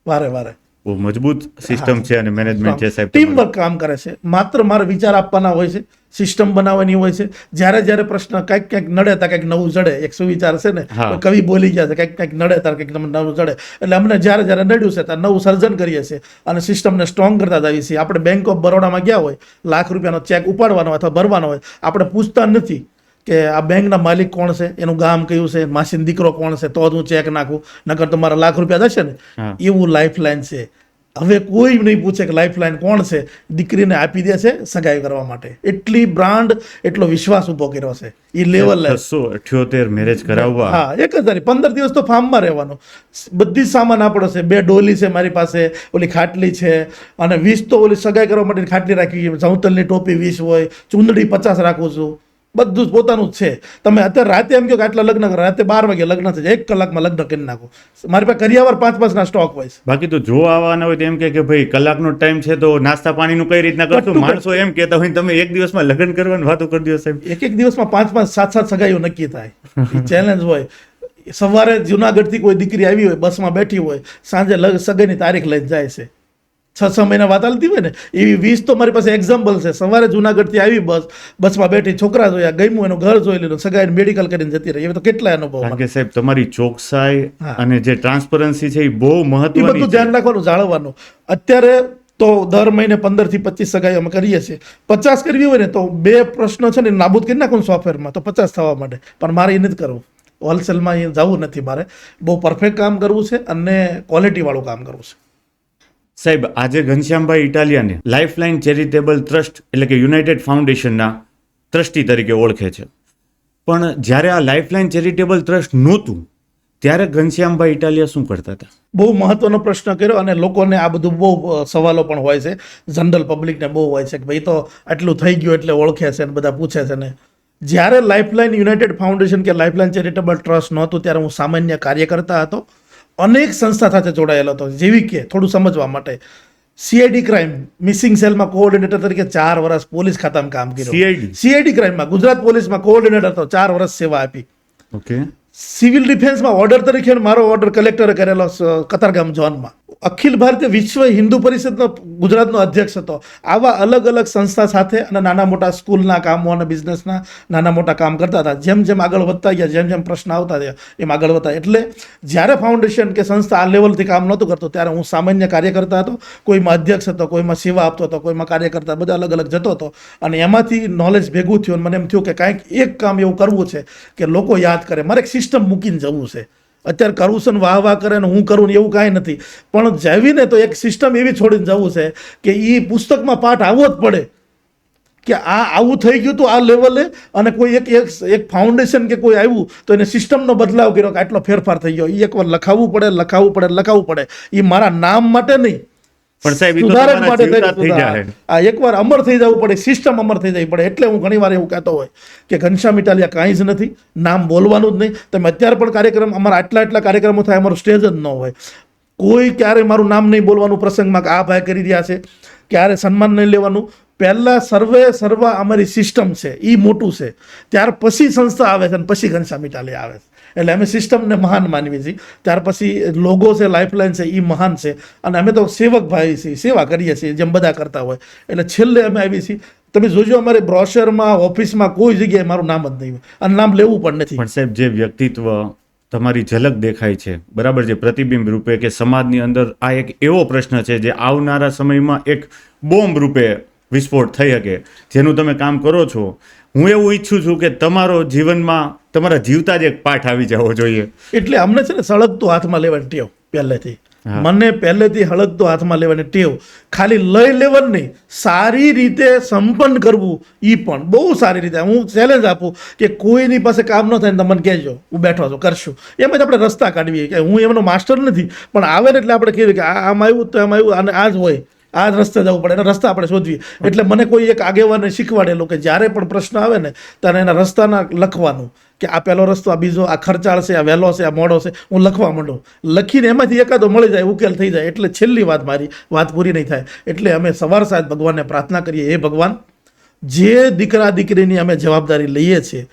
વારે વારે બહુ મજબૂત સિસ્ટમ છે અને મેનેજમેન્ટ છે સાહેબ. ટીમ વર્ક કામ કરે છે. માત્ર મારે વિચાર આપવાના હોય છે, સિસ્ટમ બનાવવાની હોય છે. જ્યારે જ્યારે પ્રશ્ન કંઈક કંઈક નડે ત્યાં કંઈક નવું ચડે. એક સુવિચાર છે ને, હા. કોઈ કવિ બોલી ગયા છે, કંઈક કંઈક નડે ત્યારે કંઈક નવું ચડે. એટલે અમને જ્યારે જ્યારે નડ્યું છે ત્યારે નવું સર્જન કરીએ છીએ અને સિસ્ટમને સ્ટ્રોંગ કરતા જઈએ છીએ. આપણે બેંક ઓફ બરોડામાં ગયા હોય, ₹1,00,000 ચેક ઉપાડવાનો હોય અથવા ભરવાનો હોય, આપણે પૂછતા નથી કે આ બેંકના માલિક કોણ છે, એનું ગામ કયું છે, માસીનો દીકરો કોણ છે, તો જ હું ચેક નાખું, નકર તો મારા ₹1,00,000 જશે ને. હા. એવું લાઈફલાઈન છે. હવે કોઈ નહીં પૂછે કે લાઈફલાઈન કોણ છે, દીકરીને આપી દે છે સગાઈ કરવા માટે. એટલી બ્રાન્ડ, એટલો વિશ્વાસ ઊભો કર્યો છે એ લેવલ. 678 મેરેજ કરાવવા. હા, 15 દિવસ તો ફાર્મમાં રહેવાનું. બધી જ સામાન આપણો છે. 2 ડોલી છે મારી પાસે, ઓલી ખાટલી છે, અને 20 તો ઓલી સગાઈ કરવા માટેની ખાટલી રાખી, જવતલની ટોપી 20 હોય, ચૂંદડી 50 રાખું છું. બધું જ પોતાનું જ છે. તમે અત્યારે રાતે એમ કહો કે આટલા લગ્ન કરો, રાતે 12 વાગે લગ્ન થઈ જાય, 1 કલાકમાં લગ્ન કરી નાખો. મારી પાસે કરિયાવર 5 ના સ્ટોક હોય છે. બાકી તો જો આવવાના હોય તો એમ કે ભાઈ કલાકનો ટાઈમ છે તો નાસ્તા પાણીનું કઈ રીતના કરશું. બધું માણસો એમ કહેતા હોય તમે એક દિવસમાં લગ્ન કરવાની વાતો કરી દો સાહેબ. એક દિવસમાં 5 7 સગાઈઓ નક્કી થાય. એ ચેલેન્જ હોય. સવારે જુનાગઢથી કોઈ દીકરી આવી હોય, બસમાં બેઠી હોય, સાંજે સગાઈની તારીખ લઈને જાય છે. 6 મહિના વાત ચાલતી હોય ને, એવી 20 તો મારી પાસે એક્ઝામ્પલ છે. સવારે જુનાગઢથી આવી બસમાં બેઠી, છોકરા જોયા, ગમ્યું, એનું ઘર જોઈ લીધું, સગાઈને મેડિકલ કરીને જતી રહી. એવી તો કેટલા અનુભવ. કારણ કે સાહેબ તમારી ચોકસાઈ હા. અને જે ટ્રાન્સપરન્સી છે એ બહુ એ મહત્વની બધું છે. ધ્યાન રાખવાનું, જાળવવાનું. અત્યારે તો દર મહિને 15 થી 25 સગાઈ અમે કરીએ છીએ. 50 કરવી હોય ને તો 2 પ્રશ્નો છે ને નાબૂદ કરી નાખું સોફ્ટવેરમાં, તો 50 થવા માટે. પણ મારે એ નથી કરવું, હોલસેલમાં એ જવું નથી. મારે બહુ પરફેક્ટ કામ કરવું છે અને ક્વોલિટી વાળું કામ કરવું છે. સાહેબ આજે ઘનશ્યામભાઈ ઇટાલિયાને લાઇફલાઇન ચેરિટેબલ ટ્રસ્ટ એટલે કે યુનાઇટેડ ફાઉન્ડેશનના ટ્રસ્ટી તરીકે ઓળખે છે. પણ જ્યારે આ લાઇફલાઇન ચેરિટેબલ ટ્રસ્ટ નહોતું ત્યારે ઘનશ્યામભાઈ ઇટાલિયા શું કરતા હતા? બહુ મહત્વનો પ્રશ્ન કર્યો. અને લોકોને આ બધું બહુ સવાલો પણ હોય છે, જનરલ પબ્લિકને બહુ હોય છે કે ભાઈ તો આટલું થઈ ગયું એટલે ઓળખે છે ને બધા પૂછે છે. ને જ્યારે લાઇફલાઇન યુનાઇટેડ ફાઉન્ડેશન કે લાઇફલાઇન ચેરિટેબલ ટ્રસ્ટ નહોતું ત્યારે હું સામાન્ય કાર્યકર્તા હતો. અનેક સંસ્થા સાથે જોડાયેલો હતો. જેવી કે થોડું સમજવા માટે, CID ક્રાઇમ મિસિંગ સેલમાં કોઓર્ડિનેટર તરીકે 4 વર્ષ પોલીસ ખાતામાં કામ કર્યું. CID ક્રાઇમમાં ગુજરાત પોલીસમાં કોઓર્ડિનેટર હતો, 4 વર્ષ સેવા આપી. ઓકે. સિવિલ ડિફેન્સમાં ઓર્ડર તરીકે મારો ઓર્ડર કલેક્ટરે કરેલો કતારગામ ઝોનમાં. અખિલ ભારતીય વિશ્વ હિન્દુ પરિષદનો ગુજરાતનો અધ્યક્ષ હતો. આવા અલગ અલગ સંસ્થા સાથે અને નાના મોટા સ્કૂલના કામો અને બિઝનેસના નાના મોટા કામ કરતા હતા. જેમ જેમ આગળ વધતા ગયા, જેમ જેમ પ્રશ્ન આવતા ગયા એમ આગળ વધતા. એટલે જ્યારે ફાઉન્ડેશન કે સંસ્થા આ લેવલથી કામ નહોતું કરતું ત્યારે હું સામાન્ય કાર્યકર્તા હતો. કોઈમાં અધ્યક્ષ હતો, કોઈમાં સેવા આપતો હતો, કોઈમાં કાર્યકર્તા, બધા અલગ અલગ જતો હતો. અને એમાંથી નોલેજ ભેગું થયું અને મને એમ થયું કે કાંઈક એક કામ એવું કરવું છે કે લોકો યાદ કરે. મારે એક સિસ્ટમ મૂકીને જવું છે. અત્યારે કરવું છે ને વાહ કરે ને હું કરું ને એવું કાંઈ નથી, પણ જાવીને તો એક સિસ્ટમ એવી છોડીને જવું છે કે એ પુસ્તકમાં પાઠ આવવો જ પડે. કે આ આવું થઈ ગયું હતું આ લેવલે, અને કોઈ એક ફાઉન્ડેશન કે કોઈ આવ્યું તો એને સિસ્ટમનો બદલાવ કર્યો કે આટલો ફેરફાર થઈ ગયો. એ એકવાર લખાવવું પડે. એ મારા નામ માટે નહીં, પણ સાહેબ, ઈ તો સુધારક તમારા માટે જીવતા થઈ થઈને જાય. આ એકવાર અમર થઈ જવું પડે, સિસ્ટમ અમર થઈ જવી પડે. એટલે હું ઘણીવાર એવું કહેતો હોય કે ઘનશ્યામ ઇટાલિયા કાંઈ જ નથી, નામ બોલવાનું જ નહીં. તમે અત્યારે પણ કાર્યક્રમ, અમારા આટલા કાર્યક્રમો થાય, અમારું સ્ટેજ જ ન હોય, કોઈ ક્યારે મારું નામ નહીં બોલવાનું પ્રસંગમાં કે આ ભાઈ કરી રહ્યા છે, ક્યારે સન્માન નહીં લેવાનું. પહેલાં સર્વ અમારી સિસ્ટમ છે એ મોટું છે, ત્યાર પછી સંસ્થા આવે છે અને પછી ઘનશ્યામ ઇટાલિયા આવે છે. એટલે અમે સિસ્ટમને મહાન માનવી છીએ. ત્યાર પછી લોગો છે, લાઇફલાઇન છે, એ મહાન છે. અને અમે તો સેવક ભાઈ છીએ, સેવા કરીએ છીએ જેમ બધા કરતા હોય. એટલે છેલ્લે અમે આવી છીએ. તમે જોજો અમારે બ્રોશરમાં, ઓફિસમાં કોઈ જગ્યાએ મારું નામ જ નહીં હોય અને નામ લેવું પણ નથી. પણ સાહેબ, જે વ્યક્તિત્વ તમારી ઝલક દેખાય છે, બરાબર, જે પ્રતિબિંબ રૂપે કે સમાજની અંદર આ એક એવો પ્રશ્ન છે જે આવનારા સમયમાં એક બોમ્બ રૂપે વિસ્ફોટ થઈ શકે, જેનું તમે કામ કરો છો. હું એવું ઈચ્છું છું કે તમારો જીવનમાં તમારા જીવતા જ એક પાઠ આવી જવો જોઈએ. એટલે અમને છે ને સળગતો હાથમાં લેવાની ટેવ પહેલેથી. હા. મને પહેલેથી હળગતો હાથમાં લેવાની ટેવ. ખાલી લઈ લેવાનું નહીં, સારી રીતે સંપન્ન કરવું. એ પણ બહુ સારી રીતે. હું ચેલેન્જ આપું કે કોઈની પાસે કામ ન થાય ને તમે મને કહેજો, હું બેઠો છું, કરશું. એમ જ આપણે રસ્તા કાઢવીએ. કે હું એમનો માસ્ટર નથી, પણ આવે ને એટલે આપણે કહીએ કે આમ આવ્યું તો આમ આવ્યું, અને આ જ હોય, આ જ રસ્તે જવું પડે, એના રસ્તા આપણે શોધવીએ. એટલે મને કોઈ એક આગેવાને શીખવાડેલું કે જ્યારે પણ પ્રશ્ન આવે ને ત્યારે એના રસ્તાના લખવાનું, કે આ પહેલો રસ્તો, આ બીજો, આ ખર્ચાળ છે, આ વહેલો છે, આ મોડો છે. હું લખવા માંડું, લખીને એમાંથી એકાદો મળી જાય, ઉકેલ થઈ જાય. એટલે છેલ્લી વાત, મારી વાત પૂરી નહીં થાય. એટલે અમે સવાર સાંજ ભગવાનને પ્રાર્થના કરીએ, હે ભગવાન, જે દીકરા દીકરીની અમે જવાબદારી લઈએ છીએ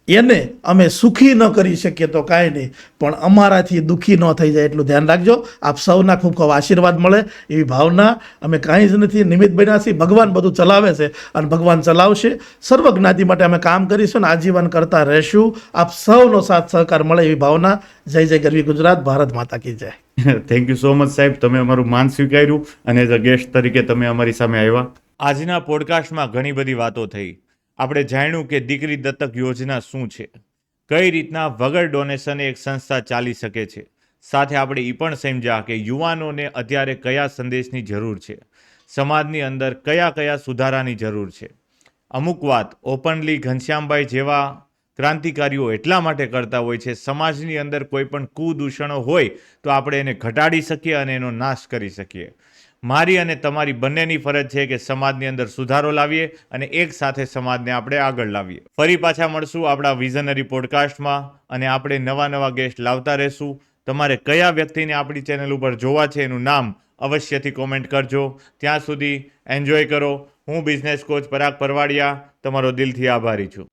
એને અમે સુખી ન કરી શકીએ તો કાંઈ નહીં, પણ અમારાથી દુઃખી ન થઈ જાય એટલું ધ્યાન રાખજો. આપ સૌના ખૂબ ખૂબ આશીર્વાદ મળે એવી ભાવના. અમે કાંઈ જ નથી, નિમિત્ત બન્યા છીએ. ભગવાન બધું ચલાવે છે અને ભગવાન ચલાવશે. સર્વ જ્ઞાતિ માટે અમે કામ કરીશું અને આજીવન કરતા રહેશું. આપ સૌનો સાથ સહકાર મળે એવી ભાવના. જય જય ગરવી ગુજરાત, ભારત માતા કી જય. થેન્ક યુ સો મચ સાહેબ, તમે અમારું માન સ્વીકાર્યું અને એઝ અ ગેસ્ટ તરીકે તમે અમારી સામે આવ્યા. આજના પોડકાસ્ટમાં ઘણી બધી વાતો થઈ. આપણે જાણ્યું કે દીકરી દત્તક યોજના શું છે, કઈ રીતના વગર ડોનેશને એક સંસ્થા ચાલી શકે છે. સાથે આપણે એ પણ સમજ્યા કે યુવાનોને અત્યારે કયા સંદેશની જરૂર છે, સમાજની અંદર કયા કયા સુધારાની જરૂર છે. અમુક વાત ઓપનલી ઘનશ્યામભાઈ જેવા ક્રાંતિકારીઓ એટલા માટે કરતા હોય છે, સમાજની અંદર કોઈ પણ કુદૂષણો હોય તો આપણે એને ઘટાડી શકીએ અને એનો નાશ કરી શકીએ. મારી અને તમારી બંનેની ફરજ છે કે સમાજની અંદર સુધારો લાવીએ અને એક સાથે સમાજને આપણે આગળ લાવીએ. ફરી પાછા મળશું આપણા વિઝનરી પોડકાસ્ટમાં અને આપણે નવા ગેસ્ટ લાવતા રહેશું. તમારે કયા વ્યક્તિને આપણી ચેનલ ઉપર જોવા છે એનું નામ અવશ્યથી કોમેન્ટ કરજો. ત્યાં સુધી એન્જોય કરો. હું બિઝનેસ કોચ પરાગ પરવાડિયા તમારો દિલથી આભારી છું.